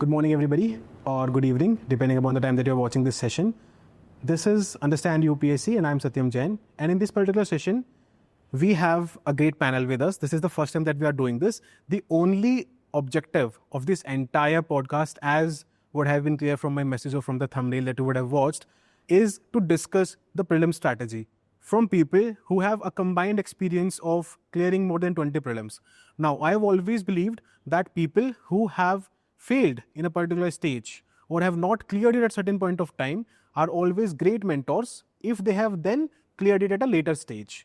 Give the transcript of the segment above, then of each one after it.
Good morning, everybody, or good evening, depending upon the time that you're watching this session. This is Understand UPSC, and I'm Satyam Jain. And in this particular session, we have a great panel with us. This is the first time that we are doing this. The only objective of this entire podcast, as would have been clear from my message or from the thumbnail that you would have watched, is to discuss the prelim strategy from people who have a combined experience of clearing more than 20 prelims. Now, I have always believed that people who have failed in a particular stage or have not cleared it at certain point of time are always great mentors if they have then cleared it at a later stage.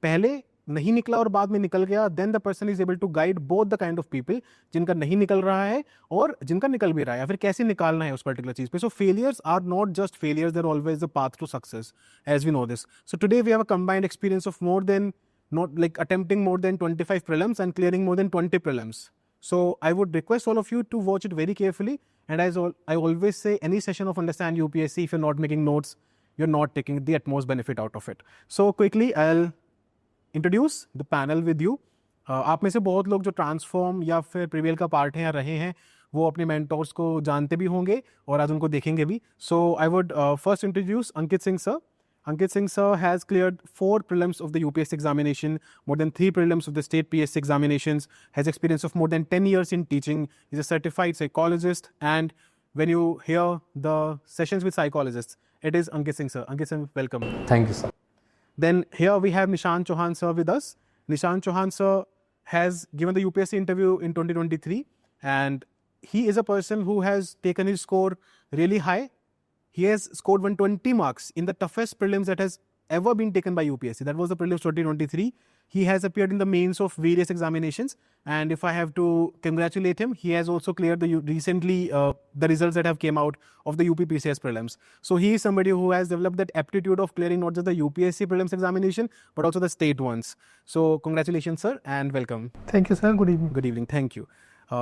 पहले नहीं निकला और बाद में निकल गया, then the person is able to guide both the kind of people जिनका नहीं निकल रहा है और जिनका निकल भी रहा है या फिर कैसे निकालना है उस particular चीज पे. So failures are not just failures, they're always the path to success, as we know this. So today we have a combined experience of attempting more than 25 prelims and clearing more than 20 prelims. So I would request all of you to watch it very carefully. And as I always say, any session of Understand UPSC, if you're not making notes, you're not taking the utmost benefit out of it. So quickly, I'll introduce the panel with you. आप में से बहुत लोग जो transform या फिर prevail का part हैं या रहे हैं वो अपने मेंटोर्स को जानते भी होंगे और आज उनको देखेंगे भी. So I would first introduce Ankit Singh sir. Ankit Singh sir has cleared 4 prelims of the UPSC examination, more than 3 prelims of the state PSC examinations, has experience of more than 10 years in teaching. He's a certified psychologist, and when you hear the sessions with psychologists, it is Ankit Singh sir. Ankit sir, welcome. Thank you, sir. Then here we have Nishant Chauhan sir with us. Nishant Chauhan sir has given the UPSC interview in 2023, and he is a person who has taken his score really high. He has scored 120 marks in the toughest prelims that has ever been taken by UPSC. That was the prelims 2023. He has appeared in the mains of various examinations. And if I have to congratulate him, he has also cleared recently the results that have came out of the UPPCS prelims. So he is somebody who has developed that aptitude of clearing not just the UPSC prelims examination, but also the state ones. So congratulations, sir, and welcome. Thank you, sir. Good evening. Good evening. Thank you.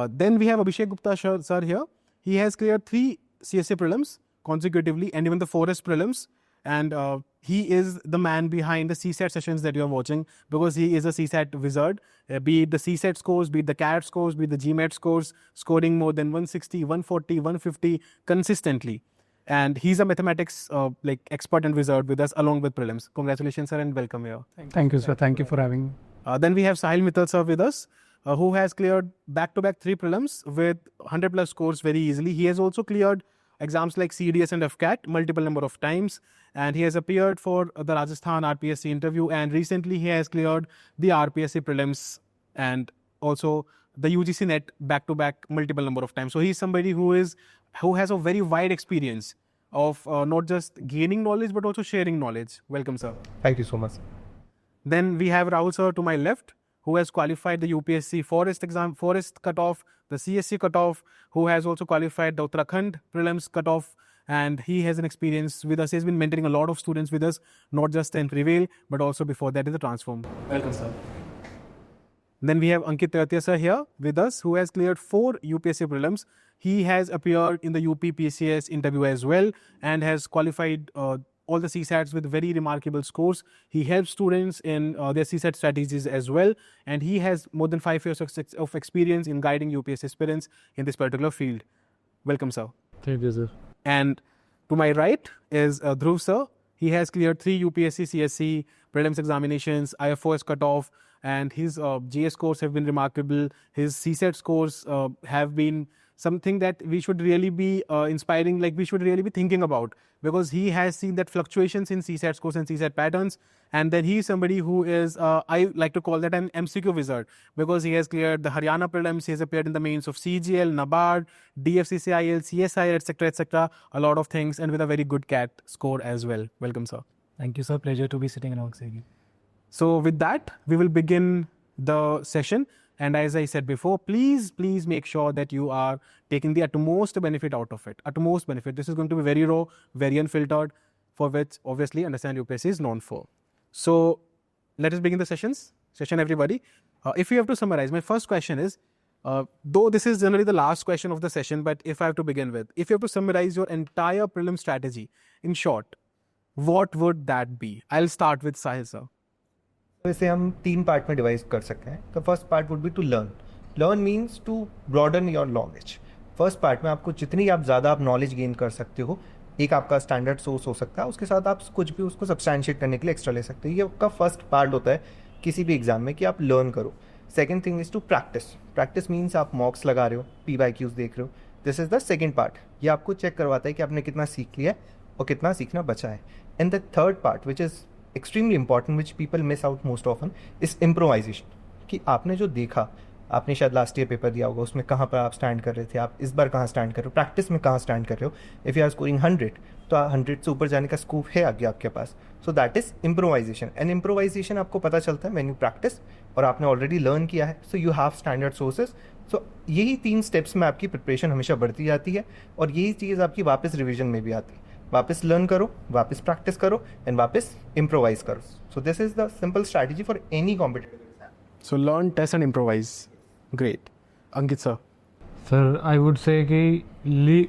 Then we have Abhishek Gupta sir here. He has cleared 3 CSA prelims consecutively and even the forest prelims, and he is the man behind the CSAT sessions that you are watching because he is a CSAT wizard, be it the CSAT scores, be it the CAT scores, be it the GMAT scores, scoring more than 160, 140, 150 consistently. And he's a mathematics expert and wizard with us along with prelims. Congratulations, sir, and welcome here. Thank you, sir. Thank you for having me. Then we have Sahil Mittal sir with us, who has cleared back-to-back 3 prelims with 100 plus scores very easily. He has also cleared exams like CDS and FCAT multiple number of times, and he has appeared for the Rajasthan RPSC interview, and recently he has cleared the RPSC prelims and also the UGC NET back-to-back multiple number of times. So he's somebody who has a very wide experience of not just gaining knowledge but also sharing knowledge. Welcome, sir. Thank you so much. Then we have Rahul sir to my left, who has qualified the UPSC forest cutoff, the CSC cutoff, who has also qualified the Uttarakhand prelims cutoff, and he has an experience with us. He has been mentoring a lot of students with us, not just in Prevail, but also before that in the Transform. Welcome, sir. Then we have Ankit Teotia sir here with us, who has cleared 4 UPSC prelims. He has appeared in the UP PCS interview as well and has qualified all the CSATs with very remarkable scores. He helps students in their CSAT strategies as well, and he has more than 5 years of experience in guiding UPSC aspirants in this particular field. Welcome, sir. Thank you, sir. And to my right is Dhruv sir. He has cleared 3 UPSC CSC prelims examinations, IFOS cutoff, and his GS scores have been remarkable. His CSAT scores have been something that we should really be inspiring, like we should really be thinking about, because he has seen that fluctuations in CSAT scores and CSAT patterns. And then he is somebody who is, I like to call that an MCQ wizard, because he has cleared the Haryana prelims, he has appeared in the mains of CGL, NABARD, DFCCIL, CSI, etc., a lot of things, and with a very good CAT score as well. Welcome, sir. Thank you, sir. Pleasure to be sitting alongside you. So with that, we will begin the session. And as I said before, please make sure that you are taking the utmost benefit out of it. Utmost benefit. This is going to be very raw, very unfiltered, for which obviously Understand UPSC is known for. So let us begin the session, everybody. If you have to summarize, my first question is, though this is generally the last question of the session, but if I have to begin with, if you have to summarize your entire prelim strategy in short, what would that be? I'll start with Sahil sir. वैसे हम 3 part में divide कर सकते हैं. The first part would be to learn. Learn means to broaden your knowledge. First part में आपको जितनी आप ज़्यादा आप नॉलेज गेन कर सकते हो, एक आपका स्टैंडर्ड सोर्स हो सकता है, उसके साथ आप कुछ भी उसको सब्सटैंशिएट करने के लिए एक्स्ट्रा ले सकते हो। ये आपका फर्स्ट पार्ट होता है किसी भी एग्जाम में कि आप लर्न करो। Second thing is to practice. Practice means आप मॉक्स लगा रहे हो, PYQs देख रहे हो। This is the second part. ये आपको चेक करवाता है कि आपने कितना सीख लिया है और कितना सीखना बचा है। And the third part which is extremely important, which people miss out most often, is improvisation. कि आपने जो देखा, आपने शायद लास्ट ईयर पेपर दिया होगा, उसमें कहाँ पर आप स्टैंड कर रहे थे, आप इस बार कहाँ स्टैंड कर रहे हो, प्रैक्टिस में कहाँ स्टैंड कर रहे हो। इफ़ यू आर स्कोरिंग 100 तो 100 से ऊपर जाने का स्कोप है आगे आपके पास। So that is improvisation. And improvisation आपको पता चलता है व्हेन यू प्रैक्टिस, और आपने ऑलरेडी लर्न किया है, so you have standard sources. So यही 3 स्टेप्स में आपकी प्रिपरेशन हमेशा बढ़ती जाती है, और यही चीज़ आपकी वापस रिविजन में भी आती है। वापस लर्न करो, वापस प्रैक्टिस करो, एंड वापस इम्प्रोवाइज करो। So this is the simple strategy for any competitive exam. So learn, test, and improvise. Great. Ankit sir. Sir I would say कि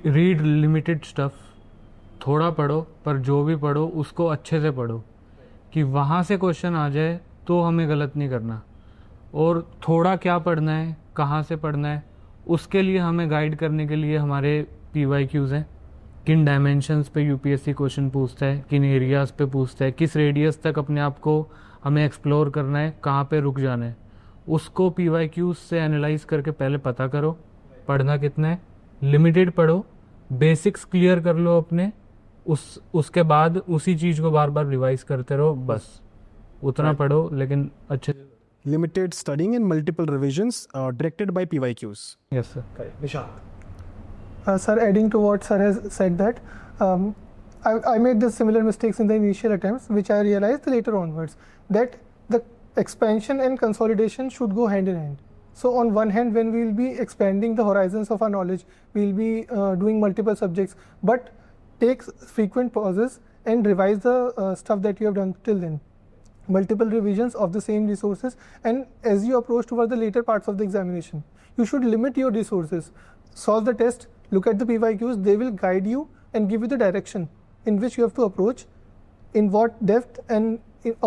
रीड लिमिटेड स्टफ, थोड़ा पढ़ो पर जो भी पढ़ो उसको अच्छे से पढ़ो कि वहाँ से क्वेश्चन आ जाए तो हमें गलत नहीं करना। और थोड़ा क्या पढ़ना है, कहाँ से पढ़ना है, उसके लिए हमें गाइड करने के लिए हमारे PYQs हैं। किन डायमेंशंस पे UPSC क्वेश्चन पूछता है, किन एरियाज़ पे पूछता है, किस रेडियस तक अपने आप को हमें एक्सप्लोर करना है, कहाँ पे रुक जाना है, उसको PYQs से एनालाइज करके पहले पता करो पढ़ना कितना है। लिमिटेड पढ़ो, बेसिक्स क्लियर कर लो अपने, उसके बाद उसी चीज़ को बार बार रिवाइज करते रहो, बस उतना पढ़ो लेकिन अच्छे। Limited studying and multiple revisions directed by PYQs. Yes sir. Nishant. Sir, adding to what sir has said that I made the similar mistakes in the initial attempts, which I realized later onwards that the expansion and consolidation should go hand in hand. So on one hand, when we will be expanding the horizons of our knowledge, we will be doing multiple subjects, but take frequent pauses and revise the stuff that you have done till then. Multiple revisions of the same resources, and as you approach toward the later parts of the examination, you should limit your resources. Solve the test, look at the PYQs, they will guide you and give you the direction in which you have to approach, in what depth and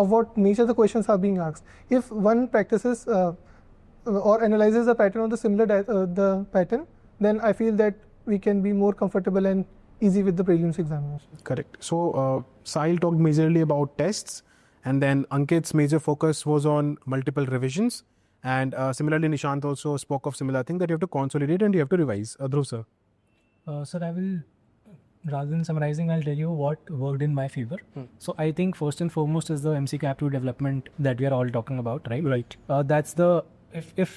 of what nature the questions are being asked. If one practices or analyzes the pattern on the similar the pattern, then I feel that we can be more comfortable and easy with the prelims examination. Correct. So Sahil talked majorly about tests, and then Ankit's major focus was on multiple revisions. And similarly, Nishant also spoke of similar thing that you have to consolidate and you have to revise. Dhruv sir. Sir, I will, rather than summarizing, I'll tell you what worked in my favor. So I think first and foremost is the MCQ development that we are all talking about, right? Right. That's the,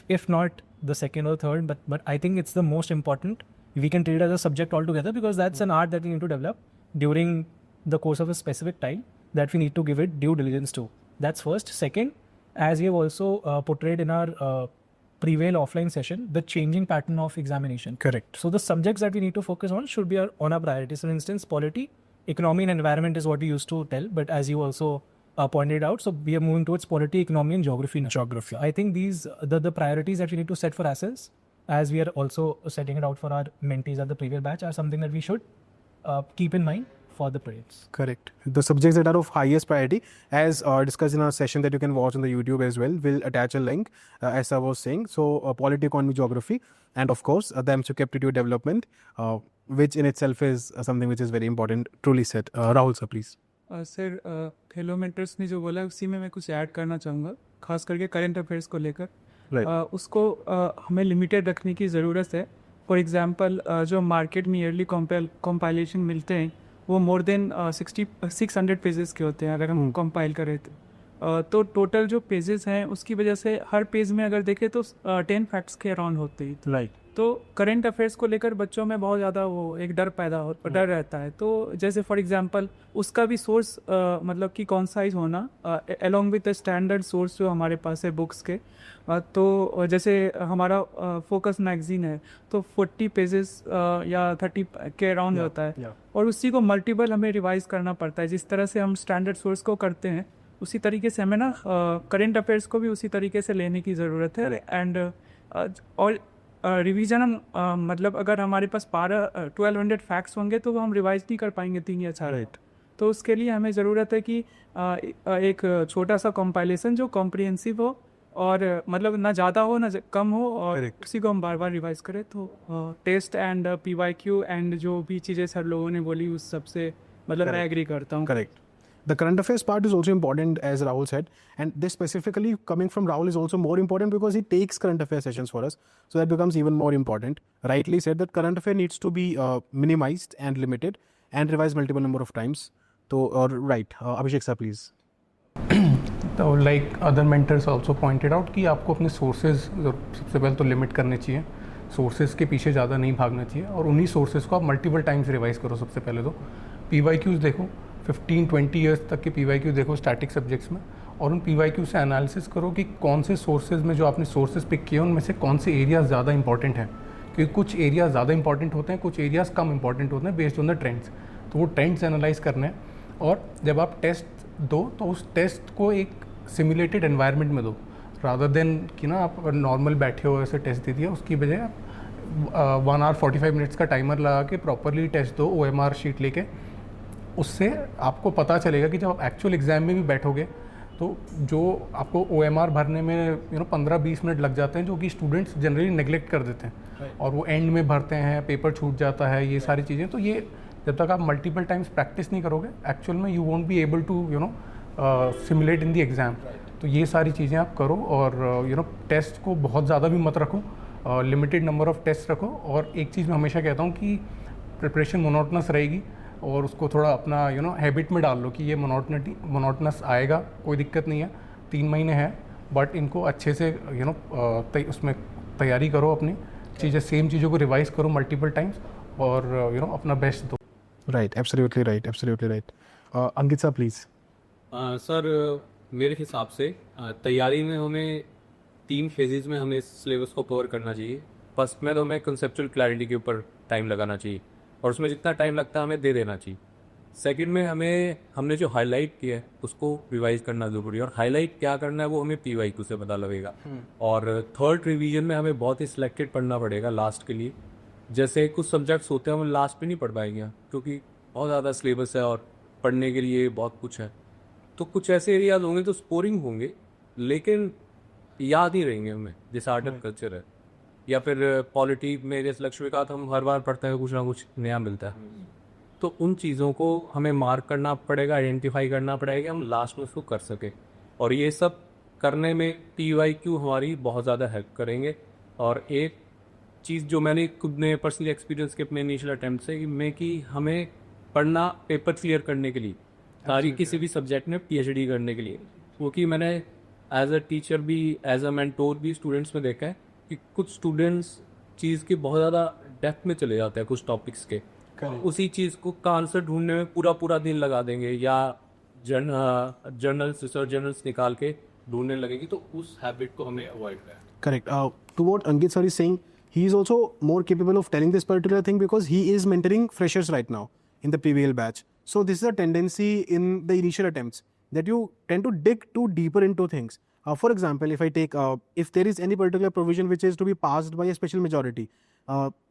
if not the second or third, but I think it's the most important. We can treat it as a subject altogether because that's an art that we need to develop during the course of a specific time that we need to give it due diligence to. That's first. Second, as we have also portrayed in our Prevail offline session, the changing pattern of examination. Correct. So the subjects that we need to focus on should be on our priorities. For instance, polity, economy and environment is what we used to tell, but as you also pointed out, so we are moving towards polity, economy and geography now. Geography. I think these, the priorities that we need to set for ourselves, as we are also setting it out for our mentees at the Prevail batch, are something that we should keep in mind for the prelims. Correct. The subjects that are of highest priority, as discussed in our session that you can watch on the YouTube as well, we'll attach a link, as I was saying. So, polity, economy, geography, and of course, the MCQ aptitude development, which in itself is something which is very important, truly said. Rahul sir, please. Sir hello mentors ने जो बोला उसी में मैं कुछ add करना चाहूँगा, खास करके करंट अफेयर्स को लेकर। उसको हमें लिमिटेड रखने की ज़रूरत है। फॉर एग्जांपल जो मार्केट में ईयरली कंपाइलेशन मिलते हैं वो मोर देन 600 पेजेस के होते हैं अगर हम कंपाइल करें तो टोटल जो पेजेस हैं उसकी वजह से हर पेज में अगर देखें तो 10 फैक्ट्स के अराउंड होते हैं। राइट। तो करंट अफेयर्स को लेकर बच्चों में बहुत ज़्यादा वो एक डर रहता है। तो जैसे फॉर एग्जांपल उसका भी सोर्स मतलब कि कॉन्साइज होना along with the standard source जो हमारे पास है बुक्स के। तो जैसे हमारा फोकस मैगजीन है तो 40 पेजेस या 30 के अराउंड होता है और उसी को मल्टीपल हमें रिवाइज करना पड़ता है। जिस तरह से हम स्टैंडर्ड सोर्स को करते हैं उसी तरीके से हमें ना करंट अफेयर्स को भी उसी तरीके से लेने की ज़रूरत है। एंड और रिवीजन मतलब अगर हमारे पास 1200 फैक्ट्स होंगे तो वो हम रिवाइज नहीं कर पाएंगे 3 या 4। तो उसके लिए हमें ज़रूरत है कि एक छोटा सा कंपाइलेशन जो कॉम्प्रिहेंसिव हो और मतलब ना ज़्यादा हो ना कम हो, और Correct. उसी को हम बार बार रिवाइज करें। तो टेस्ट एंड PYQ एंड जो भी चीज़ें सर लोगों ने बोली उस सबसे मतलब मैं एग्री करता हूँ। Correct. The current affairs part is also important, as Rahul said, and this specifically coming from Rahul is also more important because he takes current affairs sessions for us, so that becomes even more important. Rightly said that current affair needs to be minimized and limited and revised multiple number of times. So, right, Abhishek sir, please. तो like other mentors also pointed out कि आपको अपने sources सबसे पहले तो limit करने चाहिए, sources के पीछे ज़्यादा नहीं भागना चाहिए, और उन्हीं सोर्सेज को आप मल्टीपल टाइम्स रिवाइज करो। सबसे पहले तो PYQs देखो, 15-20 ईयर्स तक के PYQ देखो स्टैटिक सब्जेक्ट्स में, और उन PYQ से एनालिसिस करो कि कौन से सोर्सेज में जो आपने सोर्सेज पिक किए उनमें से कौन से एरियाज़ ज़्यादा इंपॉर्टेंट हैं, क्योंकि कुछ एरियाज़ ज़्यादा इंपॉर्टेंट होते हैं, कुछ एरियाज़ कम इंपॉर्टेंट होते हैं बेस्ड ऑन द ट्रेंड्स। तो वो ट्रेंड्स एनालाइज करने हैं, और जब आप टेस्ट दो तो उस टेस्ट को एक सिमुलेटेड एनवायरनमेंट में दो, रादर देन कि ना आप अगर नॉर्मल बैठे हो ऐसे टेस्ट दे दिया, उसकी बजाय आप 1 आवर 45 मिनट्स का टाइमर लगा के प्रॉपरली टेस्ट दो, OMR शीट लेके। उससे आपको पता चलेगा कि जब आप एक्चुअल एग्ज़ाम में भी बैठोगे तो जो आपको OMR भरने में 15-20 मिनट लग जाते हैं, जो कि स्टूडेंट्स जनरली नेगलेक्ट कर देते हैं, और वो एंड में भरते हैं, पेपर छूट जाता है, ये सारी चीज़ें। तो ये जब तक आप मल्टीपल टाइम्स प्रैक्टिस नहीं करोगे एक्चुअल में, you won't be able to simulate in the exam. तो ये सारी चीज़ें आप करो, और टेस्ट को बहुत ज़्यादा भी मत रखो, लिमिटेड नंबर ऑफ़ टेस्ट रखो। और एक चीज़ मैं हमेशा कहता हूँ कि प्रिपरेशन मोनोटनस रहेगी, और उसको थोड़ा अपना हैबिट में डाल लो कि ये मोनोटनस आएगा, कोई दिक्कत नहीं है, 3 महीने हैं, बट इनको अच्छे से उसमें तैयारी करो, अपनी चीज़ें सेम चीज़ों को रिवाइज़ करो मल्टीपल टाइम्स, और अपना बेस्ट दो। Right, absolutely right, absolutely right. Ankit sir, please. Sir मेरे हिसाब से तैयारी में हमें 3 फेजेस में हमें सिलेबस को कवर करना चाहिए। फर्स्ट में तो हमें कंसेप्चुअल क्लैरिटी के ऊपर टाइम लगाना चाहिए, और उसमें जितना टाइम लगता है हमें दे देना चाहिए। सेकंड में हमने जो हाईलाइट किया है उसको रिवाइज करना ज़रूरी है, और हाईलाइट क्या करना है वो हमें PYQ से पता लगेगा। और थर्ड रिवीजन में हमें बहुत ही सिलेक्टेड पढ़ना पड़ेगा लास्ट के लिए। जैसे कुछ सब्जेक्ट्स होते हैं हम लास्ट पे नहीं पढ़ पाएंगे क्योंकि बहुत ज़्यादा सिलेबस है और पढ़ने के लिए बहुत कुछ है। तो कुछ ऐसे एरियाज होंगे तो स्कोरिंग होंगे लेकिन याद ही रहेंगे हमें, जैसे आर्ट एंड कल्चर है, या फिर पॉलिटी में जैसे लक्ष्मी का हम हर बार पढ़ते हैं, कुछ ना कुछ नया मिलता है। तो उन चीज़ों को हमें मार्क करना पड़ेगा, आइडेंटिफाई करना पड़ेगा कि हम लास्ट में उसको कर सकें। और ये सब करने में PYQ हमारी बहुत ज़्यादा हेल्प करेंगे। और एक चीज़ जो मैंने खुद ने पर्सनली एक्सपीरियंस के अपने इनिशियल अटैम्प्ट से कि हमें पढ़ना पेपर क्लियर करने के लिए, सारी किसी भी सब्जेक्ट में PhD करने के लिए, क्योंकि मैंने एज अ टीचर भी एज अ मेंटोर भी स्टूडेंट्स में देखा है कि कुछ स्टूडेंट्स चीज़ के बहुत ज़्यादा डेप्थ में चले जाते हैं कुछ टॉपिक्स के, उसी चीज़ को का आंसर ढूंढने में पूरा दिन लगा देंगे, या जर्नल्स रिसर्च जर्नल्स निकाल के ढूंढने लगेंगे। तो उस हैबिट को हमें अवॉइड करना है। Correct. To what Ankit sir is saying, he is also more capable of telling this particular thing because he is mentoring freshers right now in the PVL batch. So this is a tendency in the initial attempts that you tend to dig too deeper into things. For example, if I take, if there is any particular provision which is to be passed by a special majority,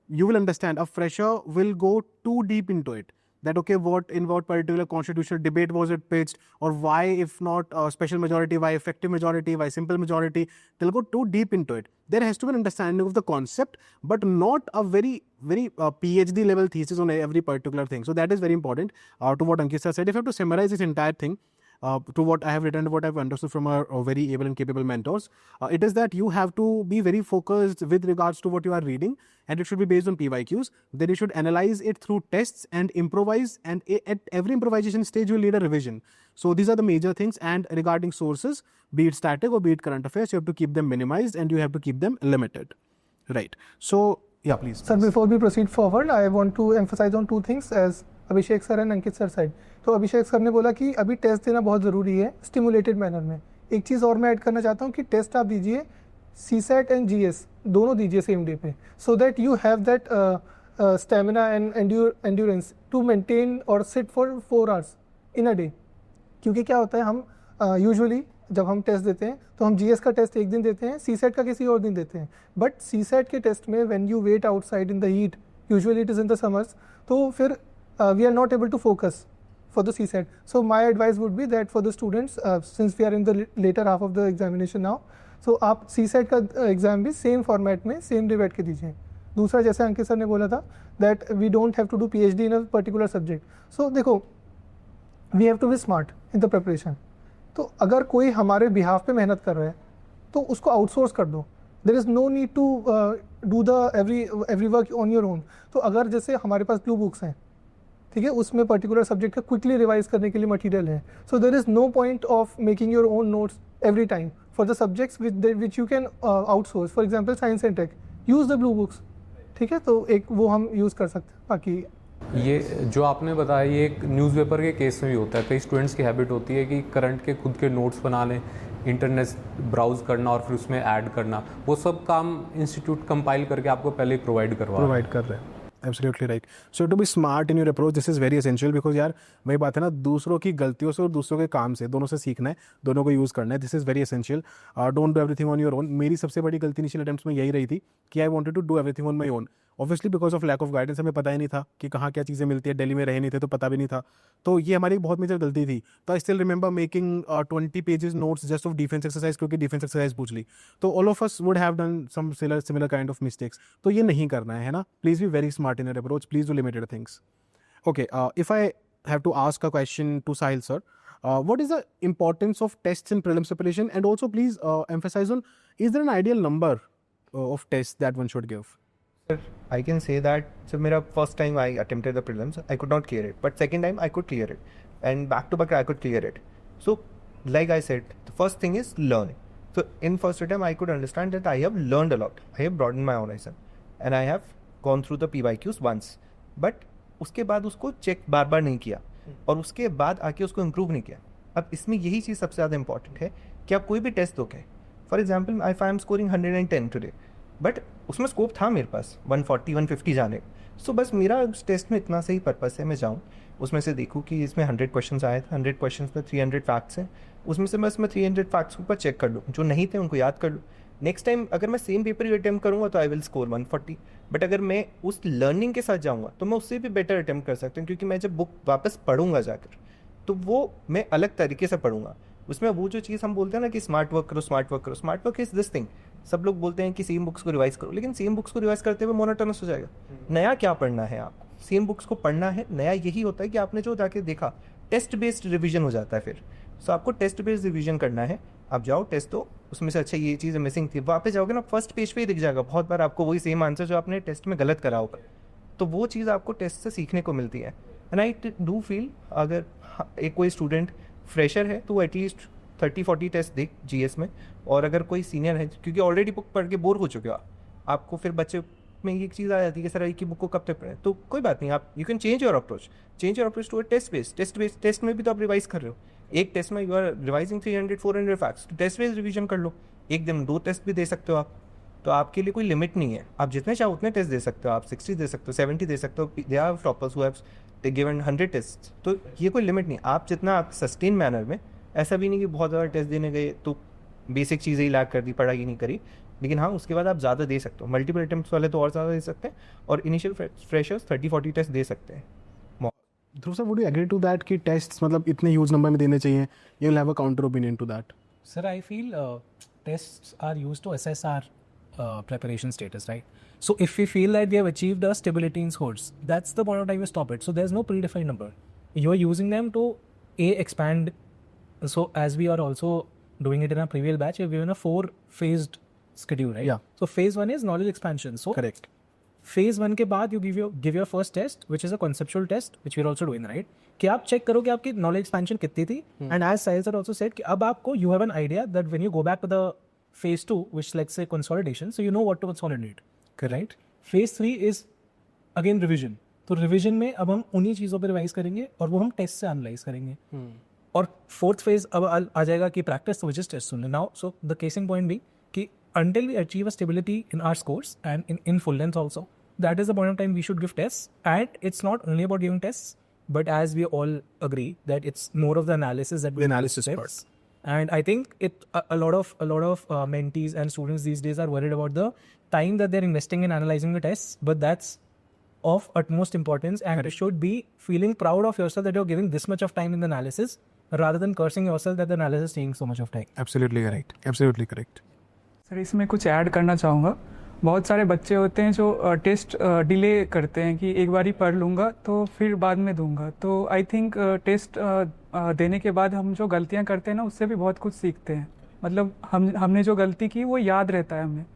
you will understand a fresher will go too deep into it. That okay, in what particular constitutional debate was it pitched, or why, if not special majority, why effective majority, why simple majority? They'll go too deep into it. There has to be an understanding of the concept, but not a very PhD level thesis on every particular thing. So that is very important. To what Ankit sir said, if you have to summarize this entire thing, to what I have written and what I've understood from our very able and capable mentors, it is that you have to be very focused with regards to what you are reading, and it should be based on PYQs. Then you should analyze it through tests and improvise, and at every improvisation stage you will need a revision. So these are the major things. And regarding sources, be it static or be it current affairs, you have to keep them minimized and you have to keep them limited. Right. So yeah, please. Sir, before we proceed forward, I want to emphasize on 2 things as Abhishek sir and Ankit sir side. तो अभिषेक sir ने बोला कि अभी test देना बहुत ज़रूरी है stimulated manner में। एक चीज़ और मैं ऐड करना चाहता हूँ कि टेस्ट आप दीजिए CSAT एंड GS दोनों दीजिए सेम डे पे, so that you have that stamina and endurance to maintain और sit for 4 hours in a day. क्योंकि क्या होता है, हम यूजुअली जब हम टेस्ट देते हैं तो हम GS का टेस्ट एक दिन देते हैं, CSAT का किसी और दिन देते हैं। बट CSAT के टेस्ट में when you wait outside in the heat, usually it is in the summers, तो फिर we are not able to focus for the CSAT. So my advice would be that for the students, since we are in the later half of the examination now, सो आप CSET का exam भी same format में same day बैठ के दीजिए. दूसरा, जैसे अंकित sir ने बोला था that we don't have to do PhD in a particular subject. So देखो, we have to be smart in the preparation. तो अगर कोई हमारे बिहाफ पे मेहनत कर रहा है तो उसको आउटसोर्स कर दो. There is no need to do the every work on your own. तो अगर जैसे हमारे पास ब्लू बुक्स हैं, ठीक है, उसमें पर्टिकुलर सब्जेक्ट का क्विकली रिवाइज करने के लिए मटेरियल है. So there is no point of making your own notes every time for the subjects which you can outsource. For example science and tech, use the blue books. ठीक है, तो एक वो हम यूज़ कर सकते हैं. बाकी ये जो आपने बताया ये एक न्यूज़पेपर के केस में भी होता है. कई स्टूडेंट्स की हैबिट होती है कि करंट के खुद के नोट्स बना लें, इंटरनेट ब्राउज करना और फिर उसमें ऐड करना. वो सब काम इंस्टीट्यूट कंपाइल करके आपको पहले ही प्रोवाइड कर रहे हैं. Absolutely right. So to be smart in your approach, this is very essential because यार वही बात है ना, दूसरों की गलतियों से और दूसरों के काम से, दोनों से सीखना है, दोनों को यूज़ करना है. This is very essential. Don't do everything on your own. मेरी सबसे बड़ी गलती इनिशियल अटेम्प्ट्स में यही रही थी कि I wanted to do everything on my own. Obviously because of lack of guidance हमें पता ही नहीं था कि कहाँ क्या चीज़ें मिलती है. दिल्ली में रहे नहीं थे तो पता भी नहीं था. तो ये हमारी बहुत मेजर गलती थी. तो I still remember making 20 pages notes just of defence exercise, क्योंकि डिफेंस एक्सरसाइज पूछ ली. तो all of us would have done some similar kind of mistakes. तो ये नहीं करना है ना. Please be very smart in your approach. Please do limited things. Okay, if I have to ask a question to Sahil sir, what is the importance of tests in prelims preparation? And also please emphasize on, is there an ideal number of tests that one should give? I can say that so मेरा first time I attempted the prelims, I could not clear it, but second time I could clear it, and back to back I could clear it. So like I said, the first thing is learning. So in first attempt I could understand that I have learned a lot, I have broadened my horizon, and I have gone through the PYQs once, but उसके बाद उसको check बार बार नहीं किया और उसके बाद आके उसको इम्प्रूव नहीं किया. अब इसमें यही चीज़ सबसे ज़्यादा इंपॉर्टेंट है कि आप कोई भी टेस्ट दोगे. For example I am scoring 110 today, but उसमें स्कोप था मेरे पास 140 150 जाने. सो बस मेरा उस टेस्ट में इतना सही पर्पस है, मैं जाऊँ उसमें से देखूँ कि इसमें 100 क्वेश्चन आए थे, 100 क्वेश्चन में 300 फैक्ट्स हैं, उसमें से बस मैं 300 फैक्ट्स के ऊपर चेक कर लूँ, जो नहीं थे उनको याद कर लूँ. नेक्स्ट टाइम अगर मैं सेम पेपर ही अटैम्प्ट करूँगा तो आई विल स्कोर 140. बट अगर मैं उस लर्निंग के साथ जाऊँगा तो मैं उससे भी बेटर अटैम्प्ट कर सकता हूँ, क्योंकि मैं जब बुक वापस पढ़ूंगा जाकर तो वो मैं अलग तरीके से पढ़ूंगा. उसमें वो जो चीज़ हम बोलते हैं ना कि स्मार्ट वर्क करो, स्मार्ट वर्क करो, smart work is this thing. सब लोग बोलते हैं कि सेम बुक्स को रिवाइज करो, लेकिन सेम बुक्स को रिवाइज करते हुए मोनोटोनस हो जाएगा. नया क्या पढ़ना है आपको? सेम बुक्स को पढ़ना है. नया यही होता है कि आपने जो जाके देखा, टेस्ट बेस्ड रिविजन हो जाता है फिर. सो आपको टेस्ट बेस्ड रिविजन करना है. आप जाओ टेस्ट दो, उसमें से अच्छा ये चीज़ मिसिंग थी, वापस जाओगे ना फर्स्ट पेज पे ही दिख जाएगा बहुत बार आपको वही सेम आंसर जो आपने टेस्ट में गलत करा होगा. तो वो चीज़ आपको टेस्ट से सीखने को मिलती है. एंड आई डू फील अगर एक कोई स्टूडेंट फ्रेशर है तो वो एटलीस्ट 30-40 टेस्ट दे GS में. और अगर कोई सीनियर है, क्योंकि ऑलरेडी बुक पढ़ के बोर हो चुके हो आपको फिर बच्चे में ये चीज़ आ जाती है कि सर एक की बुक को कब तक पढ़ें. तो कोई बात नहीं, आप you can change your approach to a test based. Test में भी तो आप रिवाइज कर रहे हो. एक टेस्ट में यू आर रिवाइजिंग 300-400 फैक्ट्स, तो टेस्ट बेस्ड रिवीजन कर लो. एक दिन 2 टेस्ट भी दे सकते हो आप. तो आपके लिए कोई लिमिट नहीं है, आप जितने चाहो उतने टेस्ट दे सकते हो. आप 60 दे सकते हो, 70 दे सकते हो. They are toppers who have given 100 test. तो ये कोई लिमिट नहीं. आप जितना आप सस्टेन मैनर में, ऐसा भी नहीं कि बहुत ज़्यादा टेस्ट देने गए तो बेसिक चीज़ें ही लैक कर दी, पढ़ाई नहीं करी. लेकिन हाँ, उसके बाद आप ज़्यादा दे सकते हो. मल्टीपल अटेम्प्ट्स वाले तो और ज़्यादा दे सकते हैं, और इनिशियल फ्रेशर्स 30-40 टेस्ट दे सकते हैं. Dhruv sir, would you agree to that कि tests मतलब इतने ह्यूज नंबर में देने चाहिए? You will have a counter opinion to that. Sir, I feel tests are used to assess our preparation status, right? So if we feel that we have achieved a stability in scores, that's the point of time we stop it. So there's no predefined number. You're using them to expand. So as we are also doing it in our previous batch, we've given a 4-phased schedule, right? Yeah. So phase 1 is knowledge expansion. So Correct. Phase 1 के बाद you give your first test which is a conceptual test which we are also doing, right? कि आप check करो कि आपकी knowledge expansion कितनी थी. And as Sahil sir also said कि अब आपको you have an idea that when you go back to the phase 2 which let's say consolidation, so you know what to consolidate, right? Phase 3 is again revision. तो revision में अब हम उन्हीं चीज़ों पर रिवाइज करेंगे और वो हम टेस्ट से एनालाइज करेंगे. और फोर्थ फेज अब आ जाएगा कि प्रैक्टिस विच इज टेस्ट सुनने. Now so the casing point भी कि until we achieve a stability in our scores and in full length also, that is the point of time we should give tests. And it's not only about giving tests, but as we all agree that it's more of the analysis that we The analysis do. part. And I think a lot of mentees and students these days are worried about the time that they're investing in analyzing the tests, but that's of utmost importance, and you should be feeling proud of yourself that you're giving this much of time in the analysis rather than cursing yourself that the analysis is taking so much of time. Absolutely correct. Absolutely correct. Sir इसमें कुछ add करना चाहूँगा। बहुत सारे बच्चे होते हैं जो टेस्ट डिले करते हैं कि एक बार ही पढ़ लूँगा तो फिर बाद में दूंगा। तो आई थिंक टेस्ट देने के बाद हम जो गलतियाँ करते हैं ना उससे भी बहुत कुछ सीखते हैं। मतलब हमने जो गलती की वो याद रहता है हमें।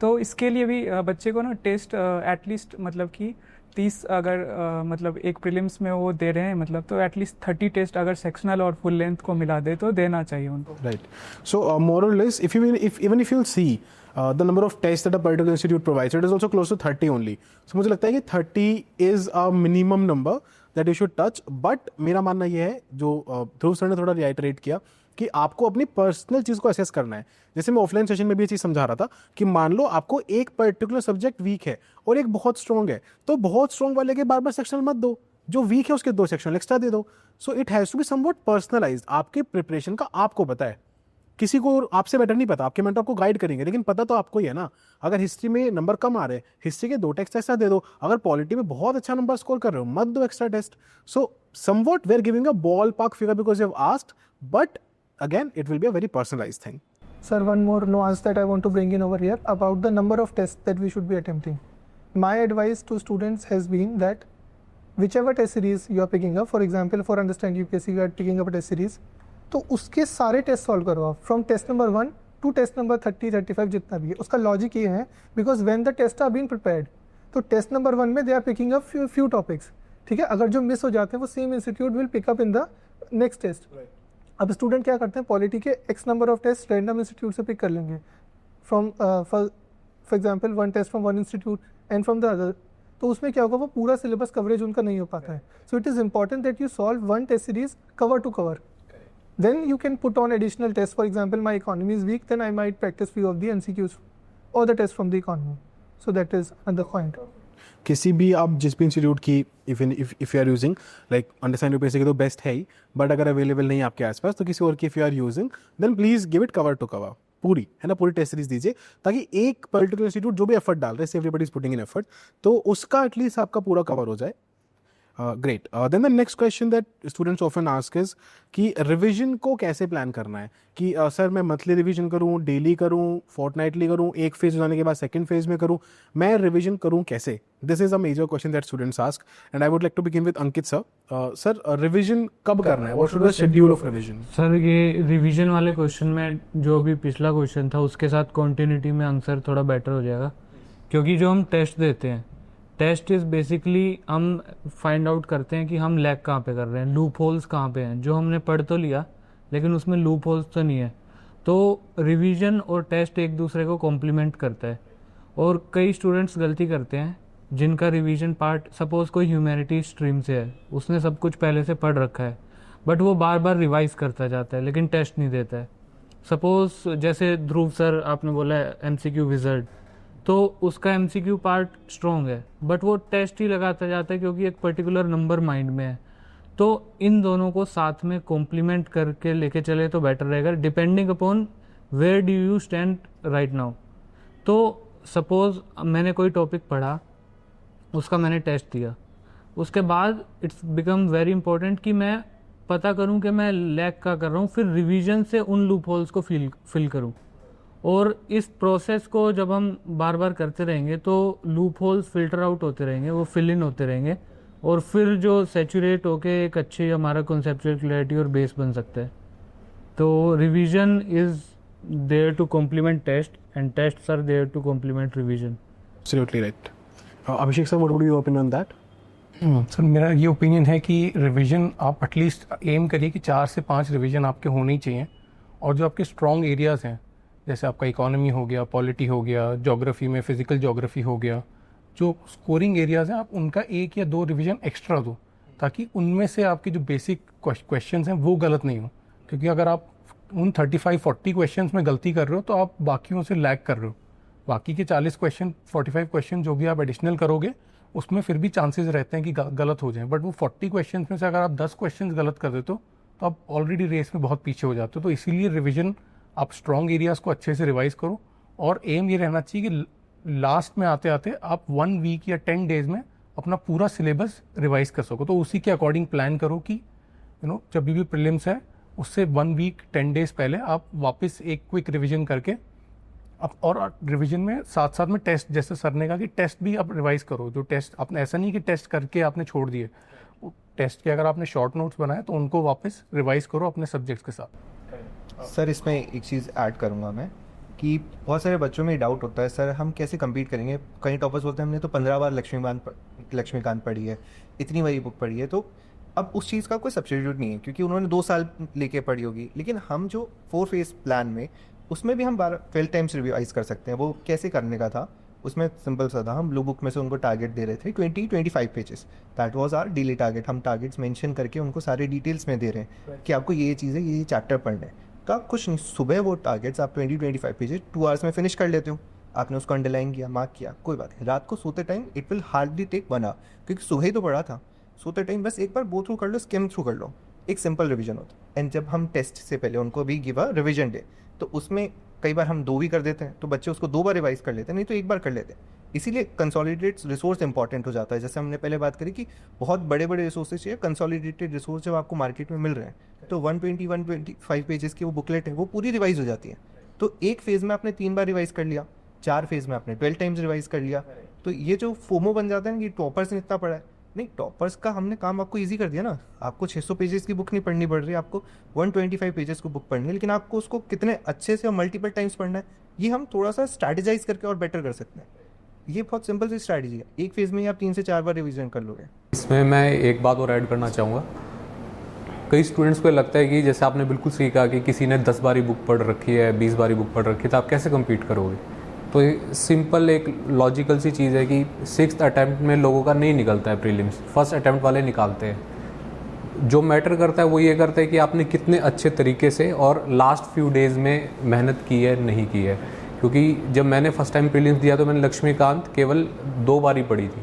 तो इसके लिए भी बच्चे को ना टेस्ट एटलीस्ट मतलब कि 30 अगर मतलब एक प्रीलिम्स में वो दे रहे हैं मतलब तो एटलीस्ट 30 टेस्ट अगर सेक्शनल और फुल लेंथ को मिला दे तो देना चाहिए उनको। Right. So, more or less, even if you'll see the number of tests that a particular institute provides, it is also close to 30 only. So, मुझे लगता है कि 30 is a minimum number that you should touch. But मेरा मानना ये है जो ध्रुव sir ने थोड़ा reiterate किया कि आपको अपनी पर्सनल चीज़ को असेस करना है। जैसे मैं ऑफलाइन सेशन में भी ये चीज़ समझा रहा था कि मान लो आपको एक पर्टिकुलर सब्जेक्ट वीक है और एक बहुत स्ट्रॉन्ग है, तो बहुत स्ट्रॉन्ग वाले के बार बार सेक्शनल मत दो, जो वीक है उसके 2 सेक्शनल एक्स्ट्रा दे दो। So it has to be somewhat personalised. आपके प्रिपरेशन का आपको पता है, किसी को आपसे बेटर नहीं पता। आपके मेंटर आपको गाइड करेंगे लेकिन पता तो आपको ही है ना। अगर हिस्ट्री में नंबर कम आ रहे हैं, हिस्ट्री के 2 टेस्ट एक्स्ट्रा दे दो। अगर पॉलिटी में बहुत अच्छा नंबर स्कोर कर रहे हो, मत दो extra test. So somewhat we are giving a ball park figure because you have asked, but again it will be a very personalized thing. Sir, one more nuance that I want to bring in over here about the number of tests that we should be attempting. My advice to students has been that whichever test series you are picking up, for example for Understand UPSC you are picking up a test series, तो उसके सारे test solve करो आप from test number 1 to test number 30-35 जितना भी है। उसका logic ये है because when the test are being prepared, तो टेस्ट नंबर 1 में they are picking up few topics, ठीक है। अगर जो मिस हो जाते हैं वो same institute will pick up in the next test. अब स्टूडेंट क्या करते हैं, पॉलिटी के x number of test random institute से पिक कर लेंगे from for example 1 test from 1 institute and from the other, तो उसमें क्या होगा, वो पूरा सिलेबस कवरेज उनका नहीं हो पाता है। So it is important that you solve 1 test series cover to cover, then you can put on additional tests. For example, my economy is weak, then I might practice few of the MCQs or the tests from the economy. So that is another point. किसी भी आप जिस भी institute की if you are using like understand UPSC की तो best है ही, but अगर अवेलेबल नहीं है आपके आसपास तो किसी और की if you are using then please give it cover to cover, पूरी है ना, पूरी टेस्ट सीरीज दीजिए ताकि एक पर्टिकुलर इंस्टीट्यूट जो भी एफर्ट डाल रहे हैं, everybody is putting in effort, तो उसका एटलीस्ट आपका पूरा कवर हो जाए। Great. Then the next question that students often ask is कि रिवीजन को कैसे प्लान करना है कि सर मैं मंथली रिवीजन करूं, डेली करूं, फोर्टनाइटली करूं, एक फेज जाने के बाद सेकंड फेज में करूं, मैं रिवीजन करूं कैसे? This is a major question that students ask and I would like to begin with Ankit sir. Sir revision कब करना है? What should be the schedule of revision? Sir ये रिवीजन वाले क्वेश्चन में जो भी पिछला क्वेश्चन था उसके साथ कॉन्टिन्यूटी में आंसर थोड़ा बेटर हो जाएगा, क्योंकि जो हम टेस्ट देते हैं, टेस्ट इज़ बेसिकली हम फाइंड आउट करते हैं कि हम लैग कहाँ पे कर रहे हैं, लूप होल्स कहाँ पे हैं। जो हमने पढ़ तो लिया लेकिन उसमें लूप होल्स तो नहीं है। तो रिवीजन और टेस्ट एक दूसरे को कॉम्प्लीमेंट करता है। और कई स्टूडेंट्स गलती करते हैं जिनका रिवीजन पार्ट, सपोज कोई ह्यूमैनिटी स्ट्रीम से है, उसने सब कुछ पहले से पढ़ रखा है बट वो बार बार रिवाइज करता जाता है लेकिन टेस्ट नहीं देता है। सपोज जैसे ध्रुव सर आपने बोला है MCQ विजर्ड, तो उसका MCQ पार्ट स्ट्रॉन्ग है बट वो टेस्ट ही लगाता जाता है क्योंकि एक पर्टिकुलर नंबर माइंड में है। तो इन दोनों को साथ में कॉम्प्लीमेंट करके लेके चले तो बेटर रहेगा, depending upon where do you stand right now. तो सपोज मैंने कोई टॉपिक पढ़ा, उसका मैंने टेस्ट दिया, उसके बाद इट्स बिकम वेरी इंपॉर्टेंट कि मैं पता करूं कि मैं लैग का कर रहा हूं, फिर रिवीजन से उन लूप होल्स को फिल करूं। और इस प्रोसेस को जब हम बार बार करते रहेंगे तो लूप होल्स फिल्टर आउट होते रहेंगे, वो फिल इन होते रहेंगे और फिर जो सैचुरेट होके एक अच्छी हमारा कॉन्सेप्चुअल क्लैरिटी और बेस बन सकता है। तो revision is there to complement test and tests are there to complement revision. Absolutely right. Abhishek sir, what would you opinion on that? Sir मेरा ये ओपिनियन है कि रिवीजन आप एटलीस्ट एम करिए कि 4 से 5 रिवीजन आपके होने ही चाहिए। और जो आपके स्ट्रॉन्ग एरियाज़ हैं, जैसे आपका इकोनॉमी हो गया, पॉलिटी हो गया, ज्योग्राफी में फिजिकल ज्योग्राफी हो गया, जो स्कोरिंग एरियाज़ हैं आप उनका 1 या 2 रिवीजन एक्स्ट्रा दो ताकि उनमें से आपके जो बेसिक क्वेश्चंस हैं वो गलत नहीं हो। क्योंकि अगर आप उन 35-40 क्वेश्चंस में गलती कर रहे हो तो आप बाकियों से लैग कर रहे हो। बाकी के 40 क्वेश्चन, 45 क्वेश्चन जो भी आप एडिशनल करोगे उसमें फिर भी चांसेस रहते हैं कि गलत हो जाएं। बट वो 40 क्वेश्चन में से अगर आप 10 क्वेश्चन गलत कर देते हो तो आप ऑलरेडी रेस में बहुत पीछे हो जाते हो। तो इसीलिए रिवीजन आप स्ट्रॉन्ग एरियाज़ को अच्छे से रिवाइज करो और एम ये रहना चाहिए कि लास्ट में आते आते आप 1 वीक या 10 डेज में अपना पूरा सिलेबस रिवाइज कर सको। तो उसी के अकॉर्डिंग प्लान करो कि जब भी प्रीलिम्स है उससे 1 वीक 10 डेज पहले आप वापस एक क्विक रिवीजन करके और रिवीजन में साथ साथ में टेस्ट, जैसे सर ने कहा कि टेस्ट भी आप रिवाइज करो। जो टेस्ट आपने, ऐसा नहीं कि टेस्ट करके आपने छोड़ दिए, टेस्ट के अगर आपने शॉर्ट नोट्स बनाए तो उनको वापस रिवाइज करो अपने सब्जेक्ट्स के साथ। सर इसमें एक चीज़ ऐड करूँगा मैं कि बहुत सारे बच्चों में डाउट होता है, सर हम कैसे compete करेंगे। कई टॉपर्स बोलते हैं हमने तो 15 बार लक्ष्मीकांत पढ़ी है, इतनी बड़ी बुक पढ़ी है। तो अब उस चीज़ का कोई सब्स्टिट्यूट नहीं है, क्योंकि उन्होंने 2 साल लेके पढ़ी होगी। लेकिन हम जो 4 फेज प्लान में, उसमें भी हम 12 टाइम्स रिवाइज कर सकते हैं। वो कैसे करने का था, उसमें सिंपल सा था, हम ब्लू बुक में से उनको टारगेट दे रहे थे 20-25 pages. That was our daily target. हम टारगेट्स मेंशन करके उनको सारे डिटेल्स में दे रहे हैं कि आपको ये चीज़ें, ये चैप्टर पढ़ने हैं। का कुछ नहीं, सुबह वो टारगेट्स आप 20-25 पेजेस 2 आवर्स में फिनिश कर लेते हो। आपने उसको अंडरलाइन किया, मार्क किया, कोई बात नहीं। रात को सोते time it will hardly take 1 hour, क्योंकि सुबह ही तो पढ़ा था। सोते टाइम बस एक बार गो थ्रू कर लो, स्किम थ्रू कर लो, एक सिंपल रिवीजन होता है। एंड जब हम टेस्ट से पहले उनको भी गिव अ रिवीजन डे, तो उसमें कई बार हम 2 भी कर देते हैं, तो बच्चे उसको 2 बार रिवाइज कर लेते हैं, नहीं तो 1 बार कर लेते हैं। इसीलिए कंसोलिडेटेड रिसोर्स इंपॉर्टेंट हो जाता है। जैसे हमने पहले बात करी कि बहुत बड़े बड़े रिसोर्सेज चाहिए, कंसोलिडेटेड रिसोर्स जब आपको मार्केट में मिल रहे हैं तो 120-125 पेजेस की वो बुकलेट है, वो पूरी रिवाइज हो जाती है। तो एक फेज़ में आपने 3 बार रिवाइज कर लिया, 4 फेज़ में आपने 12 टाइम्स रिवाइज कर लिया। तो ये जो फोमो बन जाता है ना कि टॉपर्स ने इतना पढ़ा है, नहीं, टॉपर्स का हमने काम आपको ईजी कर दिया ना। आपको 600 पेजेस की बुक नहीं पढ़नी पड़ रही, आपको 125 पेजेस की बुक पढ़नी है। लेकिन आपको उसको कितने अच्छे से और मल्टीपल टाइम्स पढ़ना है, ये हम थोड़ा सा स्ट्रैटेजाइज करके और बेटर कर सकते हैं। ये बहुत सिंपल सी स्ट्रैटेजी है। एक फेज़ में ही आप 3 से 4 बार रिवीजन कर लोगे। इसमें मैं एक बात और ऐड करना चाहूँगा। कई स्टूडेंट्स को लगता है कि जैसे आपने बिल्कुल सही कहा कि किसी ने 10 बारी बुक पढ़ रखी है, 20 बारी बुक पढ़ रखी है, तो आप कैसे कम्पीट करोगे। तो ये सिंपल एक लॉजिकल सी चीज़ है कि 6th अटैम्प्ट में लोगों का नहीं निकलता है प्रीलिम्स, फर्स्ट अटैम्प्ट वाले निकालते हैं। जो मैटर करता है वो ये करता है कि आपने कितने अच्छे तरीके से और लास्ट फ्यू डेज़ में मेहनत की है, नहीं की है। क्योंकि जब मैंने फर्स्ट टाइम प्रीलिम्स दिया तो मैंने लक्ष्मीकांत केवल 2 बारी पढ़ी थी,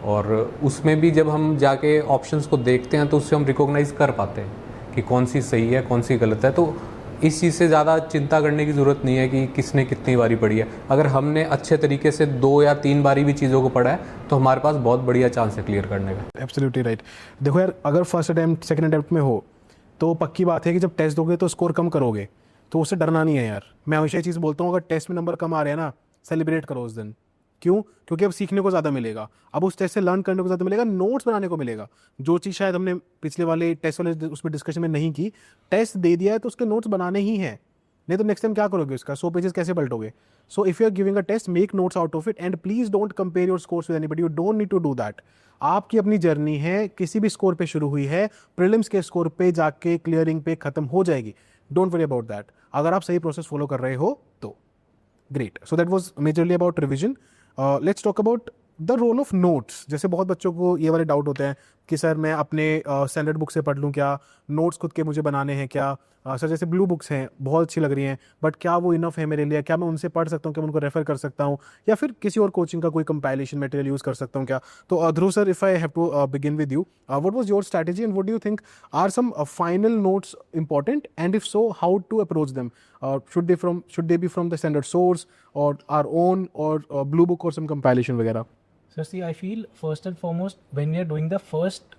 और उसमें भी जब हम जाके ऑप्शंस को देखते हैं तो उससे हम रिकॉग्नाइज़ कर पाते हैं कि कौन सी सही है, कौन सी गलत है। तो इस चीज़ से ज़्यादा चिंता करने की ज़रूरत नहीं है कि किसने कितनी बारी पढ़ी है। अगर हमने अच्छे तरीके से 2 या 3 बारी भी चीज़ों को पढ़ा है तो हमारे पास बहुत बढ़िया चांस है क्लियर करने का। Absolutely right. देखो यार, अगर फर्स्ट अटैम्प्ट सेकंड अटैम्प्ट में हो तो पक्की बात है कि जब टेस्ट दोगे तो स्कोर कम करोगे, तो उससे डरना नहीं है यार। मैं हमेशा ये चीज़ बोलता हूँ, अगर टेस्ट में नंबर कम आ रहे हैं ना, सेलिब्रेट करो उस दिन। क्यों? क्योंकि अब सीखने को ज़्यादा मिलेगा, अब उस टेस्ट से लर्न करने को ज़्यादा मिलेगा, नोट्स बनाने को मिलेगा। जो चीज़ शायद हमने पिछले वाले टेस्ट वाले उसमें डिस्कशन में नहीं की, टेस्ट दे दिया है तो उसके नोट्स बनाने ही हैं, नहीं तो नेक्स्ट टाइम क्या करोगे उसका, 100 पेजेस कैसे पलटोगे। So if you are giving a test, make notes out of it and please don't compare your scores with anybody. You don't need to do that. आपकी अपनी जर्नी है, किसी भी स्कोर पे शुरू हुई है, प्रीलिम्स के स्कोर पे जाके क्लियरिंग पे खत्म हो जाएगी। Don't worry about that. अगर आप सही प्रोसेस फॉलो कर रहे हो तो great. So that was majorly about revision. Let's talk about the role of notes. जैसे बहुत बच्चों को ये वाले डाउट होते हैं कि सर मैं अपने स्टैंडर्ड बुक से पढ़ लूँ क्या, नोट्स खुद के मुझे बनाने हैं क्या। सर जैसे ब्लू बुक्स हैं, बहुत अच्छी लग रही हैं, बट क्या वो इनफ है मेरे लिए, क्या मैं उनसे पढ़ सकता हूँ, क्या मैं उनको रेफर कर सकता हूँ, या फिर किसी और कोचिंग का कोई कंपाइलेशन मटेरियल यूज़ कर सकता हूँ क्या। तो Dhruv sir, if I have to begin with you, what was your strategy and what do you think are some final notes important, and if so, how to approach them? Should they be from the standard source or our own, or blue book or some compilation वगैरह? So see, I feel first and foremost, when we are doing the first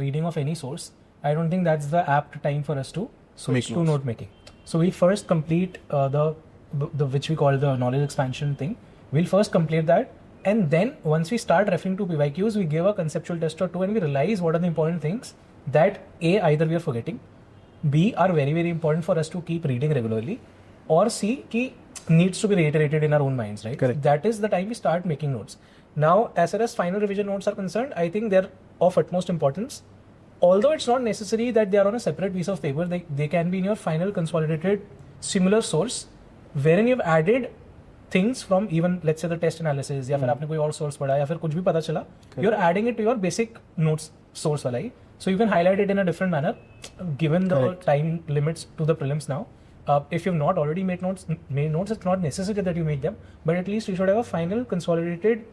reading of any source, I don't think that's the apt time for us to switch to note making. So we first complete the which we call the knowledge expansion thing. We'll first complete that, and then once we start referring to PYQs, we give a conceptual test or two, and we realize what are the important things that either we are forgetting, B are very very important for us to keep reading regularly, or C ki needs to be reiterated in our own minds, right? Correct. That is the time we start making notes. Now, as far as final revision notes are concerned, I think they're of utmost importance. Although it's not necessary that they are on a separate piece of paper, they can be in your final consolidated similar source, wherein you've added things from even let's say the test analysis, या फिर आपने कोई और source पढ़ा या फिर कुछ भी पता चला, you're adding it to your basic notes source वाला ही. So you can highlight it in a different manner, given the time limits to the prelims now. If you've not already made notes, it's not necessary that you make them, but at least you should have a final consolidated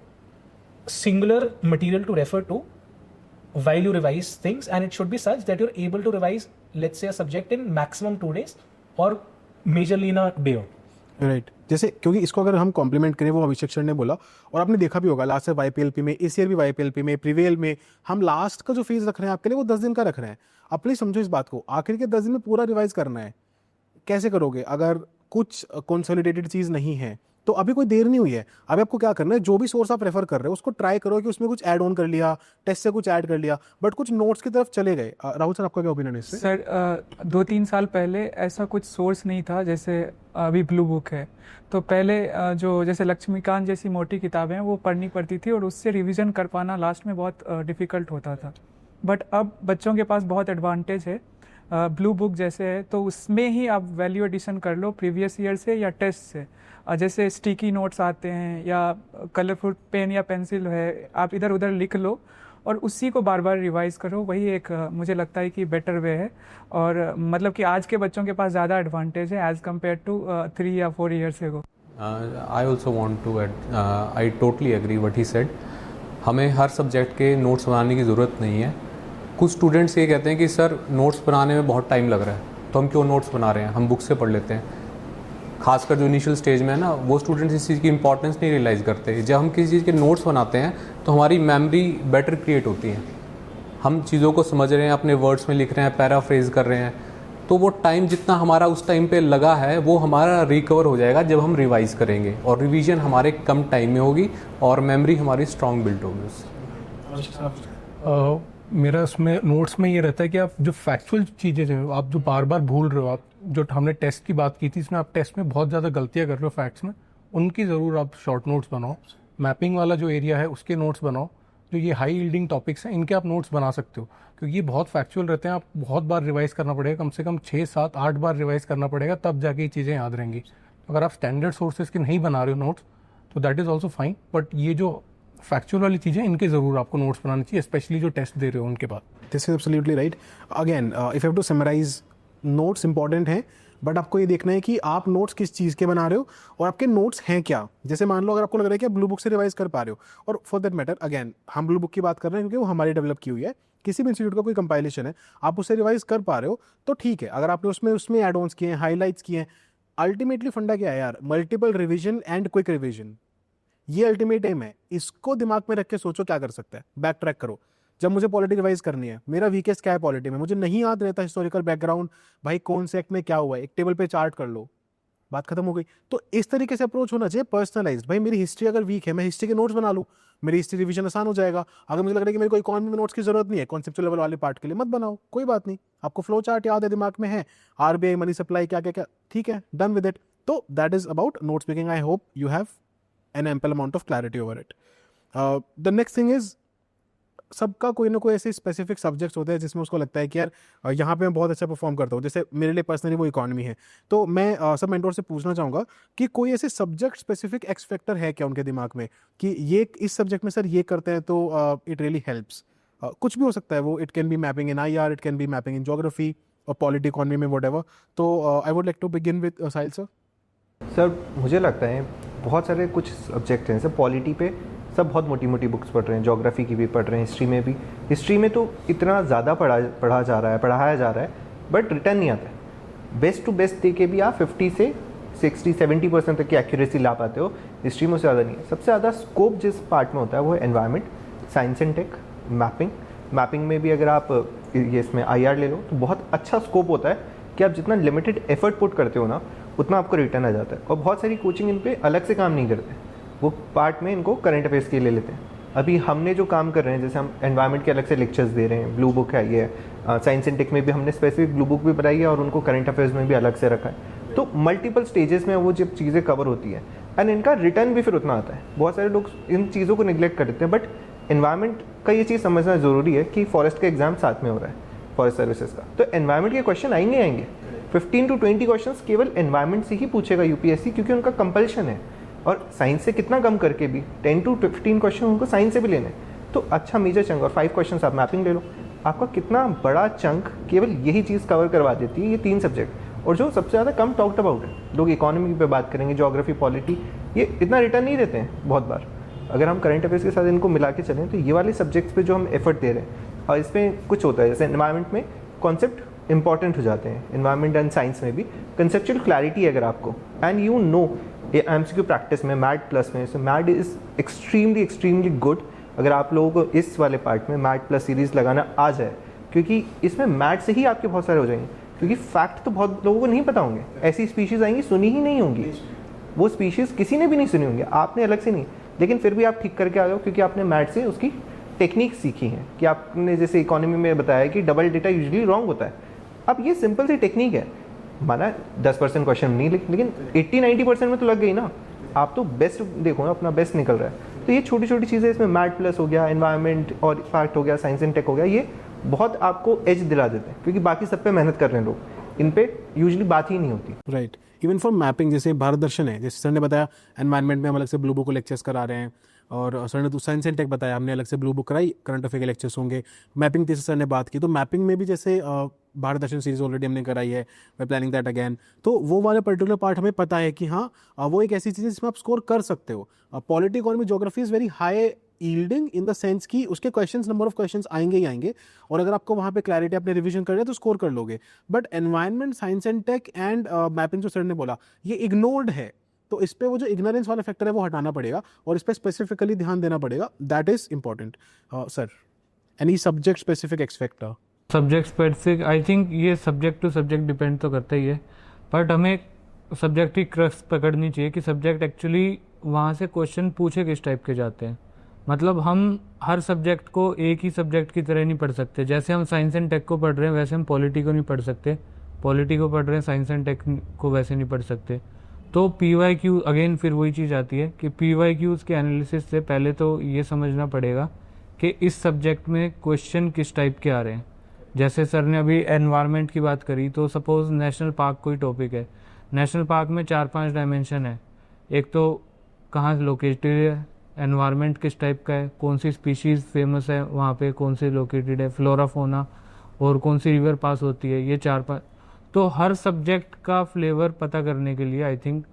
singular material to refer to while you revise things, and it should be such that you're able to revise, let's say, a subject in maximum 2 days or majorly in a day or two. Right. जैसे क्योंकि इसको अगर हम complement करें, वो अभिषेक sir ने बोला, और आपने देखा भी होगा लास्ट ईयर YPLP में, इस ईयर भी YPLP में, प्रीवेल में, हम लास्ट का जो फेज रख रहे हैं आपके लिए वो 10 दिन का रख रहे हैं। अब प्लीज समझो इस बात को, आखिर के 10 दिन में पूरा रिवाइज करना है। कैसे करोगे? अगर कुछ कंसोलिडेटेड चीज़ नहीं है, तो अभी कोई देर नहीं हुई है। अभी आपको क्या करना है, जो भी सोर्स आप रेफर कर रहे हो उसको ट्राई करो कि उसमें कुछ ऐड ऑन कर लिया, टेस्ट से कुछ ऐड कर लिया, बट कुछ नोट्स की तरफ चले गए। राहुल सर, आपका क्या ओपिनियन है इससे? सर 2-3 साल पहले ऐसा कुछ सोर्स नहीं था, जैसे अभी ब्लू बुक है। तो पहले जो जैसे लक्ष्मीकांत जैसी मोटी किताबें हैं वो पढ़नी पड़ती थी और उससे रिवीजन कर पाना लास्ट में बहुत डिफ़िकल्ट होता था। बट अब बच्चों के पास बहुत एडवांटेज है, ब्लू बुक जैसे है, तो उसमें ही आप वैल्यू एडिशन कर लो प्रीवियस ईयर से या टेस्ट से। जैसे स्टिकी नोट्स आते हैं या कलरफुल पेन या पेंसिल है, आप इधर उधर लिख लो और उसी को बार बार रिवाइज करो। वही एक मुझे लगता है कि बेटर वे है, और मतलब कि आज के बच्चों के पास ज़्यादा एडवांटेज है एज़ कम्पेयर टू 3 या 4 years ago. I also want to add, I totally agree what he said. हमें हर सब्जेक्ट के नोट्स बनाने की ज़रूरत नहीं है। कुछ स्टूडेंट्स ये कहते हैं कि सर नोट्स बनाने में बहुत टाइम लग रहा है, तो हम क्यों नोट्स बना रहे हैं, हम बुक से पढ़ लेते हैं। खासकर जो इनिशियल स्टेज में है ना, वो स्टूडेंट्स इस चीज़ की इंपॉर्टेंस नहीं रियलाइज़ करते। जब हम किसी चीज़ के नोट्स बनाते हैं तो हमारी मेमोरी बेटर क्रिएट होती है, हम चीज़ों को समझ रहे हैं, अपने वर्ड्स में लिख रहे हैं, पैराफ्रेज कर रहे हैं, तो वो टाइम जितना हमारा उस टाइम पे लगा है वो हमारा रिकवर हो जाएगा जब हम रिवाइज़ करेंगे, और रिवीजन हमारे कम टाइम में होगी और मेमोरी हमारी स्ट्रॉन्ग बिल्ड होगी उससे। मेरा उसमें नोट्स में ये रहता है कि आप जो फैक्चुअल चीज़ें जो आप जो बार बार भूल रहे हो, आप जो हमने टेस्ट की बात की थी, इसमें आप टेस्ट में बहुत ज़्यादा गलतियाँ कर रहे हो फैक्ट्स में, उनकी ज़रूर आप शॉर्ट नोट्स बनाओ। मैपिंग वाला जो एरिया है उसके नोट्स बनाओ। जो ये हाई यील्डिंग टॉपिक्स हैं इनके आप नोट्स बना सकते हो, क्योंकि ये बहुत फैक्चुअल रहते हैं। आप बहुत बार रिवाइज़ करना पड़ेगा, कम से कम 6, 7, 8 बार रिवाइज़ करना पड़ेगा, तब जाके ये चीज़ें याद रहेंगी। अगर आप स्टैंडर्ड सोर्सेज के नहीं बना रहे हो नोट्स तो that is also fine, but ये जो फैक्चुअल वाली चीज़ें इनके ज़रूर आपको नोट्स बनानी चाहिए, स्पेशली जो टेस्ट दे रहे हो उनके बाद। This is absolutely right. Again if have to summarise, notes important हैं, बट आपको ये देखना है कि आप नोट्स किस चीज़ के बना रहे हो और आपके नोट्स हैं क्या। जैसे मान लो अगर आपको लग रहा है कि आप ब्लू बुक से रिवाइज कर पा रहे हो, और फॉर दैट मैटर अगेन हम ब्लू बुक की बात कर रहे हैं क्योंकि वो हमारी डेवलप की हुई है, किसी भी इंस्टीट्यूट का कोई कंपाइलेशन है, आप उससे रिवाइज कर पा रहे हो तो ठीक है। अगर आपने उसमें एड ऑन्स किए हैं, हाईलाइट्स किए हैं, अल्टीमेटली फंडा क्या है यार, multiple revision and quick revision, ये अल्टीमेट एम है। इसको दिमाग में रख के सोचो क्या कर सकता है, बैक ट्रैक करो। जब मुझे पॉलिटी रिवाइज करनी है, मेरा वीकेस्ट क्या है पॉलिटी में, मुझे नहीं याद रहता हिस्टोरिकल बैकग्राउंड, भाई कौन से एक्ट में क्या हुआ है, एक टेबल पे चार्ट कर लो, बात खत्म हो गई। तो इस तरीके से अप्रोच होना चाहिए, पर्सनलाइज्ड। भाई मेरी हिस्ट्री अगर वीक है, मैं हिस्ट्री के नोट्स बना लूँ, मेरी हिस्ट्री रिवीजन आसान हो जाएगा। अगर मुझे लग रहा है कि मेरे को इकोनॉमी में नोट्स की जरूरत नहीं है, कॉन्सेप्चुअल लेवल वाले पार्ट के लिए मत बनाओ, कोई बात नहीं, आपको फ्लो चार्ट याद है, दिमाग में है, आरबीआई मनी सप्लाई क्या क्या क्या, ठीक है, डन विद इट। तो that is about notes making. I hope you have an ample amount of clarity over it. The next thing is, सबका कोई ना कोई ऐसे स्पेसिफिक सब्जेक्ट्स होते हैं जिसमें उसको लगता है कि यार यहाँ पे मैं बहुत अच्छा परफॉर्म करता हूँ। जैसे मेरे लिए पर्सनली वो इकोनॉमी है, तो मैं सब मेंटोर से पूछना चाहूँगा कि कोई ऐसे सब्जेक्ट स्पेसिफिक एक्स फैक्टर है क्या उनके दिमाग में कि ये इस सब्जेक्ट में सर ये करते हैं तो इट रियली हेल्प्स। कुछ भी हो सकता है वो, it can be mapping in IR, it can be mapping in geography और पॉलिटी, इकोनॉमी में, व्हाटएवर। तो I would like to begin with Sahil sir. Sir मुझे लगता है बहुत सारे कुछ सब्जेक्ट हैं, जैसे पॉलिटी पे सब बहुत मोटी मोटी बुक्स पढ़ रहे हैं, ज्योग्राफी की भी पढ़ रहे हैं, हिस्ट्री में भी। हिस्ट्री में तो इतना ज़्यादा पढ़ाया जा रहा है, बट रिटर्न नहीं आता है। बेस्ट टू बेस्ट दे के भी आप 50 से 60-70% तक की एक्यूरेसी ला पाते हो, हिस्ट्री में उससे ज़्यादा नहीं है। सबसे ज़्यादा स्कोप जिस पार्ट में होता है वो है environment, science and tech, mapping में भी अगर आप ये इसमें IR ले लो तो बहुत अच्छा स्कोप होता है कि आप जितना लिमिटेड एफर्ट पुट करते हो ना उतना आपको रिटर्न आ जाता है। और बहुत सारी कोचिंग इन पे अलग से काम नहीं करते, वो पार्ट में इनको करंट अफेयर्स के ले लेते हैं। अभी हमने जो काम कर रहे हैं, जैसे हम एनवायरनमेंट के अलग से लेक्चर्स दे रहे हैं, ब्लू बुक है, ये साइंस एंड टेक में भी हमने स्पेसिफिक ब्लू बुक भी बनाई है और उनको करंट अफेयर्स में भी अलग से रखा है। तो मल्टीपल स्टेजेस में वो जब चीज़ें कवर होती है एंड इनका रिटर्न भी फिर उतना आता है। बहुत सारे लोग इन चीज़ों को निगलेक्ट करते हैं, बट एनवायरनमेंट का ये चीज़ समझना ज़रूरी है कि फॉरेस्ट का एग्जाम साथ में हो रहा है, फॉरेस्ट सर्विसेज का, तो एनवायरनमेंट के क्वेश्चन आएंगे 15 to 20 क्वेश्चंस केवल एनवायरनमेंट से ही पूछेगा यूपीएससी, क्योंकि उनका कंपल्शन है। और साइंस से कितना कम करके भी 10 to 15 क्वेश्चन उनको साइंस से भी लेने, तो अच्छा मेजर चंक, और 5 क्वेश्चन आप मैपिंग ले लो, आपका कितना बड़ा चंक केवल यही चीज़ कवर करवा देती है, ये 3 सब्जेक्ट। और जो सबसे ज़्यादा कम टॉक्ड अबाउट है, लोग इकोनॉमी पे बात करेंगे, ज्योग्राफी, पॉलिटी, ये इतना रिटर्न नहीं देते हैं बहुत बार। अगर हम करंट अफेयर्स के साथ इनको मिला के चलें तो ये वाले सब्जेक्ट्स पे जो हम एफर्ट दे रहे हैं, और इसमें कुछ होता है, जैसे एनवायरनमेंट में कॉन्सेप्ट इंपॉर्टेंट हो जाते हैं, एनवायरनमेंट एंड साइंस में भी कंसेप्चुअल क्लैरिटी अगर आपको, and you know MCQ practice में मैड प्लस में, मैड इज़ एक्सट्रीमली गुड। अगर आप लोगों को इस वाले पार्ट में मैड प्लस सीरीज़ लगाना आ जाए, क्योंकि इसमें मैड से ही आपके बहुत सारे हो जाएंगे। क्योंकि फैक्ट तो बहुत लोगों को नहीं पता होंगे, ऐसी स्पीशीज़ आएंगी सुनी ही नहीं होंगी, वो स्पीशीज़ किसी ने भी नहीं सुनी होंगी, आपने अलग से नहीं, लेकिन फिर भी आप ठीक करके आ गए क्योंकि आपने मैथ से उसकी टेक्निक सीखी है कि आपने जैसे इकोनॉमी में बताया कि डबल डेटा यूजुअली रॉन्ग होता है। अब ये सिंपल सी टेक्निक है, माना 10% क्वेश्चन नहीं लेकिन 80-90% में तो लग गई ना, आप तो बेस्ट देखो ना, अपना बेस्ट निकल रहा है। तो ये छोटी छोटी चीज़ें, इसमें मैथ प्लस हो गया, एनवायरनमेंट और फैक्ट हो गया, साइंस एंड टेक हो गया, ये बहुत आपको एज दिला देते हैं क्योंकि बाकी सब पे मेहनत कर रहे हैं लोग, इन पे यूजुअली बात ही नहीं होती। राइट, इवन फॉर मैपिंग, जैसे भारत दर्शन है, जैसे सर ने बताया एनवायरनमेंट में हम अलग से ब्लू बुक को लेक्चर्स करा रहे हैं, और सर ने तो साइंस एंड टेक बताया, हमने अलग से ब्लू बुक कराई, करंट अफेयर के लेक्चर्स होंगे। मैपिंग जैसे सर ने बात की, तो मैपिंग में भी जैसे भारत दर्शन सीरीज ऑलरेडी हमने कराई है, वे प्लानिंग दैट अगेन, तो वो वाले पर्टिकुलर पार्ट हमें पता है कि हाँ वो एक ऐसी चीज़ है जिसमें आप स्कोर कर सकते हो। Polity, economy, geography is very high yielding in the sense कि उसके क्वेश्चंस, नंबर ऑफ क्वेश्चंस आएंगे ही आएंगे, और अगर आपको वहाँ पे क्लैरिटी, अपने रिवीजन कर रहे हैं तो स्कोर कर लोगे। But environment, science and tech and mapping जो सर ने बोला, ये इग्नोर्ड है, तो इस पे वो जो इग्नोरेंस वाला फैक्टर है वो हटाना पड़ेगा और इस पे स्पेसिफिकली ध्यान देना पड़ेगा, that is important. Sir, any subject specific x factor? Subject specific, I think ये सब्जेक्ट टू सब्जेक्ट डिपेंड तो करता ही है, बट हमें सब्जेक्ट की क्रक्स पकड़नी चाहिए कि सब्जेक्ट एक्चुअली वहाँ से क्वेश्चन पूछे किस टाइप के जाते हैं। मतलब हम हर सब्जेक्ट को एक ही सब्जेक्ट की तरह नहीं पढ़ सकते, जैसे हम साइंस एंड टेक को पढ़ रहे हैं वैसे हम पॉलिटी को नहीं पढ़ सकते, पॉलिटी को पढ़ रहे हैं साइंस एंड टेक को वैसे नहीं पढ़ सकते। तो PYQ अगेन फिर वही चीज़ आती है कि PYQs के एनालिसिस से पहले तो ये समझना पड़ेगा कि इस सब्जेक्ट में क्वेश्चन किस टाइप के आ रहे हैं। जैसे सर ने अभी एनवायरनमेंट की बात करी, तो सपोज़ नेशनल पार्क कोई टॉपिक है, नेशनल पार्क में 4-5 डायमेंशन है, एक तो कहाँ लोकेटेड है, एनवायरनमेंट किस टाइप का है, कौन सी स्पीशीज़ फेमस है वहाँ पे, कौन सी लोकेटेड है, फ्लोरा फोना, और कौन सी रिवर पास होती है, ये 4-5। तो हर सब्जेक्ट का फ्लेवर पता करने के लिए आई थिंक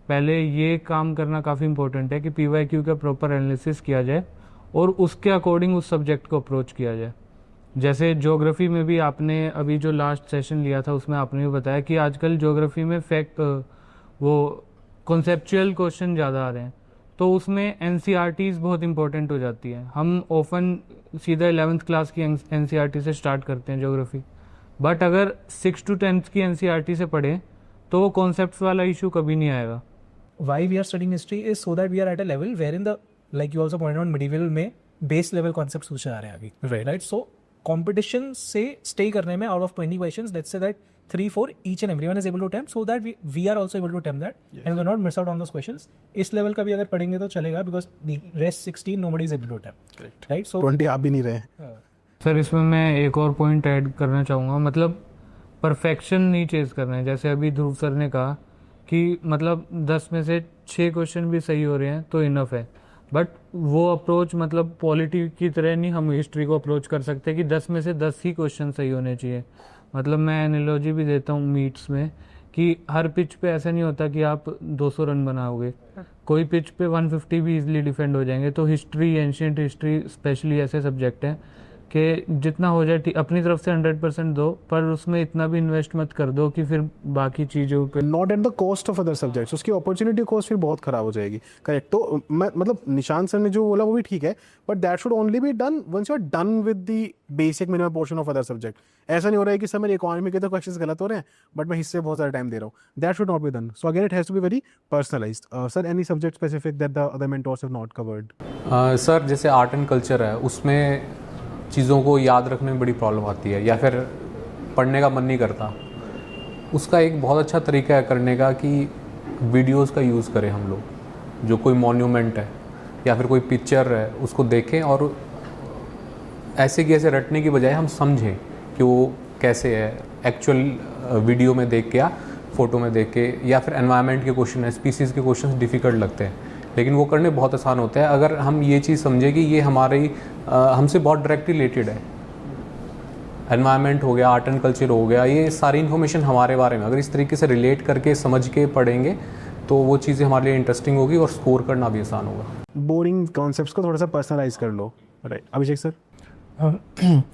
पहले ये काम करना काफ़ी इंपॉर्टेंट है कि PYQ का प्रॉपर एनालिसिस किया जाए और उसके अकॉर्डिंग उस सब्जेक्ट को अप्रोच किया जाए। जैसे ज्योग्राफी में भी आपने अभी जो लास्ट सेशन लिया था उसमें आपने भी बताया कि आजकल ज्योग्राफी में फैक्ट वो कॉन्सेप्चुअल क्वेश्चन ज़्यादा आ रहे हैं, तो उसमें NCERTs बहुत इंपॉर्टेंट हो जाती है। हम ऑफन सीधा 11th क्लास की NCERT से स्टार्ट करते हैं ज्योग्राफी, बट अगर 6 to 10th की NCERT से पढ़ें तो कॉन्सेप्ट्स वाला इशू कभी नहीं आएगा। Why we are studying history is so that we are at a level wherein the, like you also pointed out, medieval में base level concepts पूछे जा रहे हैं अभी, right? So competition से stay करने में out of 20 questions, let's say that 3-4 each and everyone is able to attempt, so that we are also able to attempt that, and we will not miss out on those questions. इस level का भी अगर पढ़ेंगे तो चलेगा, because the rest 16 nobody is able to attempt, right? So 20 आप भी नहीं रहे। सर इसमें मैं एक और पॉइंट ऐड करना चाहूँगा, मतलब परफेक्शन नहीं चेज़ करना है। जैसे अभी ध्रुव सर ने कहा कि मतलब 10 में से 6 क्वेश्चन भी सही हो रहे हैं तो इनफ है, बट वो अप्रोच मतलब पॉलिटी की तरह नहीं हम हिस्ट्री को अप्रोच कर सकते कि 10 में से 10 ही क्वेश्चन सही होने चाहिए। मतलब मैं एनालॉजी भी देता हूँ मीट्स में कि हर पिच पे ऐसा नहीं होता कि आप 200 रन बनाओगे, कोई पिच पे 150 भी इजीली डिफेंड हो जाएंगे। तो हिस्ट्री, एंशिएंट हिस्ट्री स्पेशली ऐसे सब्जेक्ट हैं कि जितना हो जाए अपनी तरफ से 100% दो, पर उसमें इतना भी इन्वेस्ट मत कर दो कि फिर बाकी चीज़ों पे not at the cost of other subjects, उसकी अपॉर्चुनिटी कॉस्ट फिर बहुत खराब हो जाएगी। करेक्ट। तो मैं मतलब निशान सर ने जो बोला वो भी ठीक है, but that should only be done once you are done with the basic minimum portion of other subject. ऐसा नहीं हो रहा है कि सर मेरे इकोनॉमी के तो क्वेश्चंस गलत हो रहे हैं बट मैं हिस्से बहुत सारा टाइम दे रहा हूँ, that should not be done. So again it has to be very personalised. Sir, any subject specific that the other mentors have not covered? Sir जैसे आर्ट एंड कल्चर है, उसमें चीज़ों को याद रखने में बड़ी प्रॉब्लम आती है या फिर पढ़ने का मन नहीं करता। उसका एक बहुत अच्छा तरीका है करने का कि वीडियोस का यूज़ करें हम लोग, जो कोई मॉन्यूमेंट है या फिर कोई पिक्चर है उसको देखें और ऐसे की ऐसे रटने की बजाय हम समझें कि वो कैसे है एक्चुअल वीडियो में देख के या फ़ोटो में देख के। या फिर एनवायरनमेंट के क्वेश्चन है, स्पीसीज़ के क्वेश्चन डिफ़िकल्ट लगते हैं लेकिन वो करने बहुत आसान होता है अगर हम ये चीज़ समझे कि ये हमारी हमसे बहुत डायरेक्ट रिलेटेड है। एनवायरनमेंट हो गया, आर्ट एंड कल्चर हो गया, ये सारी इन्फॉर्मेशन हमारे बारे में अगर इस तरीके से रिलेट करके समझ के पढ़ेंगे तो वो चीज़ें हमारे लिए इंटरेस्टिंग होगी और स्कोर करना भी आसान होगा। बोरिंग कॉन्सेप्ट्स को थोड़ा सा पर्सनलाइज कर लो। Right, Abhishek sir?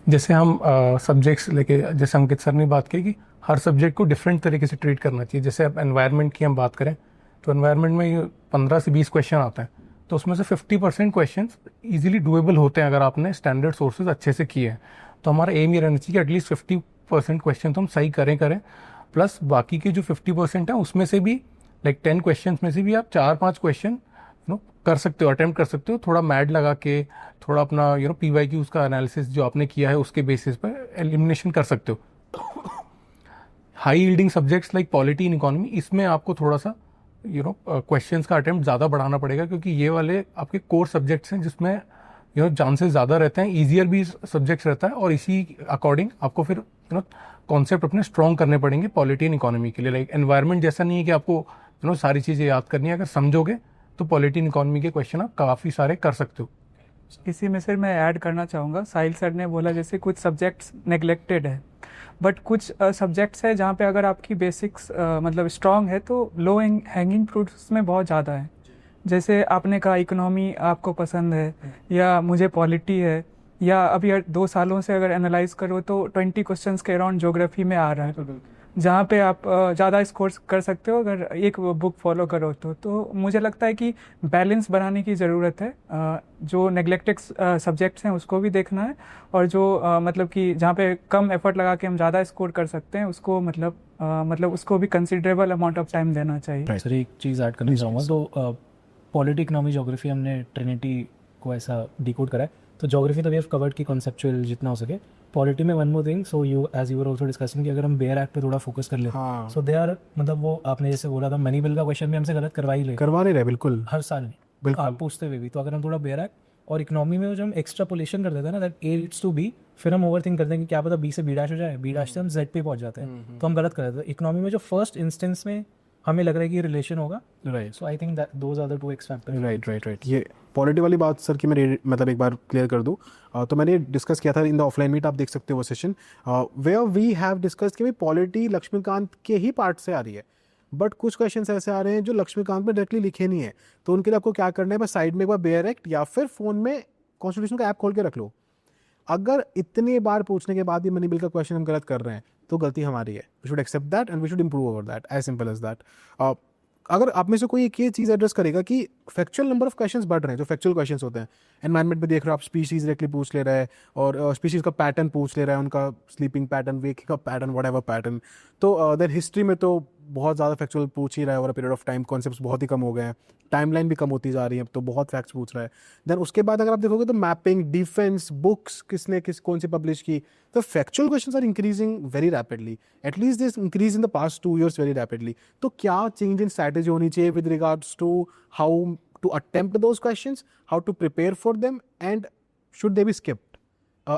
जैसे हम सब्जेक्ट्स लेके, जैसे अंकित सर ने बात की कि हर सब्जेक्ट को डिफरेंट तरीके से ट्रीट करना चाहिए। जैसे अब एनवायरनमेंट की हम बात करें तो एनवायरनमेंट में 15 से 20 क्वेश्चन आते हैं, तो उसमें से 50% क्वेश्चन ईजिली डूएबल होते हैं अगर आपने स्टैंडर्ड सोर्सेज अच्छे से किए हैं। तो हमारा एम ये रहना चाहिए कि एटलीस्ट 50% क्वेश्चन तो हम सही करें प्लस बाकी के जो 50% है उसमें से भी लाइक 10 क्वेश्चन में से भी आप 4-5 क्वेश्चन कर सकते हो, अटेम्प्ट कर सकते हो, थोड़ा मैड लगा के, थोड़ा अपना PYQ उसका एनालिसिस जो आपने किया है उसके बेसिस पर एलिमिनेशन कर सकते हो। High yielding subjects like polity in economy, इसमें आपको थोड़ा सा क्वेश्चंस का अटेम्प्ट ज़्यादा बढ़ाना पड़ेगा, क्योंकि ये वाले आपके कोर सब्जेक्ट्स हैं जिसमें चांसेस ज़्यादा रहते हैं, ईजियर भी सब्जेक्ट्स रहता है, और इसी अकॉर्डिंग आपको फिर कॉन्सेप्ट अपने स्ट्रॉन्ग करने पड़ेंगे पॉलिटी एंड इकोनॉमी के लिए। लाइक एनवायरनमेंट जैसा नहीं है कि आपको सारी चीज़ें याद करनी है, अगर समझोगे तो पॉलिटी एंड इकोनॉमी के क्वेश्चन आप काफ़ी सारे कर सकते हो। इसी में सर मैं ऐड करना चाहूँगा, साहिल सर ने बोला जैसे कुछ सब्जेक्ट्स नेग्लेक्टेड है, बट कुछ सब्जेक्ट्स है जहाँ पे अगर आपकी बेसिक्स मतलब स्ट्रांग है तो लो हैंगिंग फ्रूट्स में बहुत ज़्यादा है। जैसे आपने कहा इकोनॉमी आपको पसंद है या मुझे पॉलिटी है, या अभी 2 सालों से अगर एनालाइज करो तो 20 क्वेश्चंस के अराउंड ज्योग्राफी में आ रहा है, जहाँ पे आप ज़्यादा स्कोर कर सकते हो अगर एक बुक फॉलो करो तो मुझे लगता है कि बैलेंस बनाने की ज़रूरत है। जो नेग्लेक्टेड सब्जेक्ट्स हैं उसको भी देखना है, और जो मतलब कि जहाँ पे कम एफर्ट लगा के हम ज़्यादा स्कोर कर सकते हैं उसको मतलब उसको भी कंसिडरेबल अमाउंट ऑफ टाइम देना चाहिए। सर एक चीज़ ऐड करना चाहूँगा, तो पॉलिटी, इकोनॉमी, ज्योग्राफी हमने ट्रिनिटी को ऐसा डिकोड करा है, तो ज्योग्राफी तो वी हैव कवर्ड की कॉन्सेप्चुअल जितना हो सके। पॉलिटी में one more thing, so you as you were also discussing कि अगर हम बेयर एक्ट पे थोड़ा फोकस कर ले, सो दे आर मतलब वो आपने जैसे बोला था मनी बिल का क्वेश्चन भी हमसे गलत करवा नहीं रहे बिल्कुल हर साल आप पूछते हुए भी, तो अगर हम थोड़ा बेयर एक्ट और इकोनॉमी में जो हम एक्स्ट्रापोलेशन कर देते हैं ना, that A leads to B, फिर हम ओवर थिंक करते हैं कि क्या पता बी से बी डैश हो जाए, बी डैश से हम जेड पे पहुंच जाते हैं, तो हम गलत कर देते हैं। इकोनॉमी में जो फर्स्ट इंस्टेंस में हमें लग रहा है कि रिलेशन होगा, right, so I think that those are the 2 X factor. Right. ये पॉलिटी वाली बात सर की मैं मतलब एक बार क्लियर कर दूं, तो मैंने डिस्कस किया था इन द ऑफलाइन मीट, आप देख सकते हो वो session, where we have discuss कि भाई पॉलिटी लक्ष्मीकांत के ही पार्ट से आ रही है, बट कुछ क्वेश्चन ऐसे आ रहे हैं जो लक्ष्मीकांत में डायरेक्टली लिखे नहीं है, तो उनके लिए आपको क्या करना है, बस साइड में एक बार बेयर एक्ट या फिर फोन में कॉन्स्टिट्यूशन का ऐप खोल के रख लो। अगर इतने बार पूछने के बाद भी मनी बिल का क्वेश्चन हम गलत कर रहे हैं तो गलती हमारी है, we should accept that and we should improve over that, as simple as that. अगर आप में से कोई एक ये चीज़ एड्रेस करेगा कि फैक्चुअल नंबर ऑफ क्वेश्चंस बढ़ रहे हैं, जो फैक्चुअल क्वेश्चंस होते हैं एनवायरनमेंट में देख रहे हो आप, स्पीशीज डायरेक्टली पूछ ले रहा है और स्पीशीज का पैटर्न पूछ ले रहा है, उनका स्लीपिंग पैटर्न, वेकिंग का पैटर्न, व्हाटएवर पैटर्न, तो देन हिस्ट्री में तो बहुत ज़्यादा फैक्चुअल पूछ ही रहा है over a period of time, concepts बहुत ही कम हो गए हैं, टाइमलाइन भी कम होती जा रही है, तो बहुत फैक्ट्स पूछ रहा है। देन उसके बाद अगर आप देखोगे तो मैपिंग, डिफेंस, बुक्स किसने कौन सी पब्लिश की, तो factual questions are increasing very rapidly, at least this increase in the past 2 years very rapidly. तो क्या चेंज इन स्ट्रैटेजी होनी चाहिए with regards to how to attempt those questions, how to prepare for them, and should they be skipped?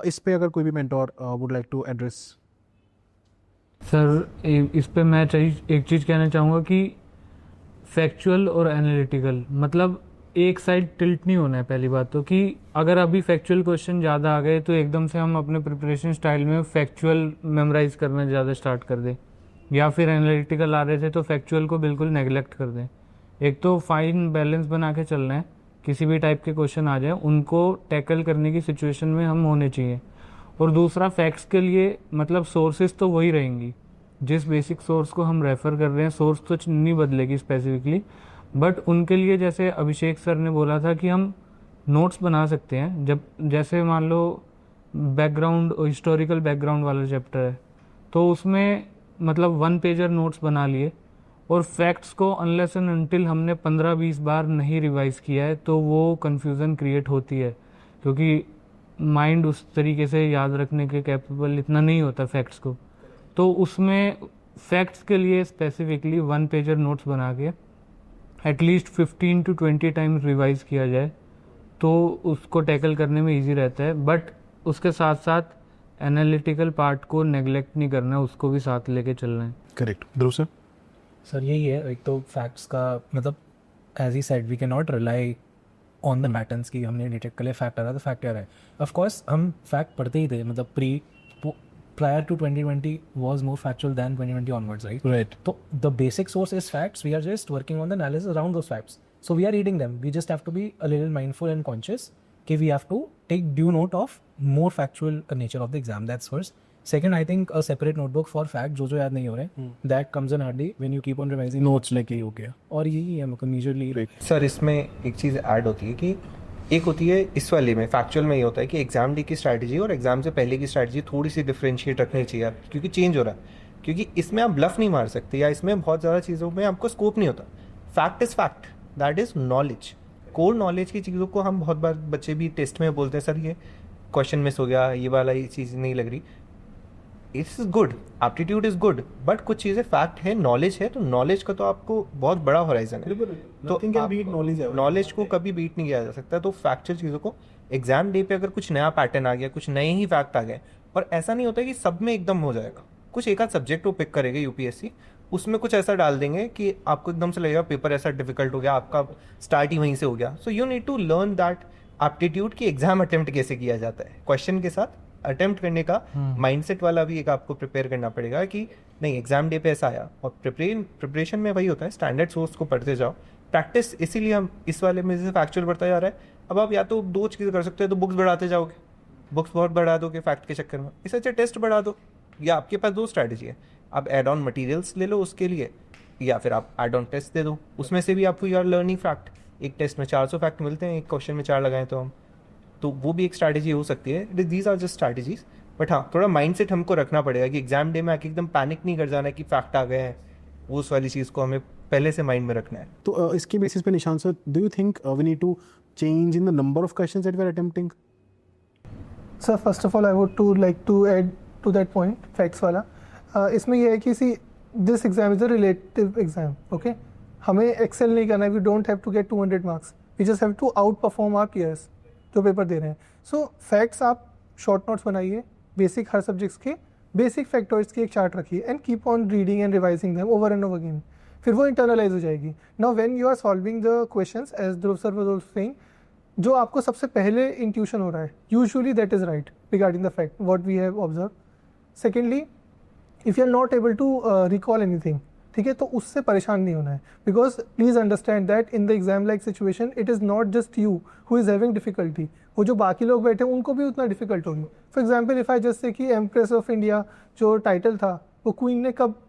इस पे अगर कोई भी mentor would like to address. Sir इस पे मैं एक चीज़ कहना चाहूँगा कि फैक्चुअल और एनालिटिकल मतलब एक साइड टिल्ट नहीं होना है। पहली बात तो कि अगर अभी फैक्चुअल क्वेश्चन ज़्यादा आ गए तो एकदम से हम अपने प्रिपरेशन स्टाइल में फैक्चुअल मेमोराइज करना ज़्यादा स्टार्ट कर दें, या फिर एनालिटिकल आ रहे थे तो फैक्चुअल को बिल्कुल नेगलेक्ट कर दें। एक तो फाइन बैलेंस बना के चलना है, किसी भी टाइप के क्वेश्चन आ जाए उनको टैकल करने की सिचुएशन में हम होने चाहिए। और दूसरा फैक्ट्स के लिए मतलब सोर्सेज तो वही रहेंगी, जिस बेसिक सोर्स को हम रेफ़र कर रहे हैं सोर्स तो नहीं बदलेगी स्पेसिफिकली, बट उनके लिए जैसे अभिषेक सर ने बोला था कि हम नोट्स बना सकते हैं। जब जैसे मान लो बैकग्राउंड, हिस्टोरिकल बैकग्राउंड वाला चैप्टर है तो उसमें मतलब 1 पेजर नोट्स बना लिए, और फैक्ट्स को अनलेस एंड अनटिल हमने 15-20 बार नहीं रिवाइज किया है तो वो कन्फ्यूज़न क्रिएट होती है, क्योंकि माइंड उस तरीके से याद रखने के कैपेबल इतना नहीं होता फैक्ट्स को। तो उसमें फैक्ट्स के लिए स्पेसिफिकली 1 पेजर नोट्स बना के एटलीस्ट 15 to 20 टाइम्स रिवाइज किया जाए तो उसको टैकल करने में इजी रहता है। बट उसके साथ साथ एनालिटिकल पार्ट को नेग्लेक्ट नहीं करना है, उसको भी साथ लेके चलना है। करेक्ट। ध्रुव सर? सर यही है, एक तो फैक्ट्स का मतलब as he said we can not rely on the patterns की हमने डिटेक्ट कर लिया फैक्ट आ रहा है तो फैक्ट आ रहा है। ऑफकोर्स हम फैक्ट पढ़ते ही थे, मतलब prior to 2020 was more factual than 2020 onwards, right? So the basic source is facts. We are just working on the analysis around those facts. So we are reading them. We just have to be a little mindful and conscious. Okay, we have to take due note of more factual nature of the exam. That's first. Second, I think a separate notebook for fact जो याद नहीं हो रहे, that comes in handy when you keep on revising. Notes लेके ही हो गया। और यही है मतलब मेजरली। सर इसमें एक चीज़ ऐड होती है कि एक होती है इस वाले में, फैक्चुअल में ये होता है कि एग्जाम डे की स्ट्रैटेजी और एग्जाम से पहले की स्ट्रैटेजी थोड़ी सी डिफरेंशिएट रखनी चाहिए आप, क्योंकि चेंज हो रहा है, क्योंकि इसमें आप ब्लफ नहीं मार सकते या इसमें बहुत ज़्यादा चीज़ों में आपको स्कोप नहीं होता. Fact is fact, that is knowledge. Core knowledge की चीज़ों को हम बहुत बार बच्चे भी टेस्ट में बोलते हैं, सर ये क्वेश्चन मिस हो गया, ये वाला ये चीज़ नहीं लग रही. It's good, aptitude is good, but कुछ चीज़ें फैक्ट है, नॉलेज है, तो नॉलेज का तो आपको बहुत बड़ा होराइजन है. Nothing can beat knowledge ever. Knowledge को कभी बीट नहीं किया जा सकता. तो फैक्चुअल चीज़ों को एग्जाम डे पे अगर कुछ नया पैटर्न आ गया, कुछ नए ही फैक्ट आ गए, और ऐसा नहीं होता कि सब में एकदम हो जाएगा. कुछ एक आध सब्जेक्ट वो पिक करेगा यूपीएससी, उसमें कुछ ऐसा डाल देंगे कि आपको एकदम से लगेगा पेपर ऐसा डिफिकल्ट हो गया, आपका स्टार्ट ही वहीं से हो गया. So you need to learn that aptitude की एग्जाम अटेम्प्ट कैसे किया जाता है. क्वेश्चन के साथ अटेम्प्ट करने का माइंडसेट वाला भी एक आपको प्रिपेयर करना पड़ेगा कि नहीं एग्जाम डे पे ऐसा आया. और प्रिपरेशन में वही होता है, स्टैंडर्ड सोर्स को पढ़ते जाओ. प्रैक्टिस इसीलिए हम इस वाले में जैसे फैक्चुअल बढ़ता जा रहा है, अब आप या तो दो चीज़ें कर सकते हो, तो बुक्स बढ़ाते जाओगे, बुक्स बहुत बढ़ा दोगे फैक्ट के चक्कर में, इससे अच्छा टेस्ट बढ़ा दो. या आपके पास दो स्ट्रैटेजी है, आप एड ऑन मटेरियल्स ले लो उसके लिए, या फिर आप एड ऑन टेस्ट दे दो, उसमें से भी आपको यार लर्निंग फैक्ट. एक टेस्ट में 400 फैक्ट मिलते हैं, एक क्वेश्चन में 4 लगाएं तो हम, तो वो भी एक स्ट्रैटेजी हो सकती है. These are just strategies. But हाँ, थोड़ा माइंडसेट हमको रखना पड़ेगा कि एग्जाम डे में आके एकदम पैनिक नहीं कर जाना है कि फैक्ट आ गए हैं. वो उस वाली चीज़ को हमें पहले से माइंड में रखना है. तो इसके बेसिस पे Nishan sir, do you think we need to change in the number of questions that we are attempting? Sir first of all I would to like to add to that point facts वाला. इसमें यह है कि see this exam is a relative exam. Okay, हमें excel नहीं करना है. We don't have to get 200 marks, we just have to out perform our peers जो पेपर दे रहे हैं. सो फैक्ट्स आप शॉर्ट नोट्स बनाइए, बेसिक हर सब्जेक्ट्स के बेसिक फैक्टर्स की एक चार्ट रखिए and keep on reading and revising them over and over again. फिर वो इंटरनलाइज हो जाएगी. Now when you are solving the questions as Dhruv sir was also saying, जो आपको सबसे पहले इंट्यूशन हो रहा है usually that is right regarding the fact what we have observe. Secondly, if you are not able to recall anything, ठीक है, तो उससे परेशान नहीं होना है. Because please understand that in the exam like situation it is not just you who is having difficulty. वो जो बाकी लोग बैठे हैं उनको भी उतना डिफिकल्ट होगी. For example if I just say कि एम्प्रेस ऑफ इंडिया जो टाइटल था वो क्वीन ने कब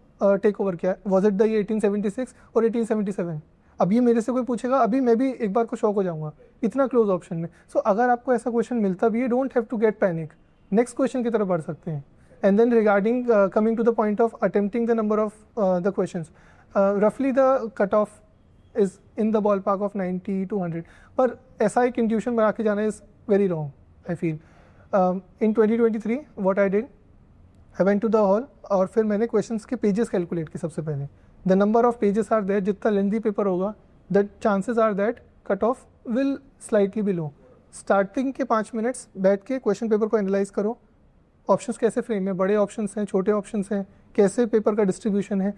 टेक ओवर किया, वॉज इट द 1876 और 1877? अब ये मेरे से कोई पूछेगा, अभी मैं भी एक बार को शॉक हो जाऊंगा, इतना क्लोज ऑप्शन में. सो अगर आपको ऐसा क्वेश्चन मिलता भी है, don't have to get panic, next question की तरफ बढ़ सकते हैं. And then regarding coming to the point of attempting the number of the questions, roughly the cutoff is in the ballpark of 90 to 100. पर ऐसा एक intuition बना के जाना is very wrong, I feel. In 2023, what I did, I went to the hall और फिर मैंने questions के pages calculate किए सबसे पहले. The number of pages are there, जितना lengthy paper होगा, the chances are that cutoff will slightly be low. Starting के 5 minutes बैठ के question paper को analyze करो. ऑप्शंस कैसे फ्रेम है, बड़े ऑप्शंस हैं, छोटे ऑप्शंस हैं, कैसे पेपर का डिस्ट्रीब्यूशन है.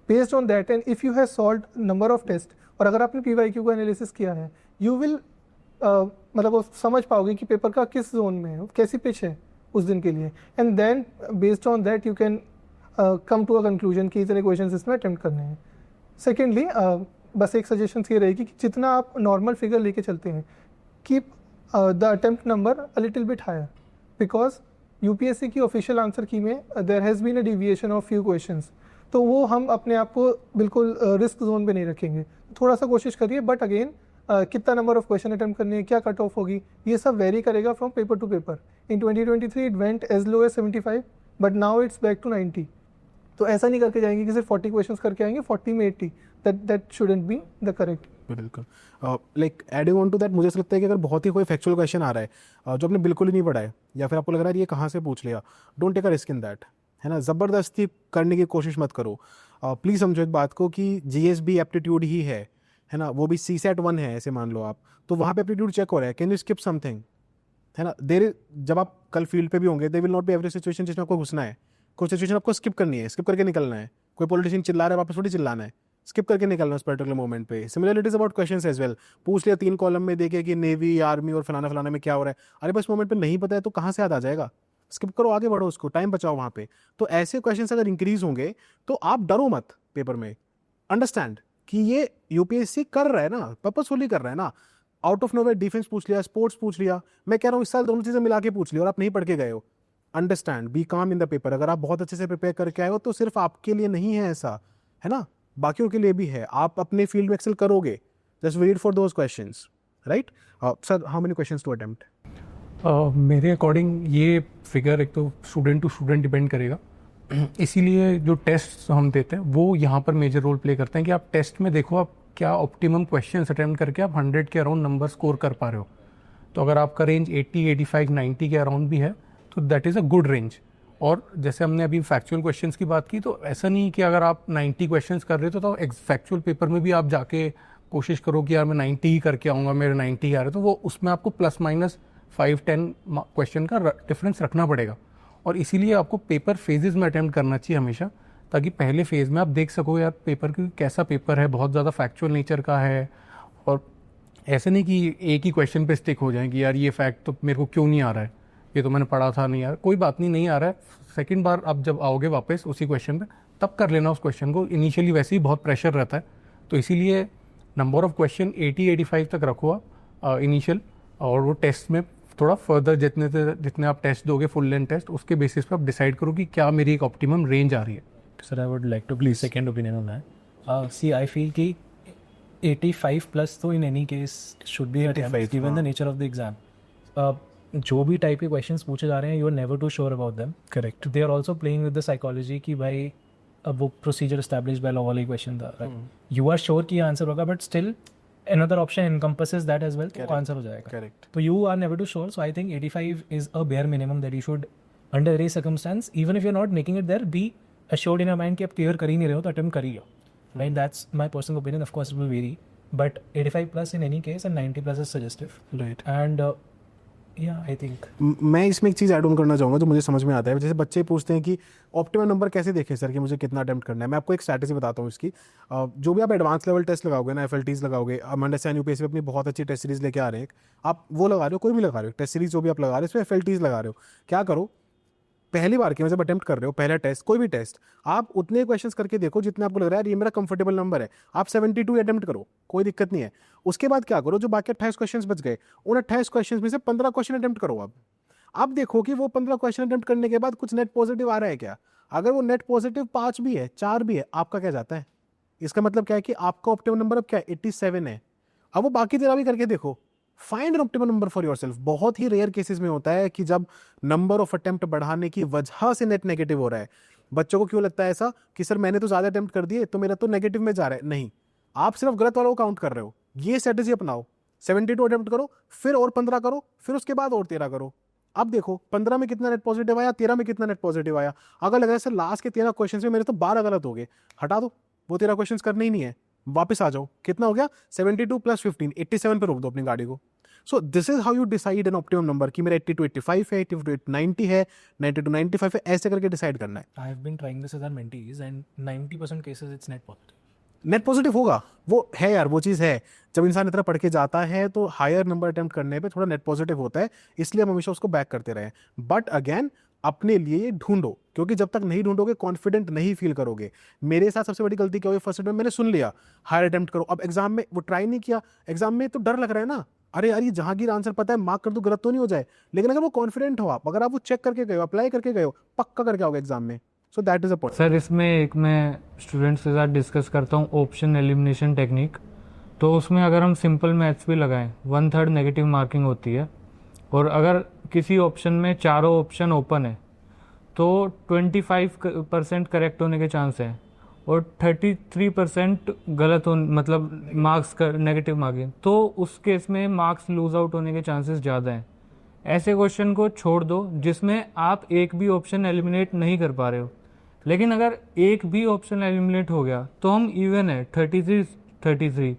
Based on that and if you have solve number of test, और अगर आपने PYQ का एनालिसिस किया है, यू विल मतलब वो समझ पाओगे कि पेपर का किस जोन में है, कैसी पिच है उस दिन के लिए. And then based on that you can come to a conclusion कि इतने क्वेश्चन इसमें अटेम्प्ट करने हैं. सेकेंडली, बस एक सजेशन ये रहेगी कि जितना आप नॉर्मल फिगर लेके चलते हैं, keep the attempt number a little bit higher. Because UPSC की ऑफिशियल आंसर की में there has been a deviation of few questions, तो वो हम अपने आप को बिल्कुल रिस्क जोन पे नहीं रखेंगे. थोड़ा सा कोशिश करिए, बट अगेन कितना नंबर ऑफ क्वेश्चन अटेम्प्ट करने हैं, क्या कट ऑफ होगी, ये सब वेरी करेगा from paper to paper. In 2023 it went as low as 75, but now it's back to 90. तो ऐसा नहीं करके जाएंगे कि सिर्फ 40 क्वेश्चन करके आएंगे, 40 में 80. That shouldn't be the correct. बिल्कुल. Like adding on to that, मुझे ऐसा लगता है कि अगर बहुत ही कोई फैक्चुअल क्वेश्चन आ रहा है जो आपने बिल्कुल ही नहीं पढ़ा है, या फिर आपको लग रहा है ये कहाँ से पूछ लिया, don't take a risk in that, है ना. ज़बरदस्ती करने की कोशिश मत करो. प्लीज़ समझो एक बात को कि GSB एप्टीट्यूड ही है ना, वो भी CSAT 1 है ऐसे मान लो आप, तो वहाँ पे एप्टीट्यूड चेक हो रहा है. कैन यू स्किप समथिंग, है ना. जब आप कल फील्ड पे भी होंगे, they will not be every situation जिसमें आपको घुसना है. कुछ सिचुएशन आपको स्किप करनी है, स्किप करके निकलना है. कोई पॉलिटिशियन चिल्ला रहा है, वापस थोड़ी चिल्लाना है, स्किप करके निकलना उस पर्टिकुलर मोमेंट पे. Similarly it is about questions as well. पूछ लिया 3 कॉलम में, देखे कि नेवी, आर्मी और फलाना में क्या हो रहा है, अरे बस मोमेंट पे नहीं पता है तो कहाँ से याद आ जाएगा. स्किप करो, आगे बढ़ो, उसको टाइम बचाओ वहाँ पे. तो ऐसे क्वेश्चंस अगर इंक्रीज होंगे तो आप डरो मत पेपर में. अंडरस्टैंड कि ये यूपीएससी कर रहा है ना, पर्पसफुली कर रहा है ना. आउट ऑफ नोवेयर डिफेंस पूछ लिया, स्पोर्ट्स पूछ लिया, मैं कह रहा हूँ इस साल दोनों चीज़ें मिला के पूछ लिया और आप नहीं पढ़ के गए हो. अंडरस्टैंड, बी काम इन द पेपर. अगर आप बहुत अच्छे से प्रिपेयर करके आए हो तो सिर्फ आपके लिए नहीं है ऐसा, है ना, बाकियों के लिए भी है. आप अपने फील्ड में एक्सेल करोगे, just wait for those questions. right? Sir, how many questions to attempt? मेरे अकॉर्डिंग ये फिगर एक तो स्टूडेंट टू स्टूडेंट डिपेंड करेगा, इसीलिए जो टेस्ट हम देते हैं वो यहाँ पर मेजर रोल प्ले करते हैं कि आप टेस्ट में देखो आप क्या ऑप्टिमम क्वेश्चंस अटेम्प्ट करके आप 100 के अराउंड नंबर स्कोर कर पा रहे हो। तो अगर आपका रेंज 80, 85, 90 के अराउंड भी है तो that is a good range. और जैसे हमने अभी फैक्चुअल क्वेश्चंस की बात की, तो ऐसा नहीं कि अगर आप 90 क्वेश्चंस कर रहे हो तो फैक्चुअल पेपर में भी आप जाके कोशिश करो कि यार मैं 90 ही करके आऊँगा, मेरे 90 आ रहे, तो वो उसमें आपको प्लस माइनस 5-10 क्वेश्चन का डिफरेंस रखना पड़ेगा। और इसीलिए आपको पेपर फेजेस में अटेम्प्ट करना चाहिए हमेशा, ताकि पहले फेज़ में आप देख सको यार पेपर की कैसा पेपर है, बहुत ज़्यादा फैक्चुअल नेचर का है, और ऐसे नहीं कि एक ही क्वेश्चन पे स्टिक हो जाए कि यार ये फैक्ट तो मेरे को क्यों नहीं आ रहा है, ये तो मैंने पढ़ा था नहीं यार, कोई बात नहीं आ रहा है, सेकंड बार आप जब आओगे वापस उसी क्वेश्चन पे तब कर लेना उस क्वेश्चन को। इनिशियली वैसे ही बहुत प्रेशर रहता है, तो इसीलिए नंबर ऑफ़ क्वेश्चन 80-85 तक रखो आप इनिशियल, और वो टेस्ट में थोड़ा फर्दर जितने आप टेस्ट दोगे फुल लेंथ टेस्ट, उसके बेसिस पे आप डिसाइड करो कि क्या मेरी एक ऑप्टिमम रेंज आ रही है। Sir, I would like to please second opinion on that. See, I feel कि 85 plus तो in any case should be attempt given the nature of the exam. जो भी टाइप के क्वेश्चंस पूछे जा रहे हैं, you are never too sure about them. Correct. They are also playing with the psychology कि भाई अब वो procedure established by law वाला क्वेश्चन था, right? You are sure कि आंसर होगा, but still another option encompasses that as well, तो answer हो जाएगा. Correct. तो you are never too sure. So I think 85 is a bare minimum that you should, under any circumstance, even if you're not making it there, be assured in your mind कि आप clear कर ही नहीं रहे हो तो attempt करिए, right? That's my personal opinion, of course it will very, but 85 plus in any case and 90 plus is suggestive, right? And या I think मैं इसमें एक चीज़ ऐड ऑन करना चाहूँगा जो मुझे समझ में आता है। जैसे बच्चे पूछते हैं कि ऑप्टिमम नंबर कैसे देखें सर, कि मुझे कितना अटेम्प्ट करना है। मैं आपको एक स्ट्रैटेजी बताता हूँ इसकी। जो भी आप एडवांस लेवल टेस्ट लगाओगे ना, FLTs लगाओगे, अंडरस्टैंड यूपीएससी अपनी बहुत अच्छी टेस्ट सीरीज लेके आ रहे हैं, आप वो लगा रहे हो, कोई भी लगा रहे हो टेस्ट सीरीज जो भी आप लगा रहे हो, इसमें FLTs लगा रहे हो। क्या करो, पहली बार के जब अटेम्प्ट कर रहे हो, पहला टेस्ट, कोई भी टेस्ट, आप उतने क्वेश्चंस करके देखो जितने आपको लग रहा है ये मेरा कंफर्टेबल नंबर है। आप 72 अटेम्प्ट करो, कोई दिक्कत नहीं है। उसके बाद क्या करो, जो बाकी 28 क्वेश्चंस बच गए, उन 28 क्वेश्चंस में से 15 क्वेश्चन अटेम्प्ट करो। अब देखो कि वो 15 क्वेश्चन अटेम्प्ट करने के बाद कुछ नेट पॉजिटिव आ रहा है क्या। अगर वो नेट पॉजिटिव 5 भी है, 4 भी है, आपका क्या जाता है? इसका मतलब क्या है कि आपका ऑप्टिमम नंबर अब क्या है, 87 है। अब वो बाकी तेरा भी करके देखो, find an optimum number for yourself. बहुत ही रेयर केसेस में होता है कि जब नंबर ऑफ अटेम्प्ट बढ़ाने की वजह से नेट नेगेटिव हो रहा है। बच्चों को क्यों लगता है ऐसा कि सर मैंने तो ज़्यादा अटेम्प्ट कर दिए तो मेरा तो नेगेटिव में जा रहा है। नहीं, आप सिर्फ गलत वालों को काउंट कर रहे हो। ये स्ट्रेटेजी अपनाओ, 72 अटेम्प्ट करो, फिर और 15 करो, फिर उसके बाद और 13 करो। अब देखो 15 में कितना नेट पॉजिटिव आया, 13 में कितना नेट पॉजिटिव आया। अगर लग रहा है सर लास्ट के 13 क्वेश्चन में मेरे तो 12 गलत हो गए, हटा दो, वो 13 क्वेश्चन करने ही नहीं है, वापस आ जाओ। कितना हो गया? 72 + 15, 87 पे रोक दो अपनी गाड़ी को। So this is how you decide an optimum number कि मेरा 80 to 85 है, 80 to 90 है, 90 to 95 है, ऐसे करके डिसाइड करना है। I have been trying this as our mentees and 90% cases it's net positive. Net positive होगा, वो है यार, वो चीज़ है। जब इंसान इतना पढ़ के जाता है तो हायर नंबर अटेम्प्ट करने पे थोड़ा नेट पॉजिटिव होता है, इसलिए हम हमेशा उसको बैक करते रहे। बट अगेन अपने लिए ढूंढो, क्योंकि जब तक नहीं ढूंढोगे कॉन्फिडेंट नहीं फील करोगे। मेरे साथ सबसे बड़ी गलती क्या हुई, फर्स्ट अटेम्प्ट मैंने सुन लिया हायर अटेम्प्ट करो, अब एग्जाम में वो ट्राई नहीं किया। एग्जाम में तो डर लग रहा है ना, अरे यार ये जहांगीर आंसर पता है, मार्क कर दो, गलत तो नहीं हो जाए। लेकिन अगर वो कॉन्फिडेंट हो आप, अगर आप वो चेक करके गए हो, अप्लाई करके गए हो, पक्का करके आओगे एग्जाम में। सो that is a point. Sir इसमें एक मैं स्टूडेंट्स के साथ डिस्कस करता हूँ ऑप्शन एलिमिनेशन टेक्निक। तो उसमें अगर हम सिंपल मैथ्स भी लगाएं, 1/3 नेगेटिव मार्किंग होती है, और अगर किसी ऑप्शन में चारों ऑप्शन ओपन है तो 25% करेक्ट होने के चांस हैं और 33% गलत हो, मतलब मार्क्स का नेगेटिव मार्किंग, तो उस केस में मार्क्स लूज आउट होने के चांसेस ज़्यादा हैं। ऐसे क्वेश्चन को छोड़ दो जिसमें आप एक भी ऑप्शन एलिमिनेट नहीं कर पा रहे हो। लेकिन अगर एक भी ऑप्शन एलिमिनेट हो गया तो हम इवन है 33,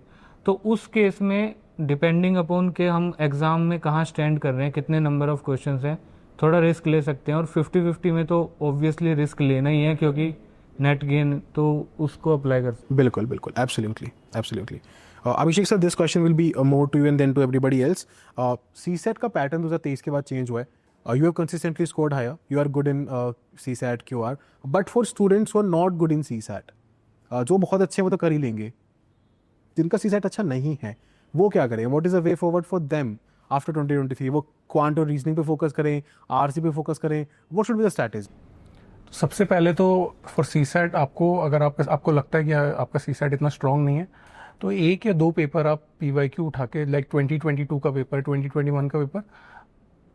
तो उस केस में डिपेंडिंग अपॉन के हम एग्ज़ाम में कहाँ स्टैंड कर रहे हैं, कितने नंबर ऑफ क्वेश्चंस हैं, थोड़ा रिस्क ले सकते हैं। और 50-50 में तो ऑब्वियसली रिस्क लेना ही है, क्योंकि नेट गेन तो उसको अप्लाई कर सकते। बिल्कुल बिल्कुल, absolutely. Abhishek sir, this question will be more to you and then to everybody else. CSAT का पैटर्न 2023 के बाद चेंज हुआ है। You have consistently scored higher. You are good in CSAT, QR. But for students who are not good in CSAT, जो बहुत अच्छे हैं वो तो कर ही लेंगे, जिनका CSAT अच्छा नहीं है वो क्या करें? What is the way forward for them after 2023? वो क्वांट और रीजनिंग पे फोकस करें, RC पे फोकस करें? What should be the strategy? सबसे पहले तो फॉर CSAT आपको, अगर आपको लगता है कि आपका CSAT इतना स्ट्रॉन्ग नहीं है, तो एक या दो पेपर आप PYQ उठा के लाइक 2022 का पेपर, 2021 का पेपर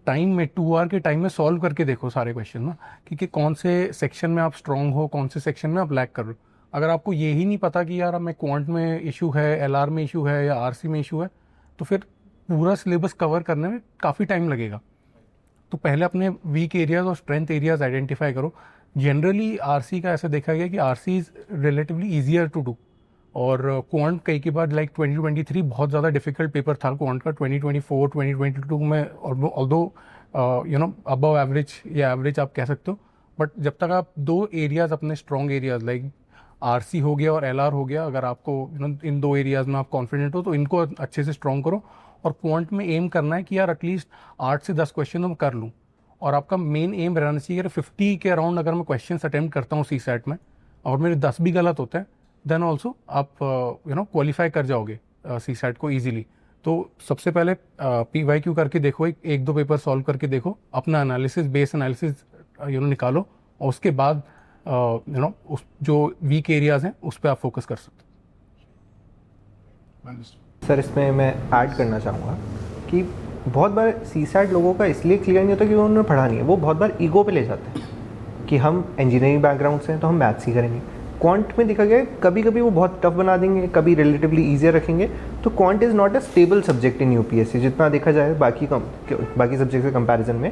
टाइम में 2 आवर के टाइम में सॉल्व करके देखो सारे क्वेश्चन ना, कि कौन से सेक्शन में आप स्ट्रांग हो, कौन से सेक्शन में आप लैग कर रहे हो। अगर आपको यही नहीं पता कि यार हमें क्वांट में इशू है, LR में इशू है या RC में इशू है, तो फिर पूरा सिलेबस कवर करने में काफ़ी टाइम लगेगा। तो पहले अपने वीक एरियाज और स्ट्रेंथ एरियाज आइडेंटिफाई करो। जनरली RC का ऐसा देखा गया कि RC is relatively easier to do, और क्वांट कई के बाद लाइक 2023 बहुत ज़्यादा डिफिकल्ट पेपर था क्वांट का। 2024 2022 में ऑल्दो अबव एवरेज या एवरेज आप कह सकते हो, बट जब तक आप दो एरियाज अपने स्ट्रॉन्ग एरियाज लाइक RC हो गया और LR हो गया, अगर आपको इन दो एरियाज में आप कॉन्फिडेंट हो तो इनको अच्छे से स्ट्रॉन्ग करो। और क्वांट में एम करना है कि यार एटलीस्ट 8 से 10 क्वेश्चन मैं कर लूँ, और आपका मेन एम रहना चाहिए कि 50 के अराउंड अगर मैं क्वेश्चन अटेम्प्ट करता हूँ CSAT में और मेरे 10 भी गलत होते हैं, देन ऑल्सो आप क्वालिफाई कर जाओगे CSAT को ईजिली। तो सबसे पहले PYQ करके देखो, एक दो पेपर सॉल्व करके देखो, अपना एनालिसिस, बेस एनालिसिस निकालो, और उसके बाद उस जो वीक एरियाज हैं उस पर आप फोकस कर सकते हो। सर इसमें मैं ऐड करना चाहूँगा कि बहुत बार CSAT लोगों का इसलिए क्लियर नहीं होता कि उन्होंने पढ़ा नहीं है, वो बहुत बार ईगो पे ले जाते हैं कि हम इंजीनियरिंग बैकग्राउंड से हैं तो हम मैथ्स ही करेंगे। क्वांट में देखा गया कभी कभी वो बहुत टफ बना देंगे, कभी रिलेटिवली ईजियर रखेंगे। तो quant is not a stable subject in UPSC जितना देखा जाए बाकी सब्जेक्ट के कंपैरिजन में।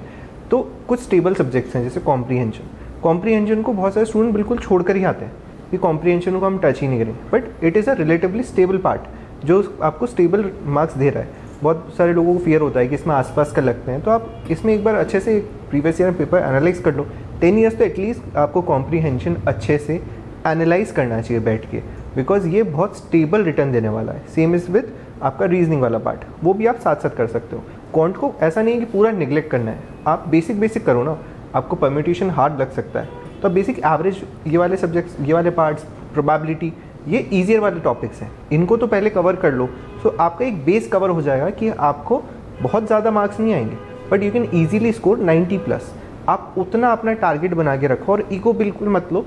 तो कुछ स्टेबल सब्जेक्ट्स हैं जैसे कॉम्प्रीहेंशन को बहुत सारे स्टूडेंट बिल्कुल छोड़ कर ही आते हैं कि कॉम्प्रीहेंशन को हम टच ही नहीं करेंगे, but it is a relatively stable part जो आपको स्टेबल मार्क्स दे रहा है। बहुत सारे लोगों को फियर होता है कि इसमें आसपास का लगते हैं, तो आप इसमें एक बार अच्छे से प्रीवियस ईयर पेपर एनालाइज कर लो। 10 ईयर्स तो एटलीस्ट आपको कॉम्प्रीहेंशन अच्छे से एनालाइज करना चाहिए बैठ के, बिकॉज ये बहुत स्टेबल रिटर्न देने वाला है। सेम इज़ विद आपका रीजनिंग वाला पार्ट, वो भी आप साथ साथ कर सकते हो। क्वांट को ऐसा नहीं है कि पूरा निगलेक्ट करना है, आप बेसिक करो ना। आपको परम्यूटेशन हार्ड लग सकता है तो बेसिक एवरेज ये वाले सब्जेक्ट्स, ये वाले पार्ट्स, प्रोबेबिलिटी, ये ईजियर वाले टॉपिक्स हैं, इनको तो पहले कवर कर लो। सो आपका एक बेस कवर हो जाएगा कि आपको बहुत ज़्यादा मार्क्स नहीं आएंगे, but you can easily score 90+। आप उतना अपना टारगेट बना के रखो और ईगो बिल्कुल मत लो।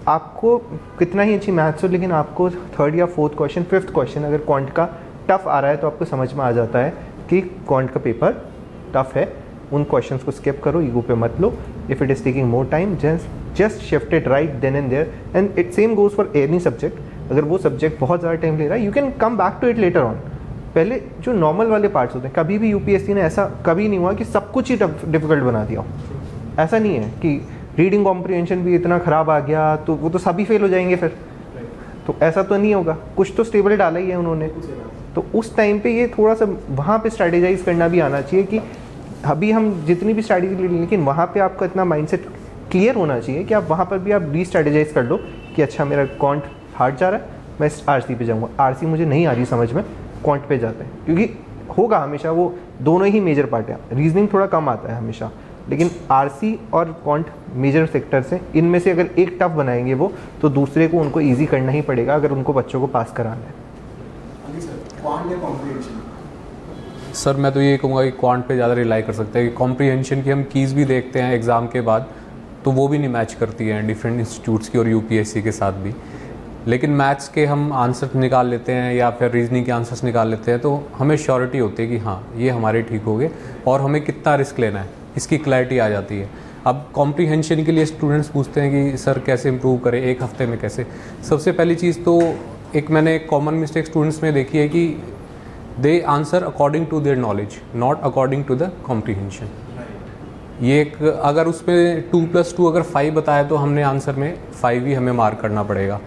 आपको कितना ही अच्छी मैथ्स हो, लेकिन आपको 3rd या 4th क्वेश्चन, 5th क्वेश्चन अगर क्वांट का टफ आ रहा है तो आपको समझ में आ जाता है कि क्वांट का पेपर टफ है। उन क्वेश्चंस को स्किप करो, ईगो पे मत लो। If it is taking more time, just shift it right then and there, and it same goes for any subject. अगर वो सब्जेक्ट बहुत ज़्यादा टाइम ले रहा है, you can come back to it later on. पहले जो नॉर्मल वाले पार्ट्स होते हैं, कभी भी UPSC ने ऐसा कभी नहीं हुआ कि सब कुछ ही डिफिकल्ट बना दिया हो। ऐसा नहीं है कि रीडिंग कॉम्प्रीहेंशन भी इतना ख़राब आ गया तो वो तो सभी फेल हो जाएंगे फिर, तो ऐसा तो नहीं होगा। कुछ तो स्टेबल डाला ही है उन्होंने, तो उस टाइम पे ये थोड़ा सा वहाँ पे स्ट्रैटेजाइज करना भी आना चाहिए कि अभी हम जितनी भी स्ट्रैटेजी ले लें, लेकिन वहाँ पे आपका इतना माइंडसेट क्लियर होना चाहिए कि आप वहाँ पर भी आप री स्ट्रैटेजाइज कर लो कि अच्छा मेरा क्वांट हार्ड जा रहा है, मैं RC पे जाऊँगा, RC मुझे नहीं आ रही समझ में, क्वांट पे जाते हैं। क्योंकि होगा हमेशा, वो दोनों ही मेजर पार्ट है। रीजनिंग थोड़ा कम आता है हमेशा, लेकिन RC और क्वांट मेजर सेक्टर्स हैं। इनमें से अगर एक टफ बनाएंगे वो, तो दूसरे को उनको ईजी करना ही पड़ेगा अगर उनको बच्चों को पास कराना है। सर मैं तो ये कहूँगा कि क्वांट पे ज़्यादा रिलाई कर सकते हैं कि कॉम्प्रीहेंशन की हम कीज़ भी देखते हैं एग्ज़ाम के बाद, तो वो भी नहीं मैच करती हैं डिफरेंट इंस्टीट्यूट्स की और UPSC के साथ भी। लेकिन मैथ्स के हम आंसर निकाल लेते हैं या फिर रीजनिंग के आंसर्स निकाल लेते हैं, तो हमें श्योरिटी होती है कि हाँ ये हमारे ठीक हो गए, और हमें कितना रिस्क लेना है इसकी क्लैरिटी आ जाती है। अब कॉम्प्रीहेंशन के लिए स्टूडेंट्स पूछते हैं कि सर कैसे इम्प्रूव करें, एक हफ्ते में कैसे। सबसे पहली चीज़ तो एक मैंने कॉमन मिस्टेक स्टूडेंट्स में देखी है कि they answer according to their knowledge, not according to the comprehension. ये एक, अगर उसमें 2+2 अगर 5 बताया तो हमने आंसर में 5 ही हमें मार्क करना पड़ेगा।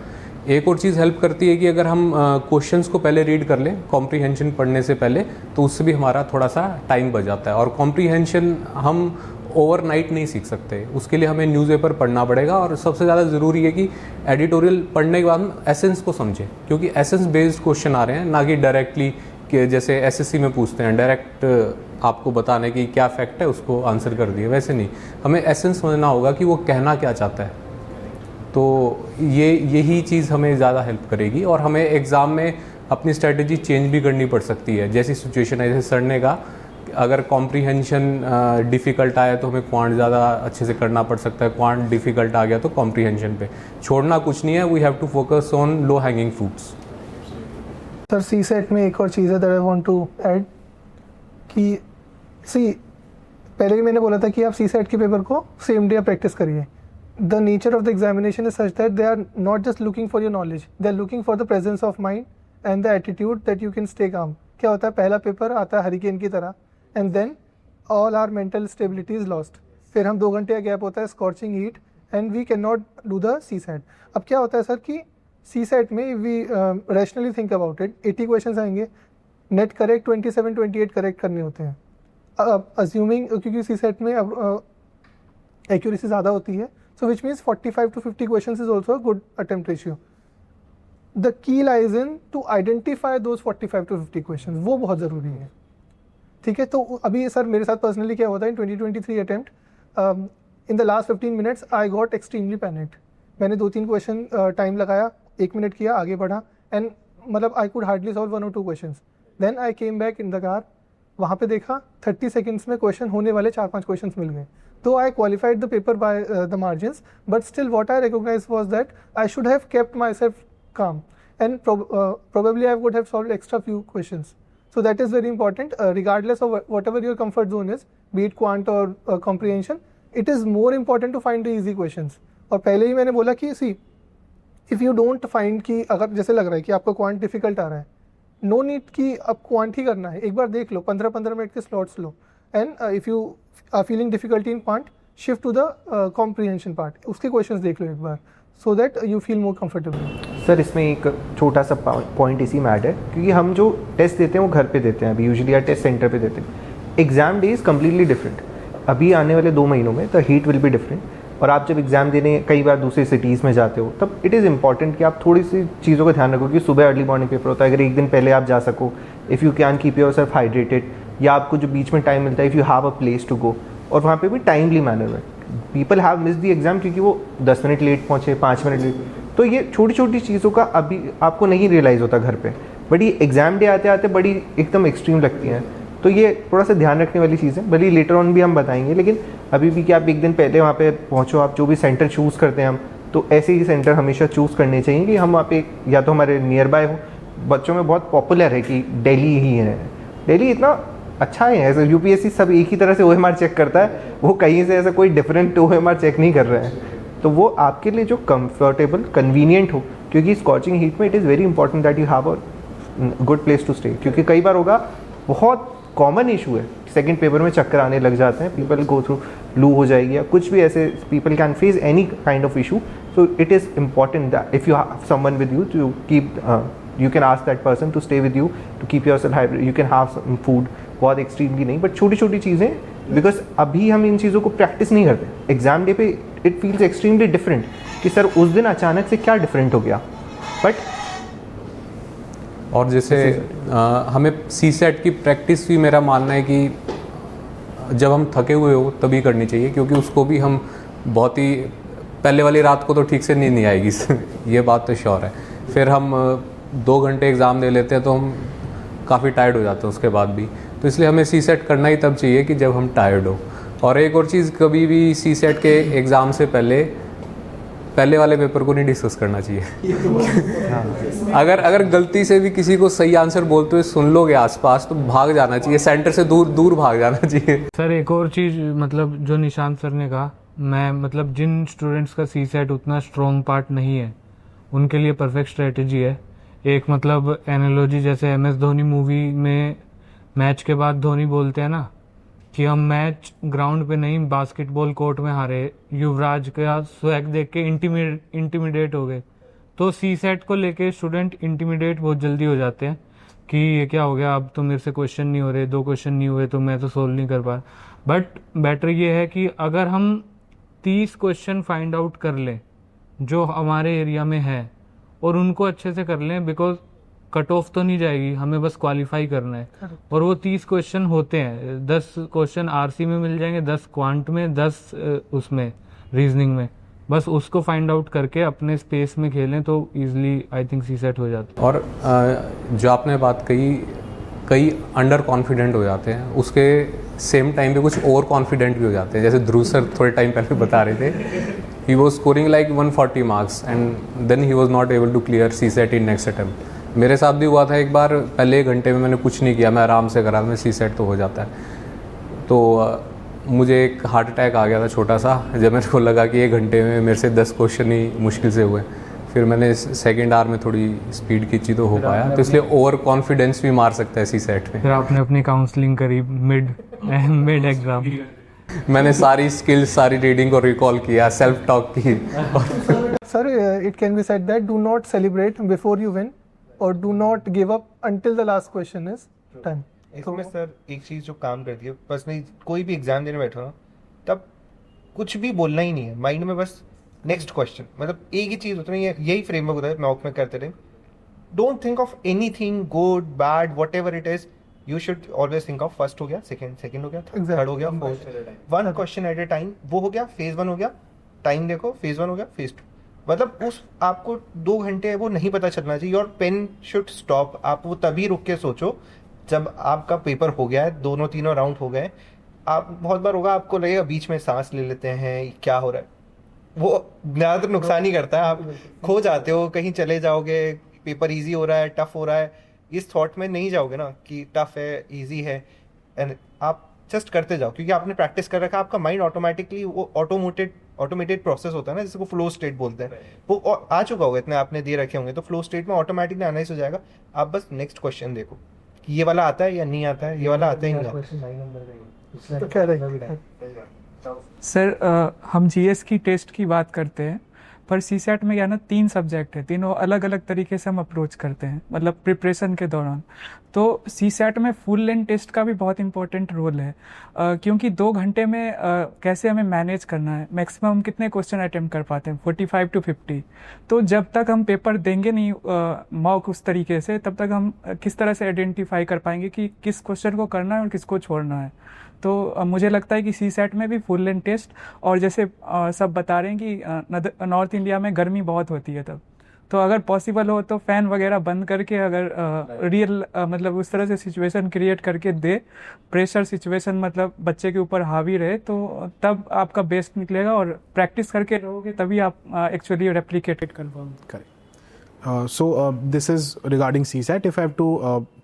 एक और चीज़ हेल्प करती है कि अगर हम क्वेश्चंस को पहले रीड कर लें कॉम्प्रीहेंशन पढ़ने से पहले, तो उससे भी हमारा थोड़ा सा टाइम बच जाता है। और कॉम्प्रीहेंशन हम ओवरनाइट नहीं सीख सकते, उसके लिए हमें न्यूज़पेपर पढ़ना पड़ेगा। और सबसे ज़्यादा ज़रूरी है कि एडिटोरियल पढ़ने के बाद हम एसेंस को समझें, क्योंकि एसेंस बेस्ड क्वेश्चन आ रहे हैं, ना कि डायरेक्टली कि जैसे SSC में पूछते हैं डायरेक्ट आपको बताने की क्या फैक्ट है उसको आंसर कर दिए, वैसे नहीं। हमें एसेंस समझना होगा कि वो कहना क्या चाहता है। तो यही चीज़ हमें ज़्यादा हेल्प करेगी, और हमें एग्ज़ाम में अपनी स्ट्रेटजी चेंज भी करनी पड़ सकती है। जैसी सिचुएशन है, जैसे सर ने कहा, अगर कॉम्प्रीहेंशन डिफ़िकल्ट आया तो हमें क्वांट ज़्यादा अच्छे से करना पड़ सकता है, क्वांट डिफ़िकल्ट आ गया तो कॉम्प्रीहेंशन पे छोड़ना कुछ नहीं है। We have to focus on low hanging fruits. Sir CSAT में एक और चीज़ है that I want to add कि सी पहले भी मैंने बोला था कि आप सी सेट के पेपर को सेम डे प्रैक्टिस करिए. The nature of the examination is such that they are not just looking for your knowledge, they are looking for the presence of mind and the attitude that you can stay calm. क्या होता है, पहला paper आता है hurricane की तरह and then all are mental stability is lost. फिर हम 2 घंटे का गैप होता है, scorching heat, and we can do the द सी सेट. अब क्या होता है सर कि सी सेट में we rationally think about it, 80 question आएंगे, नेट करेक्ट 27-28 करेक्ट करने होते हैं. अज्यूमिंग क्योंकि सी सेट में एक्यूरेसी ज़्यादा होती है, so which means 45 to 50 question is also good attempt ratio. The key lies in to identify those 45 to 50 question, वो बहुत ज़रूरी है. ठीक है, तो अभी सर मेरे साथ पर्सनली क्या होता है, इन 2023 attempt in the last 15 minutes I got extremely panicked. मैंने 2-3 क्वेश्चन टाइम लगाया, 1 मिनट किया, आगे बढ़ा, एंड मतलब I could hardly solve 1 or 2 question. Then I came back in the car, वहाँ पे देखा 30 सेकेंड्स में क्वेश्चन होने वाले 4-5 क्वेश्चन मिल गए. तो I qualified the paper by the margins, but still what I recognise was that I should have kept my self calm and probably I would have solved extra few questions. So that is very important, regardless of whatever your comfort zone is, be it quant or comprehension, it is more important to find the easy questions. और पहले ही मैंने बोला कि see, if you don't find कि अगर जैसे लग रहा है कि आपको quant difficult आ रहा है, no need कि अब quant ही करना है, एक बार देख लो, 15-15 मिनट के slots low, and if you are feeling difficulty in quant, shift to the comprehension part, उसके questions देख लो एक बार, so that you feel more comfortable. Sir इसमें एक छोटा सा पॉइंट इसी में ऐड है, क्योंकि हम जो टेस्ट देते हैं वो घर पे देते हैं अभी यूजुअली, या टेस्ट सेंटर पे देते हैं. Exam day is completely different. अभी आने वाले 2 महीनों में the heat will be different, और आप जब एग्जाम देने कई बार दूसरी सिटीज़ में जाते हो, तब इट इज़ इंपॉर्टेंट कि आप थोड़ी सी चीज़ों का ध्यान रखो कि सुबह अर्ली मॉर्निंग पेपर होता है, अगर एक दिन पहले आप जा सको, if you can keep your self hydrated, या आपको जो बीच में टाइम मिलता है, if you have a place to go, और वहाँ पे भी टाइमली मैनर में. People have miss the exam क्योंकि वो 10 मिनट लेट पहुँचे, 5 मिनट लेट, तो ये छोटी छोटी चीज़ों का अभी आपको नहीं रियलाइज़ होता घर पे, बट ये एग्जाम डे आते आते बड़ी एकदम एक्सट्रीम लगती हैं. तो ये थोड़ा सा ध्यान रखने वाली चीज़ है, भले लेटर ऑन भी हम बताएंगे, लेकिन अभी भी कि आप एक दिन पहले वहाँ पे पहुँचो, आप जो भी सेंटर चूज़ करते हैं हम, तो ऐसे ही सेंटर हमेशा चूज़ करने चाहिए कि हम वहाँ पे या तो हमारे नियर बाय हो. बच्चों में बहुत पॉपुलर है कि दिल्ली ही है, दिल्ली इतना अच्छा है, ऐसे यूपीएससी सब एक ही तरह से OMR चेक करता है, वो कहीं से ऐसा कोई डिफरेंट OMR चेक नहीं कर रहे हैं. तो वो आपके लिए जो कंफर्टेबल कन्वीनियंट हो, क्योंकि स्कॉचिंग हीट में it is very important that you have a good place to stay. क्योंकि कई बार होगा, बहुत कॉमन इशू है, सेकंड पेपर में चक्कर आने लग जाते हैं, पीपल गो थ्रू लू हो जाएगी या कुछ भी, ऐसे people can face any kind of issue. So it is important that if you have someone with you to keep, you can ask that person to stay with you to keep yourself hydrated. You can have some food, बहुत extremely नहीं, but छोटी छोटी चीज़ें, because अभी हम इन चीज़ों को practice नहीं करते. एग्जाम डे पे इट फील्स एक्सट्रीमली डिफरेंट कि सर उस दिन अचानक से क्या डिफरेंट हो गया. बट और जैसे हमें सी सेट की प्रैक्टिस भी, मेरा मानना है कि जब हम थके हुए हो तभी करनी चाहिए, क्योंकि उसको भी हम बहुत ही पहले वाली रात को तो ठीक से नींद नहीं आएगी ये बात तो श्योर है. फिर हम 2 घंटे एग्ज़ाम दे लेते हैं तो हम काफ़ी टायर्ड हो जाते हैं उसके बाद भी. तो इसलिए हमें सी सेट करना ही तब चाहिए कि जब हम टायर्ड हो. और एक और चीज़, कभी भी सी सेट के एग्ज़ाम से पहले वाले पेपर को नहीं डिस्कस करना चाहिए. अगर गलती से भी किसी को सही आंसर बोलते हुए सुन लोगे आसपास, तो भाग जाना चाहिए, सेंटर से दूर भाग जाना चाहिए. सर एक और चीज़, मतलब जो निशांत सर ने कहा, मैं मतलब जिन स्टूडेंट्स का सी सेट उतना स्ट्रॉन्ग पार्ट नहीं है, उनके लिए परफेक्ट स्ट्रेटजी है. एक मतलब एनालॉजी, जैसे MS धोनी मूवी में मैच के बाद धोनी बोलते हैं ना कि हम मैच ग्राउंड पे नहीं, बास्केटबॉल कोर्ट में हारे, युवराज का स्वैग देख के इंटिमिडेट हो गए. तो सी सेट को लेके स्टूडेंट इंटिमिडेट बहुत जल्दी हो जाते हैं कि ये क्या हो गया, अब तो मेरे से क्वेश्चन नहीं हो रहे, 2 क्वेश्चन नहीं हुए तो मैं तो सोल्व नहीं कर पाया. बट बेटर ये है कि अगर हम 30 क्वेश्चन फाइंड आउट कर लें जो हमारे एरिया में है, और उनको अच्छे से कर लें, बिकॉज कट ऑफ तो नहीं जाएगी, हमें बस क्वालिफाई करना है. और वो 30 क्वेश्चन होते हैं, 10 क्वेश्चन RC में मिल जाएंगे, 10 क्वांट में, 10 उसमें रीजनिंग में. बस उसको फाइंड आउट करके अपने स्पेस में खेलें तो easily I think CSAT हो जाता है. और जो आपने बात कही, कई अंडर कॉन्फिडेंट हो जाते हैं, उसके सेम टाइम पे कुछ ओवर कॉन्फिडेंट भी हो जाते हैं. जैसे ध्रुव सर थोड़े टाइम पहले बता रहे थे, he was scoring like 140 marks and then he was not able to clear CSAT in next attempt. मेरे साथ भी हुआ था एक बार, पहले 1 घंटे में मैंने कुछ नहीं किया, मैं आराम से करा, मैं सी सेट तो हो जाता है। तो मुझे एक हार्ट अटैक आ गया था छोटा सा, जब मेरे को लगा कि 1 घंटे में मेरे से 10 क्वेश्चन ही मुश्किल से हुए। फिर मैंने सेकेंड आवर में थोड़ी स्पीड खींची तो हो पाया, तो इसलिए ओवर कॉन्फिडेंस भी मार सकता है सी सेट में। फिर आपने अपनी काउंसलिंग करी मिड एग्जाम? मैंने सारी स्किल्स, सारी रीडिंग को रिकॉल किया, सेल्फ टॉक की। Sir, it can be said that do not celebrate before you win or do not give up until the last question is done. इसमें sir एक चीज़ जो काम करती है, पर्सनली कोई भी एग्जाम देने बैठो ना, तब कुछ भी बोलना ही नहीं है माइंड में, बस नेक्स्ट क्वेश्चन, मतलब एक ही चीज़ होती है, यही फ्रेमवर्क होता है मॉक में करते रहे। Don't think of anything good bad whatever it is, you should always think of first हो गया, सेकंड हो गया, थर्ड हो गया, fourth, 1 question at a time. वो हो गया फेज 1 हो गया, टाइम देखो, फेज 1 हो गया, फेज 2, मतलब उस आपको 2 घंटे वो नहीं पता चलना चाहिए। योर पेन शुड स्टॉप, आप वो तभी रुक के सोचो जब आपका पेपर हो गया है, दोनों तीनों राउंड हो गए। आप बहुत बार होगा आपको लगेगा बीच में सांस ले लेते हैं, क्या हो रहा है, वो ज़्यादातर नुकसान ही करता है। आप खो जाते हो, कहीं चले जाओगे, पेपर इजी हो रहा है, टफ हो रहा है, इस थॉट में नहीं जाओगे ना कि टफ है, इजी है, एंड आप जस्ट करते जाओ, क्योंकि आपने प्रैक्टिस कर रखा है। आपका माइंड ऑटोमेटिकली, वो ऑटोमेटेड प्रोसेस होता है ना, जिसको वो फ्लो स्टेट बोलते हैं, वो आ चुका होगा, इतने आपने दे रखे होंगे, तो फ्लो स्टेट में ऑटोमेटिकली एनालाइज हो जाएगा। आप बस नेक्स्ट क्वेश्चन देखो कि ये वाला आता है या नहीं आता है, ये वाला आता ही नहीं आता। तो क्या रहेगा? सर हम जीएस की टेस्ट की बात करते हैं, पर सीसैट में क्या ना 3 सब्जेक्ट है, तीनों अलग अलग तरीके से हम अप्रोच करते हैं, मतलब प्रिपरेशन के दौरान। तो सीसैट में फुल लेंथ टेस्ट का भी बहुत इंपॉर्टेंट रोल है, क्योंकि 2 घंटे में कैसे हमें मैनेज करना है, मैक्सिमम हम कितने क्वेश्चन अटेम्प्ट कर पाते हैं, 45 to 50। तो जब तक हम पेपर देंगे नहीं मॉक उस तरीके से, तब तक हम किस तरह से आइडेंटिफाई कर पाएंगे कि किस क्वेश्चन को करना है और किसको छोड़ना है। तो मुझे लगता है कि सीसैट में भी फुल लेंथ टेस्ट, और जैसे सब बता रहे हैं कि नॉर्थ इंडिया में गर्मी बहुत होती है तब, तो अगर पॉसिबल हो तो फ़ैन वगैरह बंद करके, अगर रियल मतलब उस तरह से सिचुएशन क्रिएट करके दे, प्रेशर सिचुएशन मतलब बच्चे के ऊपर हावी रहे, तो तब आपका बेस्ट निकलेगा, और प्रैक्टिस करके रहोगे तभी आप एक्चुअली रेप्लिकेट कर पाओगे। Correct. So this is regarding CSAT. If I have to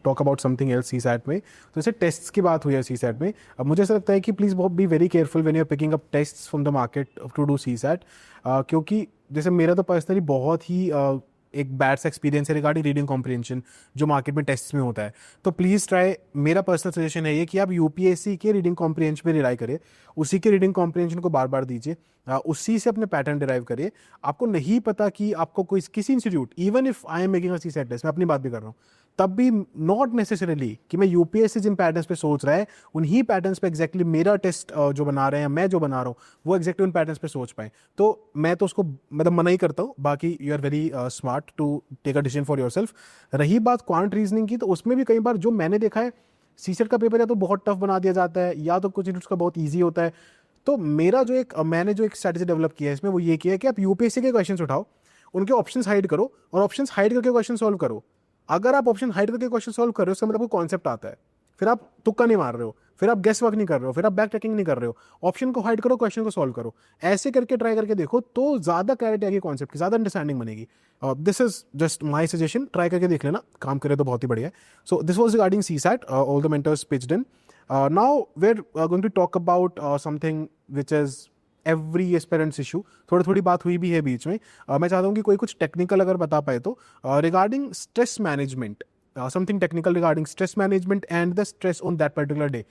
talk about something else CSAT में, तो जैसे टेस्ट्स की बात हुई है CSAT में, अब मुझे ऐसा लगता है कि please be very careful when you are picking up tests from the market to do CSAT, क्योंकि जैसे मेरा तो पर्सनली बहुत ही एक बैड सा एक्सपीरियंस है रिगार्डिंग रीडिंग कॉम्प्रिहेंशन जो मार्केट में टेस्ट्स में होता है। तो प्लीज़ ट्राई, मेरा पर्सनल सजेशन है ये कि आप यूपीएससी के रीडिंग कॉम्प्रिहेंशन पे रिलाई करें, उसी के रीडिंग कॉम्प्रिहेंशन को बार बार दीजिए, उसी से अपने पैटर्न डिराइव करिए। आपको नहीं पता कि आपको कोई किसी institute, even if I am making a CSAT test, मैं अपनी बात भी कर रहा हूँ, तब भी नॉट नेसेसरीली कि मैं यूपीएससी जिन पैटर्न्स पे सोच रहा है उन्हीं पैटर्न्स पे एग्जैक्टली मेरा टेस्ट जो बना रहे हैं, मैं जो बना रहा हूँ वो एग्जैक्टली उन पैटर्न्स पे सोच पाए। तो मैं तो उसको मतलब मना ही करता हूँ। बाकी you are very smart to take a decision for yourself. रही बात क्वांट रीजनिंग की, तो उसमें भी कई बार जो मैंने देखा है, सीसेट का पेपर या तो बहुत टफ बना दिया जाता है या तो कुछ इंस्टीट्यूट्स का बहुत ईजी होता है। तो मेरा जो मैंने जो एक स्ट्रैटेजी डेवलप किया है इसमें वो ये किया है कि आप यूपीएससी के क्वेश्चंस उठाओ, उनके ऑप्शंस हाइड करो और ऑप्शंस हाइड करके क्वेश्चन सॉल्व करो। अगर आप ऑप्शन हाइड करके क्वेश्चन सॉल्व कर रहे हो, उसका मतलब आपको कॉन्सेप्ट आता है, फिर आप तुक्का नहीं मार रहे हो, फिर आप गेस वर्क नहीं कर रहे हो, फिर आप बैक ट्रैकिंग नहीं कर रहे हो, ऑप्शन को हाइड करो, क्वेश्चन को सॉल्व करो। ऐसे करके ट्राई करके देखो तो ज़्यादा क्लैरिटी आएगी कॉन्सेप्ट की, ज़्यादा अंडरस्टैंडिंग बनेगी। This is just my suggestion, try करके देख लेना, काम करे तो बहुत ही बढ़िया है। So this was regarding CSAT, all the mentors pitched in. Now we are going to talk about something which is every aspirants issue. थोड़ी बात हुई भी है बीच में। मैं चाहता हूँ कि कोई कुछ टेक्निकल अगर बता पाए तो regarding stress management, something technical regarding stress management and the stress on that particular day.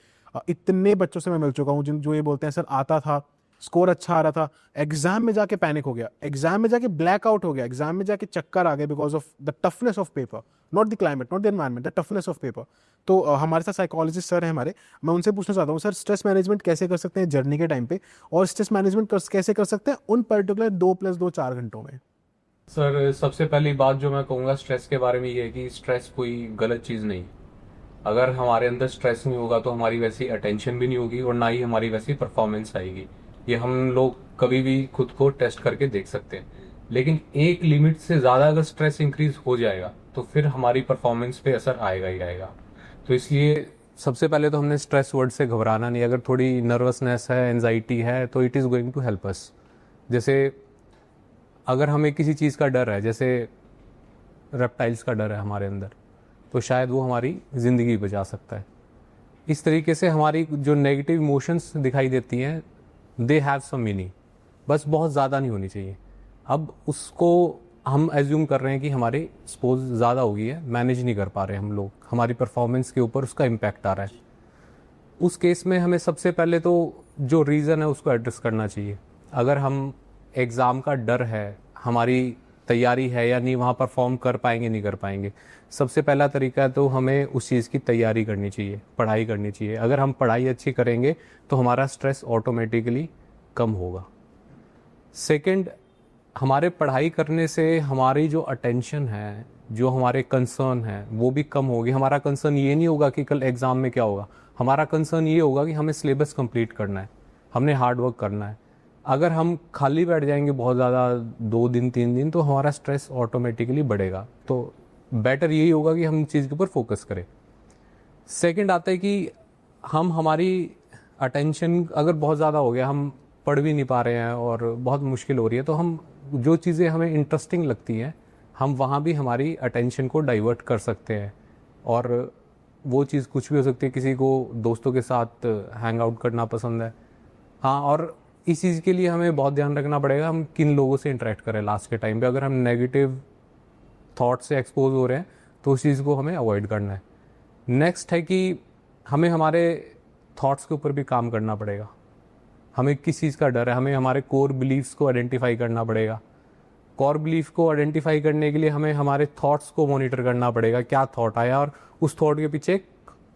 इतने बच्चों से मैं मिल चुका हूँ जो ये बोलते हैं सर आता था, स्कोर अच्छा आ रहा था, एग्जाम में जाके पैनिक हो गया, एग्जाम में जाके ब्लैकआउट हो गया, एग्जाम में जाके चक्कर आ गए because of the toughness of paper, not the climate, not the environment, the toughness of paper. तो हमारे साथ साइकोलॉजिस्ट सर हैं हमारे, मैं उनसे पूछना चाहता हूँ सर स्ट्रेस मैनेजमेंट कैसे कर सकते हैं जर्नी के टाइम पे, और स्ट्रेस मैनेजमेंट कैसे कर सकते हैं उन पर्टिकुलर 2+2 4 घंटों में। सर सबसे पहली बात जो मैं कहूँगा स्ट्रेस के बारे में ये है कि स्ट्रेस कोई गलत चीज़ नहीं। अगर हमारे अंदर स्ट्रेस नहीं होगा तो हमारी वैसी अटेंशन भी नहीं होगी और ना ही हमारी वैसी परफॉर्मेंस आएगी। ये हम लोग कभी भी खुद को टेस्ट करके देख सकते हैं। लेकिन एक लिमिट से ज़्यादा अगर स्ट्रेस इंक्रीज हो जाएगा तो फिर हमारी परफॉर्मेंस पे असर आएगा ही आएगा। तो इसलिए सबसे पहले तो हमने स्ट्रेस वर्ड से घबराना नहीं। अगर थोड़ी नर्वसनेस है, एंजाइटी है, तो it is going to help us. जैसे अगर हमें किसी चीज़ का डर है, जैसे रेप्टाइल्स का डर है हमारे अंदर, तो शायद वो हमारी ज़िंदगी बचा सकता है। इस तरीके से हमारी जो नेगेटिव इमोशंस दिखाई देती हैं, दे हैव सम मीनिंग, बस बहुत ज़्यादा नहीं होनी चाहिए। अब उसको हम एज्यूम कर रहे हैं कि हमारी सपोज ज़्यादा हो गई है, मैनेज नहीं कर पा रहे हम लोग, हमारी परफॉर्मेंस के ऊपर उसका इम्पैक्ट आ रहा है। उस केस में हमें सबसे पहले तो जो रीज़न है उसको एड्रेस करना चाहिए। अगर हम एग्ज़ाम का डर है, हमारी तैयारी है या नहीं, वहाँ परफॉर्म कर पाएंगे नहीं कर पाएंगे, सबसे पहला तरीका है तो हमें उस चीज़ की तैयारी करनी चाहिए, पढ़ाई करनी चाहिए। अगर हम पढ़ाई अच्छी करेंगे तो हमारा स्ट्रेस ऑटोमेटिकली कम होगा। सेकंड, हमारे पढ़ाई करने से हमारी जो अटेंशन है, जो हमारे कंसर्न है, वो भी कम होगी। हमारा कंसर्न ये नहीं होगा कि कल एग्ज़ाम में क्या होगा, हमारा कंसर्न ये होगा कि हमें सिलेबस कंप्लीट करना है, हमने हार्ड वर्क करना है। अगर हम खाली बैठ जाएंगे बहुत ज़्यादा 2 दिन 3 दिन, तो हमारा स्ट्रेस ऑटोमेटिकली बढ़ेगा। तो बेटर यही होगा कि हम चीज़ के ऊपर फोकस करें। सेकंड आता है कि हमारी अटेंशन अगर बहुत ज़्यादा हो गया, हम पढ़ भी नहीं पा रहे हैं और बहुत मुश्किल हो रही है, तो हम जो चीज़ें हमें इंटरेस्टिंग लगती हैं, हम वहाँ भी हमारी अटेंशन को डाइवर्ट कर सकते हैं। और वो चीज़ कुछ भी हो सकती है, किसी को दोस्तों के साथ हैंग आउट करना पसंद है, हाँ, और इस चीज़ के लिए हमें बहुत ध्यान रखना पड़ेगा हम किन लोगों से इंटरेक्ट करें लास्ट के टाइम पे। अगर हम नेगेटिव थॉट से एक्सपोज हो रहे हैं तो उस चीज़ को हमें अवॉइड करना है। नेक्स्ट है कि हमें हमारे थॉट्स के ऊपर भी काम करना पड़ेगा। हमें किस चीज़ का डर है, हमें हमारे कोर बिलीफ्स को आइडेंटिफाई करना पड़ेगा। कोर बिलीफ को आइडेंटिफाई करने के लिए हमें हमारे थॉट्स को मॉनिटर करना पड़ेगा, क्या थॉट आया और उस थॉट के पीछे एक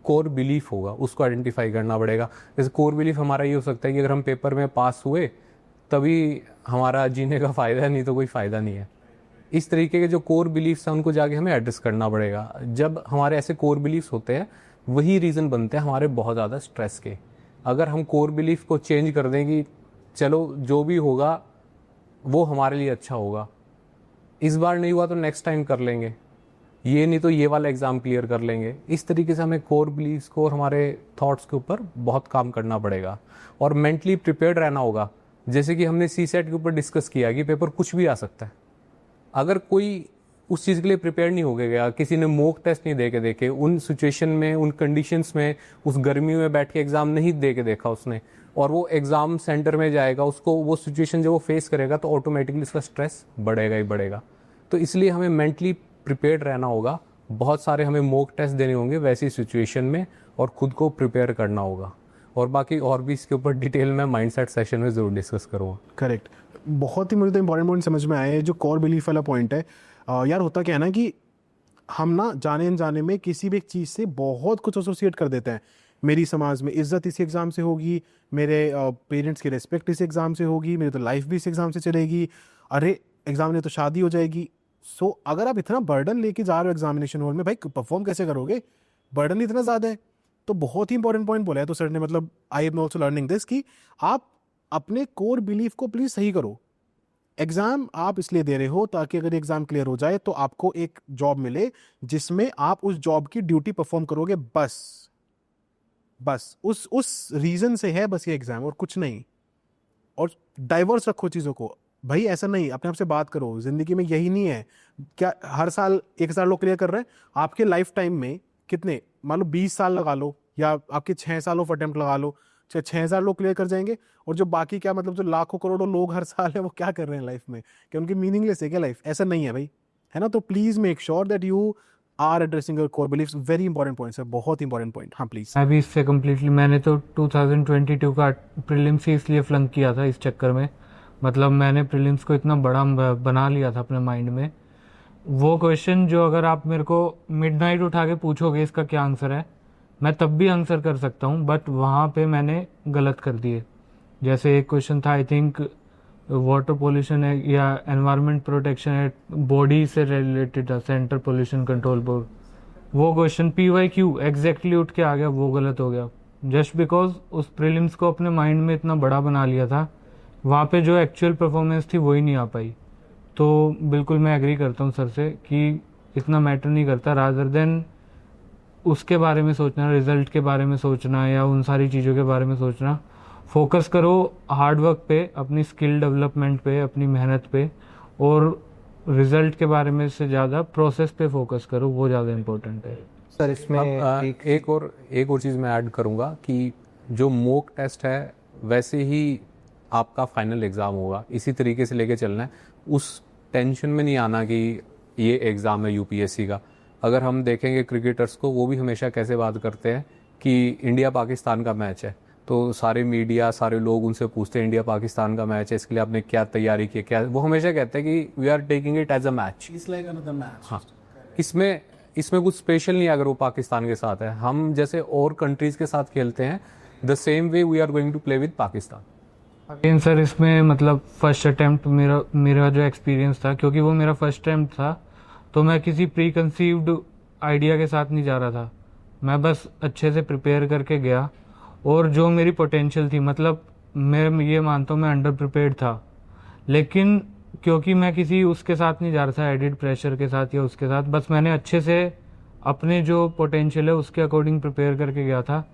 कोर बिलीफ होगा, उसको आइडेंटिफाई करना पड़ेगा। जैसे कोर बिलीफ हमारा ये हो सकता है कि अगर हम पेपर में पास हुए तभी हमारा जीने का फ़ायदा है, नहीं तो कोई फ़ायदा नहीं है। इस तरीके के जो कोर बिलीफ्स हैं उनको जाके हमें एड्रेस करना पड़ेगा। जब हमारे ऐसे कोर बिलीफ्स होते हैं, वही रीज़न बनते हैं हमारे बहुत ज़्यादा स्ट्रेस के। अगर हम कोर बिलीफ को चेंज कर दें कि चलो जो भी होगा वो हमारे लिए अच्छा होगा, इस बार नहीं हुआ तो नेक्स्ट टाइम कर लेंगे, ये नहीं तो ये वाला एग्ज़ाम क्लियर कर लेंगे, इस तरीके से हमें कोर बिलीफ्स को और हमारे थॉट्स के ऊपर बहुत काम करना पड़ेगा। और मेंटली प्रिपेयर्ड रहना होगा। जैसे कि हमने सीसेट के ऊपर डिस्कस किया कि पेपर कुछ भी आ सकता है। अगर कोई उस चीज़ के लिए प्रिपेयर नहीं हो गया, किसी ने मॉक टेस्ट नहीं दे के देखे, उन सिचुएशन में, उन कंडीशंस में, उस गर्मी में बैठ के एग्ज़ाम नहीं दे के देखा उसने, और वो एग्ज़ाम सेंटर में जाएगा, उसको वो सिचुएशन जब वो फेस करेगा तो ऑटोमेटिकली उसका स्ट्रेस बढ़ेगा ही बढ़ेगा। तो इसलिए हमें मेंटली प्रिपेयर्ड रहना होगा। बहुत सारे हमें मॉक टेस्ट देने होंगे वैसी सिचुएशन में और ख़ुद को प्रिपेयर करना होगा। और बाकी और भी इसके ऊपर डिटेल में माइंडसेट सेशन में ज़रूर डिस्कस करूँगा। करेक्ट, बहुत ही मुझे तो इंपॉर्टेंट पॉइंट समझ में आया है, जो कोर बिलीफ वाला पॉइंट है। यार होता क्या है ना कि हम ना जाने अनजाने में किसी भी एक चीज़ से बहुत कुछ एसोसिएट कर देते हैं। मेरी समाज में इज्जत इसी एग्ज़ाम से होगी, मेरे पेरेंट्स की रिस्पेक्ट इस एग्ज़ाम से होगी, मेरी तो लाइफ भी इस एग्ज़ाम से चलेगी, अरे एग्ज़ाम में तो शादी हो जाएगी। सो अगर आप इतना बर्डन लेके जा रहे हो एग्जामिनेशन हॉल में, भाई परफॉर्म कैसे करोगे, बर्डन इतना ज़्यादा है। तो बहुत ही इंपॉर्टेंट पॉइंट बोला है तो सर ने, मतलब I am also learning this कि आप अपने कोर बिलीफ को प्लीज़ सही करो। एग्ज़ाम आप इसलिए दे रहे हो ताकि अगर एग्ज़ाम क्लियर हो जाए तो आपको एक जॉब मिले जिसमें आप उस जॉब की ड्यूटी परफॉर्म करोगे, बस उस रीज़न से है बस ये एग्ज़ाम, और कुछ नहीं। और डाइवर्स रखो चीज़ों को, भाई ऐसा नहीं, अपने आप से बात करो। ज़िंदगी में यही नहीं है क्या हर साल 1000 लोग क्लियर कर रहे हैं? आपके लाइफ टाइम में कितने, मान लो 20 साल लगा लो या आपके 6 साल ऑफ अटेम्प्ट लगा लो, 6000 लोग क्लियर कर जाएंगे। और जो बाकी क्या, मतलब जो लाखों करोड़ों लोग हर साल है वो क्या कर रहे हैं लाइफ में, क्या उनकी मीनिंगलेस है क्या लाइफ? ऐसा नहीं है भाई, है ना। तो please make sure that you are addressing your core beliefs. Very important point है, बहुत इंपॉर्टेंट पॉइंट। हाँ प्लीज़। मैं भी इससे कम्प्लीटली, मैंने तो 2022 का प्रीलिम्स ही इसलिए फ्लंक किया था इस चक्कर में। मतलब मैंने प्रीलिम्स को इतना बड़ा बना लिया था अपने माइंड में। वो क्वेश्चन जो अगर आप मेरे को मिडनाइट उठा के पूछोगे इसका क्या आंसर है, मैं तब भी आंसर कर सकता हूँ, बट वहाँ पे मैंने गलत कर दिए। जैसे एक क्वेश्चन था, आई थिंक वाटर पोल्यूशन है या एनवायरनमेंट प्रोटेक्शन है, बॉडी से रिलेटेड था, सेंट्रल पोल्यूशन कंट्रोल बोर्ड। वो क्वेश्चन PYQ एग्जैक्टली उठ के आ गया, वो गलत हो गया। जस्ट बिकॉज उस प्रीलिम्स को अपने माइंड में इतना बड़ा बना लिया था, वहाँ पे जो एक्चुअल परफॉर्मेंस थी वही नहीं आ पाई। तो बिल्कुल मैं एग्री करता हूँ सर से कि इतना मैटर नहीं करता, रादर देन उसके बारे में सोचना, रिजल्ट के बारे में सोचना या उन सारी चीज़ों के बारे में सोचना। फोकस करो हार्ड वर्क पे, अपनी स्किल डेवलपमेंट पे, अपनी मेहनत पे, और रिजल्ट के बारे में से ज़्यादा प्रोसेस पे फोकस करो, वो ज़्यादा इम्पोर्टेंट है। सर इसमें एक और चीज़ मैं ऐड करूँगा कि जो मॉक टेस्ट है वैसे ही आपका फाइनल एग्ज़ाम होगा, इसी तरीके से लेके चलना है। उस टेंशन में नहीं आना कि ये एग्ज़ाम है यूपीएससी का। अगर हम देखेंगे क्रिकेटर्स को, वो भी हमेशा कैसे बात करते हैं कि इंडिया पाकिस्तान का मैच है, तो सारे मीडिया सारे लोग उनसे पूछते हैं इंडिया पाकिस्तान का मैच है, इसके लिए आपने क्या तैयारी की, क्या। वो हमेशा कहते हैं कि we are taking it as a match. हाँ, इसमें कुछ स्पेशल नहीं है अगर वो पाकिस्तान के साथ है। हम जैसे और कंट्रीज के साथ खेलते हैं, the same way we are going to play with Pakistan. Again sir, इसमें मतलब फर्स्ट अटेम्प्ट मेरा जो एक्सपीरियंस था, क्योंकि वो मेरा फर्स्ट अटेम्प्ट था, तो मैं किसी प्री कंसीव्ड आइडिया के साथ नहीं जा रहा था। मैं बस अच्छे से प्रिपेयर करके गया, और जो मेरी पोटेंशियल थी, मतलब मैं ये मानता हूँ मैं अंडर प्रिपेयर्ड था, लेकिन क्योंकि मैं किसी उसके साथ नहीं जा रहा था, एडिड प्रेशर के साथ या उसके साथ, बस मैंने अच्छे से अपने जो पोटेंशियल है उसके अकॉर्डिंग प्रिपेयर करके गया था,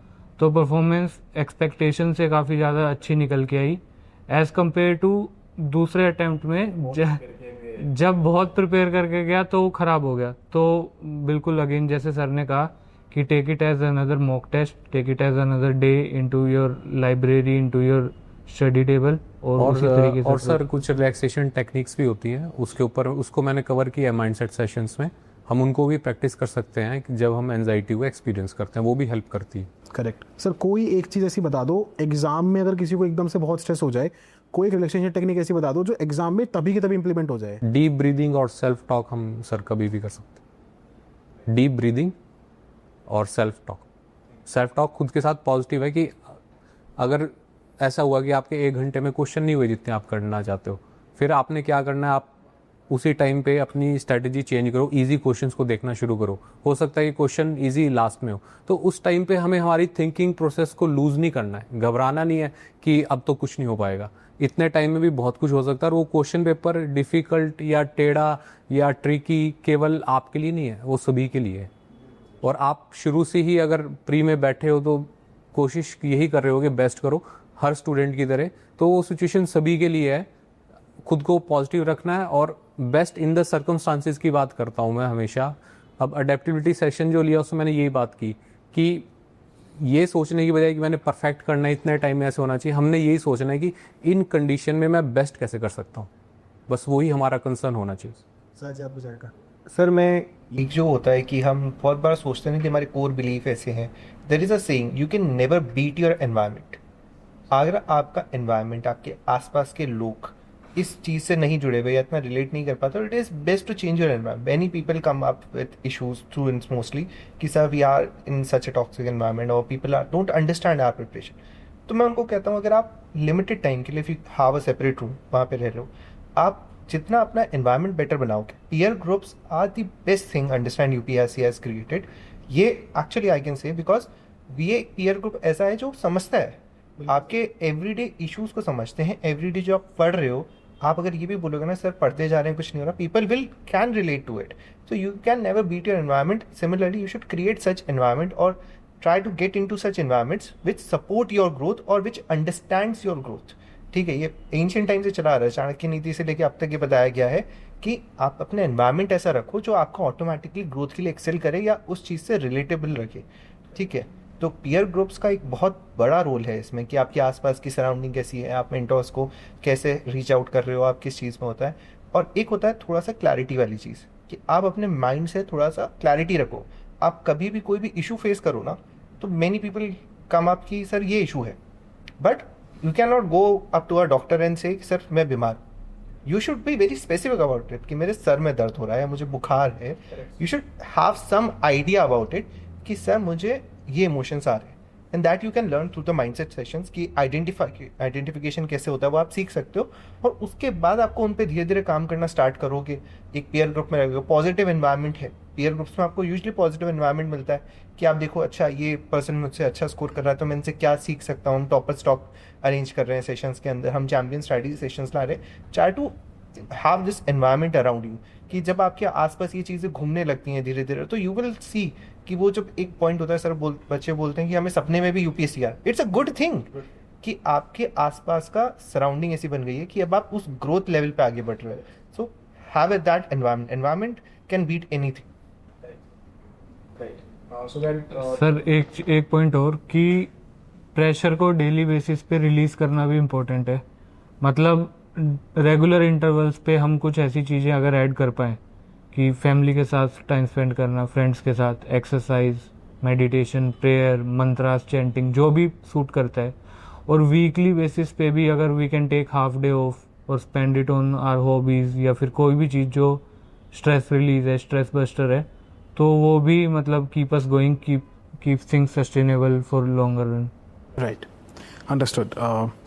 तो परफॉर्मेंस एक्सपेक्टेशन से काफ़ी ज़्यादा अच्छी निकल के आई एज़ कम्पेयर टू दूसरे अटेम्प्ट में जब बहुत प्रिपेयर करके गया तो वो ख़राब हो गया। तो बिल्कुल अगेन जैसे सर ने कहा कि take it as another mock test, take it as another day into your library, into your study table, और उसी तरीके से। और सर कुछ रिलैक्सेशन टेक्निक्स भी होती हैं उसके ऊपर, उसको मैंने कवर किया है माइंडसेट सेशंस में। हम उनको भी प्रैक्टिस कर सकते हैं कि जब हम एंजाइटी को एक्सपीरियंस करते हैं, वो भी हेल्प करती है। Correct sir. कोई एक चीज़ ऐसी बता दो, एग्जाम में अगर किसी को एकदम से बहुत स्ट्रेस हो जाए, कोई एक रिलैक्सेशन टेक्निक ऐसी बता दो जो एग्जाम में तभी के तभी इंप्लीमेंट हो जाए। डीप ब्रीदिंग और सेल्फ टॉक हम सर कभी भी कर सकते हैं। डीप ब्रीदिंग और सेल्फ टॉक। सेल्फ टॉक खुद के साथ पॉजिटिव है कि अगर ऐसा हुआ कि आपके 1 घंटे में क्वेश्चन नहीं हुए जितने आप करना चाहते हो, फिर आपने क्या करना है, आप उसी टाइम पे अपनी स्ट्रेटजी चेंज करो, इजी क्वेश्चंस को देखना शुरू करो। हो सकता है कि क्वेश्चन इजी लास्ट में हो, तो उस टाइम पे हमें हमारी थिंकिंग प्रोसेस को लूज नहीं करना है, घबराना नहीं है कि अब तो कुछ नहीं हो पाएगा। इतने टाइम में भी बहुत कुछ हो सकता है, और वो क्वेश्चन पेपर डिफिकल्ट या टेढ़ा या ट्रिकी केवल आपके लिए नहीं है, वो सभी के लिए है। और आप शुरू से ही अगर प्री में बैठे हो तो कोशिश यही कर रहे हो कि बेस्ट करो हर स्टूडेंट की तरह, तो वो सिचुएशन सभी के लिए है। खुद को पॉजिटिव रखना है, और बेस्ट इन द सर्कमस्टांसेस की बात करता हूँ मैं हमेशा। अब अडेप्टिबिलिटी सेशन जो लिया उसमें मैंने यही बात की कि ये सोचने की बजाय कि मैंने परफेक्ट करना है, इतने टाइम में ऐसे होना चाहिए, हमने यही सोचना है कि इन कंडीशन में मैं बेस्ट कैसे कर सकता हूँ। बस वही हमारा कंसर्न होना चाहिए। सर मैं एक जो होता है कि हम बहुत बार सोचते हैं कि हमारे कोर बिलीफ ऐसे हैं। There is a saying, you can never beat your environment. अगर आपका एनवायरनमेंट, आपके आसपास के लोग इस चीज़ से नहीं जुड़े हुए या इतना रिलेट नहीं कर पाते, it is best to change your environment. Many people come up with issues students mostly कि sir we are in such a toxic environment और people are don't understand our preparation. तो मैं उनको कहता हूँ अगर आप लिमिटेड टाइम के लिए if you have a separate room, वहाँ पे रह रहे हो, आप जितना अपना एनवायरनमेंट बेटर बनाओगे, peer groups are the best thing understand UPSC has created. ये actually I can say because ये पीयर ग्रुप ऐसा है जो समझता है आपके एवरीडे इश्यूज को, समझते हैं एवरीडे जो आप पढ़ रहे हो। आप अगर ये भी बोलोगे ना सर पढ़ते जा रहे हैं कुछ नहीं हो रहा, people will can relate to it. So you can never beat your environment. Similarly you should create such environment और try to get into such environments which support your growth और विच अंडरस्टैंड्स योर ग्रोथ। ठीक है, ये ancient time से चला आ रहा है, चाणक्य नीति से लेके अब तक ये बताया गया है कि आप अपने एनवायरनमेंट ऐसा रखो जो आपको ऑटोमेटिकली ग्रोथ के लिए एक्सेल करे या उस चीज़ से रिलेटेबल रखे। ठीक है, तो पीयर ग्रुप्स का एक बहुत बड़ा रोल है इसमें कि आपके आसपास की सराउंडिंग कैसी है, आप मेंटर्स को कैसे रीच आउट कर रहे हो, आप किस चीज़ में होता है। और एक होता है थोड़ा सा क्लैरिटी वाली चीज़ कि आप अपने माइंड से थोड़ा सा क्लैरिटी रखो। आप कभी भी कोई भी इशू फेस करो ना, तो मैनी पीपल कम अप की सर ये इशू है, but you can not go up to a doctor and say sir मैं बीमार। You should be very specific about it कि मेरे सर में दर्द हो रहा है या मुझे बुखार है। You should have some idea about it कि सर मुझे ये इमोशंस आ रहे हैं, and that you can learn through the mindset sessions कि आइडेंटिफिकेशन कैसे होता है वो आप सीख सकते हो। और उसके बाद आपको उन पे धीरे धीरे काम करना स्टार्ट करोगे। एक पीयर ग्रुप में रहेगा, पॉजिटिव एनवायरनमेंट है, पीयर ग्रुप्स में आपको यूजुअली पॉजिटिव एनवायरनमेंट मिलता है कि आप देखो अच्छा ये पर्सन मुझसे अच्छा स्कोर कर रहा है तो मैं इनसे क्या सीख सकता हूँ। टॉपर स्टॉक अरेंज कर रहे हैं सेशंस के अंदर, हम चैंपियन स्ट्रैटेजी सेशंस ला रहे हैं। Try to have this environment around you कि जब आपके आसपास ये चीज़ें घूमने लगती हैं धीरे धीरे, तो यू विल सी कि वो जब एक पॉइंट होता है सर बच्चे बोलते हैं कि हमें सपने में भी यूपीएससी आ, इट्स अ गुड थिंग कि आपके आसपास का सराउंडिंग ऐसी बन गई है कि अब आप उस ग्रोथ लेवल पे आगे बढ़ रहे हो। सो have it that environment can beat anything. Sir एक पॉइंट और कि प्रेशर को डेली बेसिस पे रिलीज करना भी इम्पोर्टेंट है. मतलब रेगुलर इंटरवल्स पे हम कुछ ऐसी चीज़ें अगर ऐड कर पाएँ कि फैमिली के साथ टाइम स्पेंड करना, फ्रेंड्स के साथ exercise, meditation, prayer, mantras, chanting, जो भी सूट करता है, और वीकली बेसिस पे भी अगर we can take half day off और spend it on our hobbies या फिर कोई भी चीज़ जो स्ट्रेस रिलीज है, स्ट्रेस बस्टर है, तो वो भी मतलब keep us going, keep things sustainable for longer run. Right. Understood.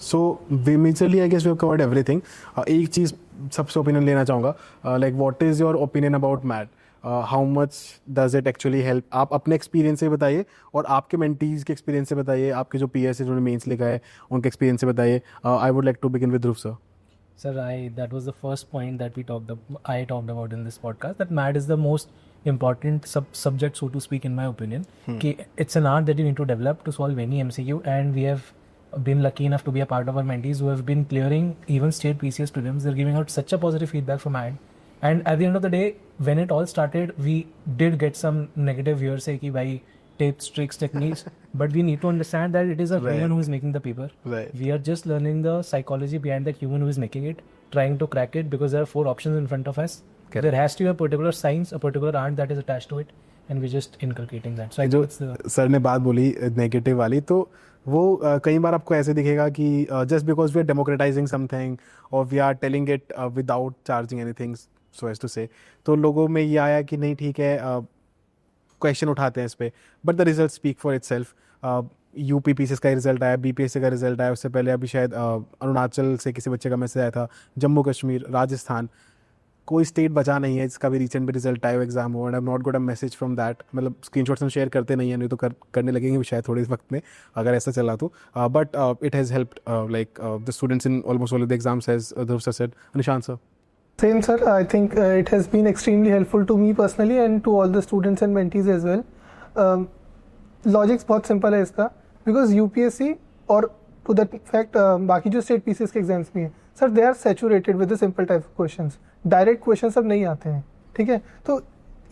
So we majorly, I guess we have covered everything. एक चीज़ सबसे ओपिनियन लेना चाहूँगा. Like what is your opinion about MAT? How much does it actually help? आप अपने experience से बताइए और आपके मेंटीज के एक्सपीरियंस से बताइए, आपके जो पीएस है जिन्होंने मेंस लिखा है उनके एक्सपीरियंस से बताइए. I would like to begin with Dhruv sir. Sir, that was the first point that I talked about in this podcast, that MAT is the most important subject, so to speak, in my opinion. It's an art that you need to develop to solve any MCQ, and we have been lucky enough to be a part of our mentees who have been clearing even state PCS prelims. They're giving out such a positive feedback from MAT. And at the end of the day, when it all started, we did get some negative hearsay ki bhai tips, tricks, techniques, but we need to understand that it is a human who is making the paper. Right. We are just learning the psychology behind that human who is making it, trying to crack it, because there are 4 options in front of us. There has to be a particular science, a particular art that is attached to it, and we're just inculcating that. So I जो think it's the sir ने बात बोली negative वाली, तो वो कई बार आपको ऐसे दिखेगा कि just because we are democratising something और we are telling it without charging anything, so as to say, तो लोगों में ये आया कि नहीं ठीक है, क्वेश्चन उठाते हैं इस पे, but the result speak for it self. UP PCS का रिजल्ट आया, बीपीएससी का रिजल्ट आया, उससे पहले अभी शायद अरुणाचल से किसी बच्चे का मैसेज आया था, जम्मू कश्मीर, राजस्थान, कोई स्टेट बचा नहीं है जिसका भी रिसेंट में रिजल्ट आया एग्जाम हो, and I not got a message from that. मतलब स्क्रीनशॉट्स हम शेयर करते नहीं है, नहीं तो करने लगेंगे भी शायद थोड़े वक्त में अगर ऐसा चला तो. But it has helped like the students in almost all of the exams, as Dhruv sir said. Nishant sir. Same, sir. I think it has been extremely helpful to me personally and to all the students and mentees as well. Logics बहुत simple है इसका, because UPSC और to that fact बाकी जो state PCS के exams भी हैं, sir, they are saturated with the simple type of questions. Direct questions अब नहीं आते हैं, ठीक है? तो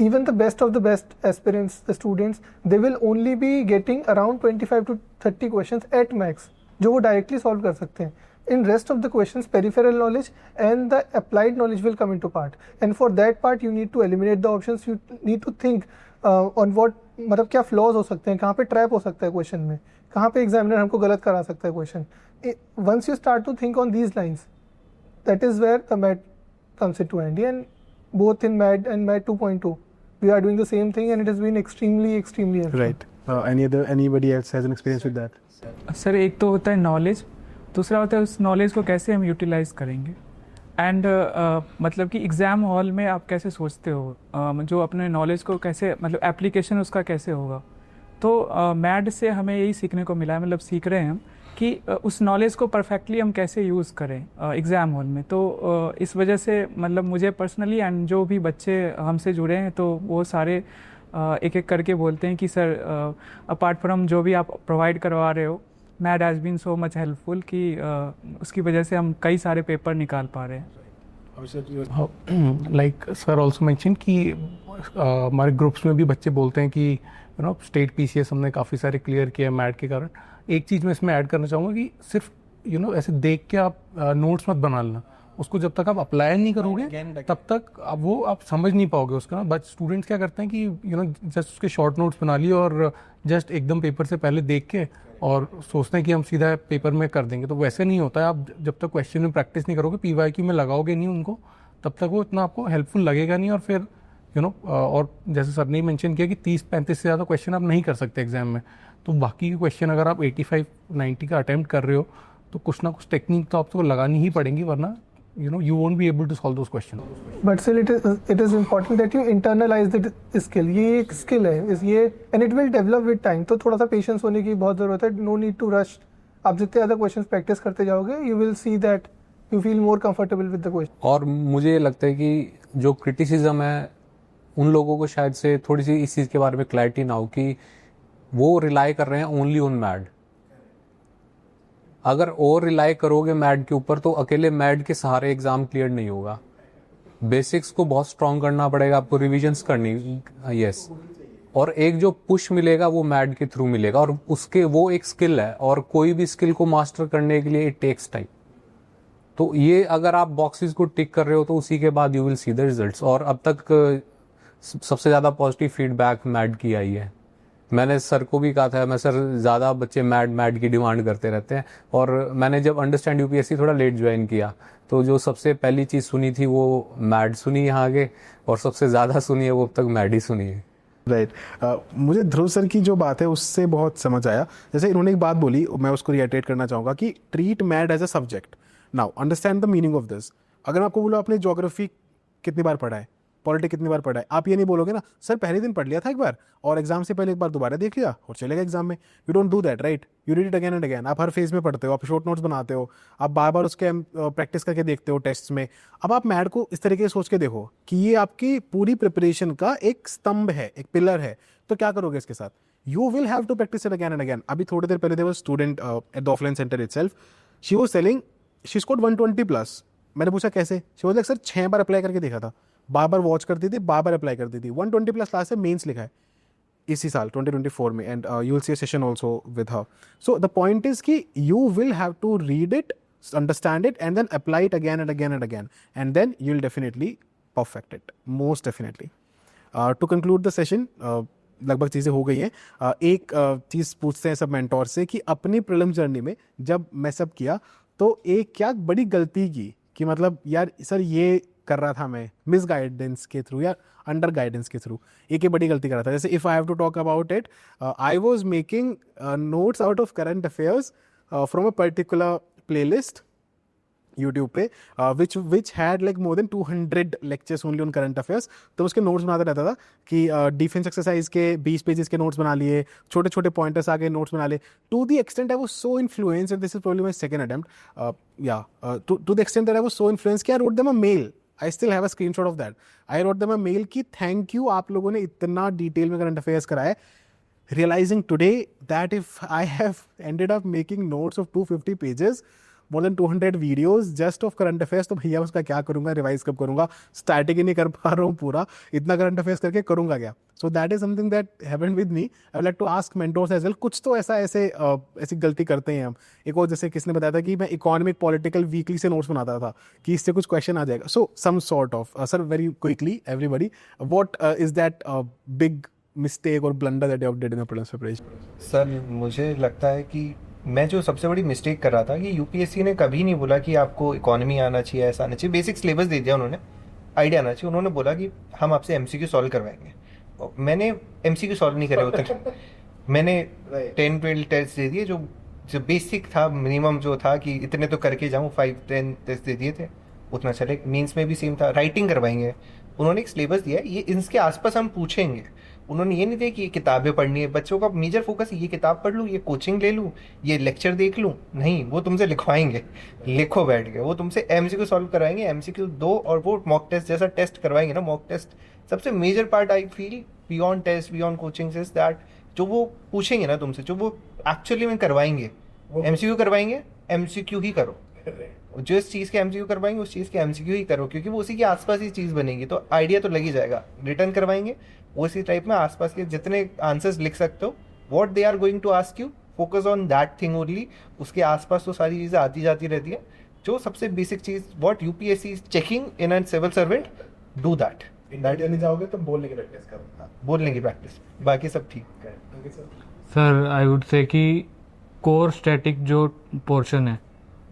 even the best of the best aspirants, the students, they will only be getting around 25 to 30 questions at max, जो वो directly solve कर सकते हैं. In rest of the questions, peripheral knowledge and the applied knowledge will come into part. And for that part, you need to eliminate the options. You need to think on what, मतलब क्या flaws हो सकते हैं, कहाँ पे trap हो सकता है question में, कहाँ पे examiner हमको गलत करा सकता है question. Once you start to think on these lines, that is where the MAT comes into handy. And both in MAT and MAT 2.2, we are doing the same thing, and it has been extremely helpful. Right. Anybody else has an experience with that? Sir, एक तो होता है knowledge, दूसरा होता है उस knowledge को कैसे हम यूटिलाइज करेंगे. एंड मतलब कि एग्ज़ाम हॉल में आप कैसे सोचते हो, जो अपने नॉलेज को कैसे, मतलब एप्लीकेशन उसका कैसे होगा. तो मैड से हमें यही सीखने को मिला है, मतलब सीख रहे हैं हम कि उस नॉलेज को परफेक्टली हम कैसे यूज़ करें एग्ज़ाम हॉल में. तो इस वजह से मतलब मुझे पर्सनली एंड जो भी बच्चे हमसे जुड़े हैं, तो वो सारे एक एक करके बोलते हैं कि सर अपार्ट फ्रॉम जो भी आप प्रोवाइड करवा रहे हो, mad has been so much helpful कि उसकी वजह से हम कई सारे पेपर निकाल पा रहे हैं. लाइक सर ऑल्सो मेंशन कि हमारे ग्रुप्स में भी बच्चे बोलते हैं कि यू नो स्टेट पीसीएस हमने काफ़ी सारे क्लियर किए मैड के कारण. एक चीज़ मैं इसमें ऐड करना चाहूँगा कि सिर्फ यू नो ऐसे देख के आप नोट्स मत बना लेना, उसको जब तक आप अप्लाई नहीं करोगे तब तक वो आप समझ नहीं पाओगे उसका. बट स्टूडेंट्स क्या करते हैं कि यू नो जस्ट उसके शॉर्ट नोट्स बना लिए और जस्ट एकदम पेपर से पहले देख के और सोचते हैं कि हम सीधा पेपर में कर देंगे. तो वैसे नहीं होता है. आप जब तक क्वेश्चन में प्रैक्टिस नहीं करोगे, पीवाईक्यू में लगाओगे नहीं उनको, तब तक वो इतना आपको हेल्पफुल लगेगा नहीं. और फिर यू नो और जैसे सर ने मेंशन किया कि 30-35 से ज़्यादा क्वेश्चन आप नहीं कर सकते एग्जाम में. तो बाकी के क्वेश्चन अगर आप 85-90 का अटैम्प्ट कर रहे हो तो कुछ ना कुछ टेक्निक तो आपको लगानी ही पड़ेंगी, वरना you know you won't be able to solve those questions. But still it is important that you internalize the skill. ये एक skill है, ये and it will develop with time. तो थोड़ा सा patience होने की बहुत ज़रूरत है. No need to rush. आप जितने ज़्यादा questions practice करते जाओगे, you will see that you feel more comfortable with the question. और मुझे लगता है कि जो क्रिटिसिज्म है उन लोगों को शायद से थोड़ी सी इस चीज़ के बारे में क्लैरिटी ना हो कि वो रिलाई कर रहे हैं ओनली ऑन मैड. अगर और रिलाई करोगे मैड के ऊपर तो अकेले मैड के सहारे एग्ज़ाम क्लियर नहीं होगा. बेसिक्स को बहुत स्ट्रॉन्ग करना पड़ेगा आपको, रिविजन्स करनी, यस। और एक जो पुश मिलेगा वो मैड के थ्रू मिलेगा, और उसके वो एक स्किल है, और कोई भी स्किल को मास्टर करने के लिए इट टेक्स टाइम। तो ये अगर आप बॉक्सेस को टिक कर रहे हो तो उसी के बाद you will see the results. और अब तक सबसे ज़्यादा पॉजिटिव फीडबैक मैड की आई है। मैंने सर को भी कहा था, मैं सर ज़्यादा बच्चे मैड की डिमांड करते रहते हैं, और मैंने जब अंडरस्टैंड यूपीएससी थोड़ा लेट ज्वाइन किया तो जो सबसे पहली चीज़ सुनी थी वो मैड सुनी यहाँ आगे, और सबसे ज़्यादा सुनी है वो अब तक मैड ही सुनी है। राइट मुझे ध्रुव सर की जो बात है उससे बहुत समझ आया। जैसे इन्होंने एक बात बोली, मैं उसको रिएटरेट करना चाहूँगा कि treat mad as a subject. Now understand the meaning of this. अगर आपको बोलो आपने ज्योग्राफी कितनी बार पढ़ा है, पॉलिटिक्स कितनी बार पढ़ा है, आप ये नहीं बोलोगे ना सर पहले दिन पढ़ लिया था एक बार और एग्जाम से पहले एक बार दोबारा देख लिया और चलेगा एग्जाम में। You don't do that, right? You read it again and again. आप हर फेज में पढ़ते हो, आप शॉर्ट नोट्स बनाते हो, आप बार बार उसके प्रैक्टिस करके देखते हो टेस्ट में। अब आप मैड को इस तरीके से सोच के देखो कि ये आपकी पूरी प्रिपरेशन का एक स्तंभ है, एक पिलर है, तो क्या करोगे इसके साथ? You will have to practise it again and again. अभी थोड़ी देर पहले there was student at the offline centre itself, she was telling she scored 120+। मैंने पूछा कैसे? शी वाज लाइक सर 6 बार अप्लाई करके देखा था, बार बार वॉच करती थी, बार बार अप्लाई करती थी। 120+ क्लास से मेंस लिखा है इसी साल 2024 में, and you will see a session also with her. So the point is कि you will have to read it, understand it, and then apply it again and again and again, and then you will definitely perfect it, most definitely. To conclude the session, लगभग चीज़ें हो गई हैं। एक चीज़ पूछते हैं सब मेंटोर से कि अपनी प्रीलिम्स जर्नी में जब मैसअप किया तो एक क्या बड़ी गलती की कि मतलब यार सर ये कर रहा था मैं मिस गाइडेंस के थ्रू या अंडर गाइडेंस के थ्रू, एक ही बड़ी गलती कर रहा था। जैसे if I have to talk about it, I was making notes out of current affairs from a particular playlist YouTube पे which had like more than 200 lectures only on current affairs. तो उसके नोट्स बनाता रहता था कि defence exercise के 20 pages के notes बना लिए, छोटे छोटे पॉइंटर्स आगे नोट्स बना लिए। To the extent I was so influenced, and this is probably my second attempt, to the extent that I was so influenced कि I wrote them a mail. I still have a screenshot of that. I wrote them a mail कि thank you, आप लोगों ने इतना detail में current affairs कराया। Realizing today that if I have ended up making notes of 250 pages, more than 200 videos just of current affairs, तो भैया उसका क्या करूँगा, रिवाइज कब करूँगा? स्टैटिक ही नहीं कर पा रहा हूँ पूरा, इतना करंट अफेयर्स करके करूँगा क्या? So that is something that happened with me. I would like to ask mentors as well. कुछ तो ऐसी गलती करते हैं हम। एक और जैसे किसने बताया था कि मैं इकोनॉमिक पॉलिटिकल वीकली से नोट्स बनाता था कि इससे कुछ क्वेश्चन आ जाएगा। So some sort of sir very quickly everybody, what is that big mistake और blunder that you have did in prelims preparation? Sir मुझे लगता है कि मैं जो सबसे बड़ी मिस्टेक कर रहा था कि यूपीएससी ने कभी नहीं बोला कि आपको इकोनॉमी आना चाहिए, ऐसा आना चाहिए। बेसिक सिलेबस दे दिया उन्होंने, आइडिया आना चाहिए। उन्होंने बोला कि हम आपसे एमसीक्यू सॉल्व करवाएंगे। मैंने एमसीक्यू सॉल्व नहीं करे उतने, मैंने 10-12 टेस्ट दे दिए, जो बेसिक था, मिनिमम जो था कि इतने तो करके जाऊँ, 5-10 टेस्ट दे दिए थे, उतना चले। मीन्स में भी सेम था, राइटिंग करवाएंगे। उन्होंने एक सिलेबस दिया, ये इसके आसपास हम पूछेंगे। उन्होंने ये नहीं दिया कि ये किताबें पढ़नी है। बच्चों का मेजर फोकस ये किताब पढ़ लूँ, ये कोचिंग ले लूँ, ये लेक्चर देख लूँ, नहीं, वो तुमसे लिखवाएंगे, लिखो बैठ के। वो तुमसे एमसीक्यू सॉल्व कराएंगे, एमसीक्यू 2, और वो मॉक टेस्ट जैसा टेस्ट करवाएंगे ना। मॉक टेस्ट सबसे major part I feel beyond test, beyond coaching is that जो वो पूछेंगे ना तुमसे, जो वो एक्चुअली में करवाएंगे, एमसीक्यू करवाएंगे, एमसीक्यू ही करो। जिस चीज़ के एमसीक्यू करवाएंगे उस चीज़ के एमसीक्यू ही करो, क्योंकि वो उसी के आसपास ही चीज़ बनेगी, तो आइडिया तो लग ही जाएगा। रिटर्न करवाएंगे उसी टाइप में आसपास के जितने आंसर्स लिख सकते हो, what they are going to ask you, focus on that thing only. उसके आसपास तो सारी चीज़ें आती जाती रहती है। जो सबसे बेसिक चीज़ what UPSC is checking in an civil servant, do that. नहीं जाओगे तो बोलने की प्रैक्टिस करो, बोलने की प्रैक्टिस, बाकी सब ठीक है। सर आई वुड से कि कोर स्टैटिक जो पोर्शन है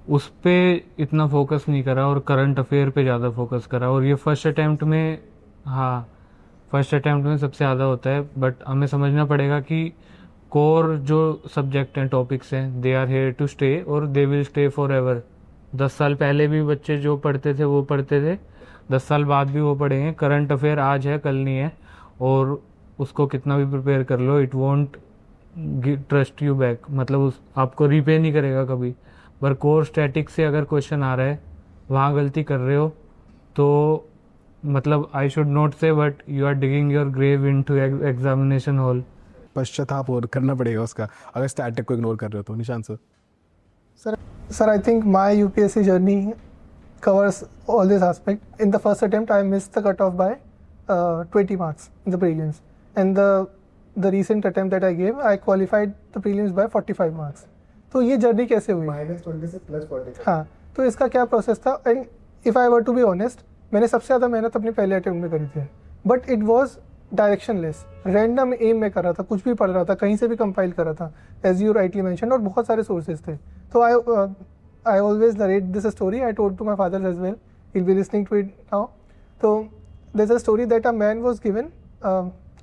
उस पे इतना फोकस नहीं करा और करंट अफेयर पे ज़्यादा फोकस करा। और ये फर्स्ट अटैम्प्ट में, हाँ फर्स्ट अटैम्प्ट में सबसे ज़्यादा होता है, बट हमें समझना पड़ेगा कि कोर जो सब्जेक्ट हैं, टॉपिक्स हैं, they are here to stay और they will stay forever. 10 साल पहले भी बच्चे जो पढ़ते थे वो पढ़ते थे, 10 साल बाद भी वो पढ़ेंगे। करंट अफेयर आज है कल नहीं है, और उसको कितना भी प्रिपेयर कर लो, it won't trust you back, मतलब आपको रीपे नहीं करेगा कभी। पर कोर स्टैटिक से अगर क्वेश्चन आ रहा है, वहाँ गलती कर रहे हो तो मतलब I should not say, but you are digging your grave into examination hall. पश्चाताप और करना पड़ेगा उसका अगर स्टैटिक को इग्नोर कर रहे हो तो। Nishant sir? Sir, I think my UPSC journey covers all this aspect. In the first attempt, I missed the cutoff by 20 marks in the prelims, and the recent attempt that I gave, I qualified the prelims by 45 marks. तो ये journey कैसे हुई? -20 से +40. हाँ, तो इसका क्या process था? And if I were to be honest, मैंने सबसे ज़्यादा मेहनत अपने पहले अटेम्प्ट में करी थी, but it was directionless, random एम में कर रहा था, कुछ भी पढ़ रहा था, कहीं से भी कंपाइल कर रहा था, एज यू राइटली मेंशन, और बहुत सारे सोर्सेज थे. तो I always narrate this story. I told to my father as well, he will be listening to it now. तो there is a story that a man was given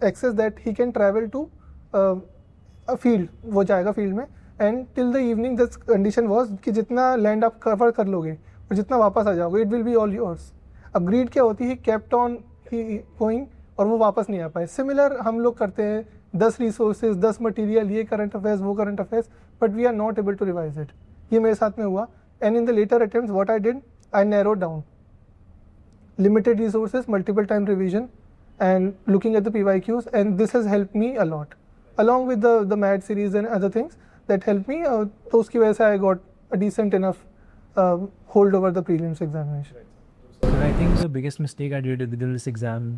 access that he can travel to a field, वो जाएगा field में, and till the evening this condition was कि जितना land आप cover कर लोगे और जितना वापस आ जाओगे, it will be all yours. अब ग्रीड क्या होती है? केप्ट ऑन ही गोइंग, और वो वापस नहीं आ पाए. सिमिलर हम लोग करते हैं, 10 रिसोर्सेज, 10 मटेरियल, ये करंट अफेयर्स, वो current affairs, but we are not able to revise it. ये मेरे साथ में हुआ. And in the later attempts what I did, I narrowed down, limited resources, multiple time revision, and looking at the PYQs, and this has helped me a lot, along with the MAD series and other things that helped me. तो उसकी वजह से I got a decent enough hold over the prelims examination. I think the biggest mistake I did within this exam,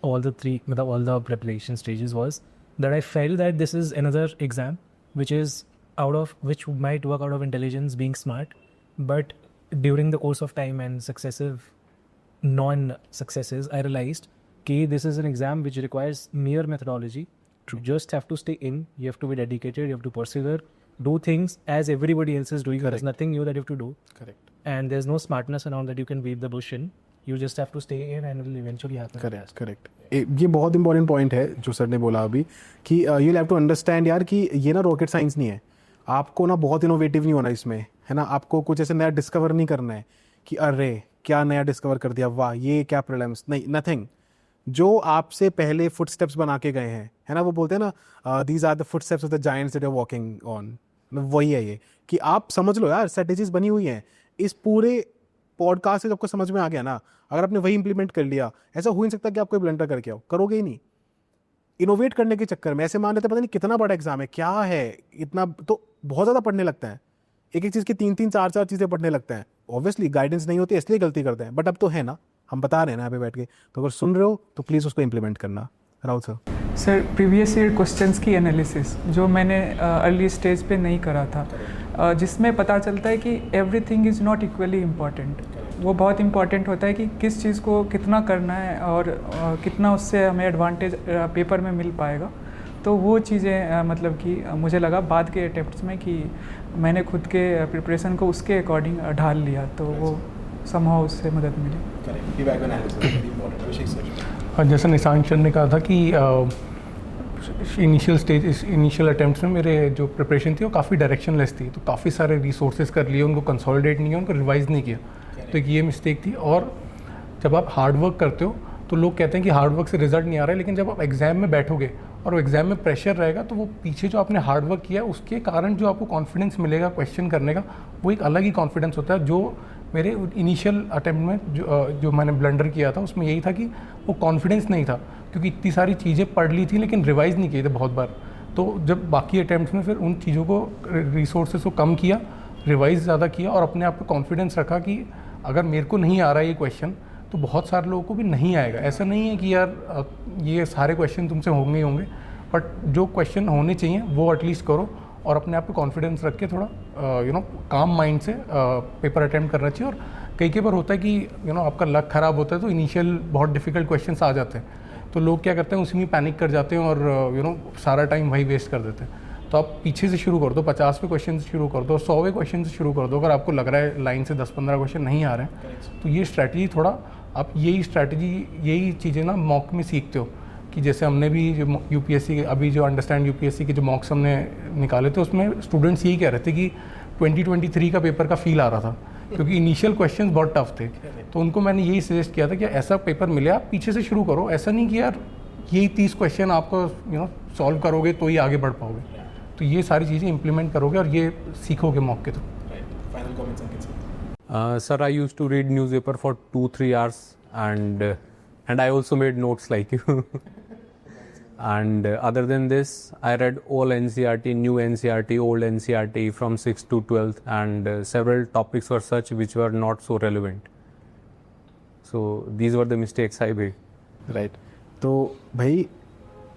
all the preparation stages, was that I felt that this is another exam which might work out of intelligence, being smart, but during the course of time and successive non-successes, I realized that this is an exam which requires mere methodology. You just have to stay in, you have to be dedicated, you have to persevere, do things as everybody else is doing. There's nothing new that you have to do. Correct. And there's no smartness around that you can beat the bush in. You just have to stay in and it will eventually happen. Correct. ये बहुत important point है जो sir ने बोला अभी, कि you have to understand यार कि ये ना रॉकेट साइंस नहीं है. आपको ना बहुत इनोवेटिव नहीं होना इसमें, है ना. आपको कुछ ऐसे नया डिस्कवर नहीं करना है कि अरे क्या नया डिस्कवर कर दिया, वाह ये क्या प्रॉब्लम्स, नहीं, नथिंग. जो आपसे पहले फुटस्टेप्स बना के गए हैं, है ना, वो बोलते हैं ना, these are the footsteps of the giants that are walking on. वही है ये, कि आप समझ लो यार, स्ट्रेटेजीज बनी हुई हैं. इस पूरे पॉडकास्ट से आपको समझ में आ गया ना, अगर आपने वही इंप्लीमेंट कर लिया, ऐसा हो नहीं सकता कि आप कोई ब्लंडर करके आओ, करोगे ही नहीं. इनोवेट करने के चक्कर में ऐसे मान लेते, पता नहीं कितना बड़ा एग्जाम है, क्या है इतना, तो बहुत ज़्यादा पढ़ने लगता है, एक एक चीज़ की 3-3, 4-4 चीज़ें पढ़ने लगता है. ऑब्वियसली गाइडेंस नहीं होती, इसलिए गलती करते हैं, बट अब तो है ना, हम बता रहे हैं ना यहाँ पे बैठ के, तो अगर सुन रहे हो तो प्लीज़ उसको इम्प्लीमेंट करना. Rahul sir. Sir, previous year questions की एनालिसिस जो मैंने अर्ली स्टेज पे नहीं करा था, जिसमें पता चलता है कि everything is not equally important. वो बहुत इम्पॉर्टेंट होता है कि किस चीज़ को कितना करना है और कितना उससे हमें एडवांटेज पेपर में मिल पाएगा. तो वो चीज़ें मतलब कि मुझे लगा बाद के अटेम्प्ट्स में कि मैंने खुद के प्रिपरेशन को उसके अकॉर्डिंग ढाल लिया, तो वो समहाउ उससे मदद मिली. जैसा निशांत सर ने कहा था कि इनिशियल अटेम्प्ट्स में मेरे जो प्रिपरेशन थी वो काफ़ी डायरेक्शनलेस थी, तो काफ़ी सारे रिसोर्सेज कर लिए, उनको कंसोलिडेट नहीं किया, उनको रिवाइज़ नहीं किया. तो एक ये मिस्टेक थी. और जब आप हार्ड वर्क करते हो तो लोग कहते हैं कि हार्ड वर्क से रिजल्ट नहीं आ रहा है, लेकिन जब आप एग्ज़ाम में बैठोगे और वो एग्ज़ाम में प्रेशर रहेगा, तो वो पीछे जो आपने हार्ड वर्क किया उसके कारण जो आपको कॉन्फिडेंस मिलेगा क्वेश्चन करने का, वो एक अलग ही कॉन्फिडेंस होता है. जो मेरे इनिशियल अटेम्प्ट में जो मैंने ब्लंडर किया था, उसमें यही था कि वो कॉन्फिडेंस नहीं था, क्योंकि इतनी सारी चीज़ें पढ़ ली थी लेकिन रिवाइज़ नहीं किए थे बहुत बार. तो जब बाकी अटेम्प्ट्स में फिर उन चीज़ों को, रिसोर्सेज को कम किया, रिवाइज़ ज़्यादा किया और अपने आप पे कॉन्फिडेंस रखा कि अगर मेरे को नहीं आ रहा है ये क्वेश्चन, तो बहुत सारे लोगों को भी नहीं आएगा. ऐसा नहीं है कि यार ये सारे क्वेश्चन तुमसे होंगे ही होंगे, बट जो क्वेश्चन होने चाहिए वो एटलीस्ट करो और अपने आप पे कॉन्फिडेंस रख के थोड़ा काम माइंड से पेपर अटेम्प्ट करना चाहिए. और कई बार होता है कि आपका लक ख़राब होता है, तो इनिशियल बहुत डिफिकल्ट क्वेश्चंस आ जाते हैं, तो लोग क्या करते हैं, उसी में पैनिक कर जाते हैं और सारा टाइम वही वेस्ट कर देते हैं. तो आप पीछे से शुरू कर दो, 50वें क्वेश्चन से शुरू कर दो, 100वें क्वेश्चन से शुरू कर दो. अगर आपको लग रहा है लाइन से 10-15 क्वेश्चन नहीं आ रहे हैं, तो ये स्ट्रैटेजी थोड़ा आप यही चीज़ें ना मॉक में सीखते हो. कि जैसे हमने भी जो यूपीएससी के अभी जो अंडरस्टैंड यूपीएससी के जो मॉक्स हमने निकाले थे, उसमें स्टूडेंट्स यही कह रहे थे कि 2023 का पेपर का फील आ रहा था, क्योंकि इनिशियल क्वेश्चंस बहुत टफ थे. तो उनको मैंने यही सजेस्ट किया था कि ऐसा पेपर मिले आप पीछे से शुरू करो. ऐसा नहीं कि यार यही 30 क्वेश्चन आपको सॉल्व करोगे तो ही आगे बढ़ पाओगे. तो ये सारी चीज़ें इंप्लीमेंट करोगे और ये सीखोगे मॉक के through. Sir, I used to read newspaper for 2-3 hours and I also made notes like you. And other than this, I read all NCERT, new NCERT, old NCERT from 6th to 12th, and several topics were such which were not so relevant. So these were the mistakes I made. Right तो भाई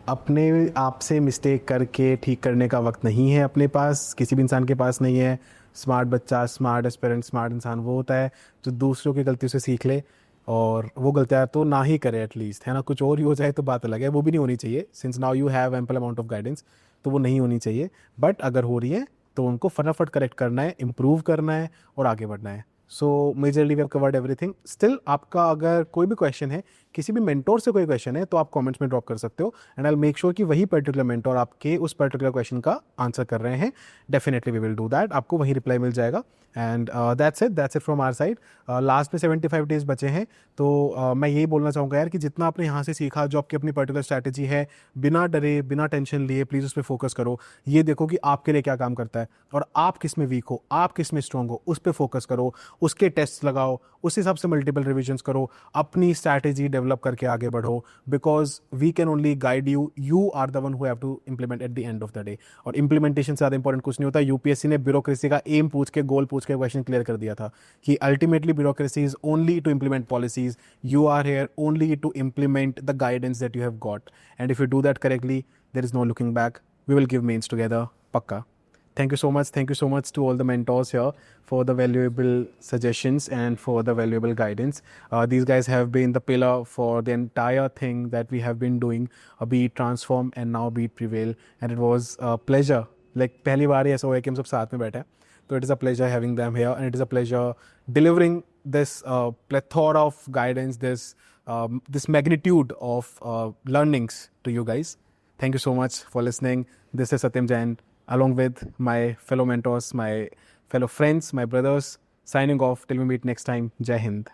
अपने आप से mistake करके ठीक करने का वक्त नहीं है अपने पास, किसी भी इंसान के पास नहीं है. स्मार्ट बच्चा, स्मार्ट एस्पिरेंट, स्मार्ट इंसान वो होता है जो दूसरों की गलतियों से सीख ले और वो गलतियाँ तो ना ही करे एटलीस्ट, है ना. कुछ और ही हो जाए तो बात अलग है, वो भी नहीं होनी चाहिए. Since now you have ample amount of guidance, तो वो नहीं होनी चाहिए. बट अगर हो रही है तो उनको फटाफट करेक्ट करना है, इम्प्रूव करना है और आगे बढ़ना है. So majorly we have covered everything. Still आपका अगर कोई भी क्वेश्चन है, किसी भी मेंटोर से कोई क्वेश्चन है, तो आप कमेंट्स में ड्रॉप कर सकते हो and I will make sure कि वही पर्टिकुलर मेंटोर आपके उस पर्टिकुलर क्वेश्चन का आंसर कर रहे हैं. Definitely we will do that, आपको वही रिप्लाई मिल जाएगा. And that's it from our side. Last में 75 डेज बचे हैं, तो मैं यही बोलना चाहूँगा यार कि जितना आपने यहाँ से सीखा, जो आपकी अपनी पर्टिकुलर स्ट्रैटेजी है, बिना डरे, बिना टेंशन लिए प्लीज़ उस पर फोकस करो. ये देखो कि आपके लिए क्या काम करता है और आप किस में वीक हो, आप किस में स्ट्रॉन्ग हो, उस पर फोकस करो, उसके टेस्ट लगाओ, उस हिसाब से मल्टीपल रिविजन्स करो, अपनी स्ट्रैटेजी डेवलप करके आगे बढ़ो. Because we can only guide you, you are the one who have to implement at the end of the day. और इम्प्लीमेंटेशन से ज़्यादा इंपॉर्टेंट कुछ नहीं होता. यूपीएससी ने ब्यूरोक्रेसी का एम पूछ के, गोल पूछ के क्वेश्चन क्लियर कर दिया था कि ultimately bureaucracy is only to implement policies. You are here only to implement the guidance that you have got, and if you do that correctly, there is no looking back. We will give mains together, पक्का. Thank you so much to all the mentors here for the valuable suggestions and for the valuable guidance. These guys have been the pillar for the entire thing that we have been doing, be it Transform and now be it Prevail. And it was a pleasure. Like पहली बार ही ऐसा हुआ है कि हम सब साथ में बैठे हैं. So it is a pleasure having them here, and it is a pleasure delivering this plethora of guidance, this magnitude of learnings to you guys. Thank you so much for listening. This is Satyam Jain, along with my fellow mentors, my fellow friends, my brothers, signing off till we meet next time. Jai Hind.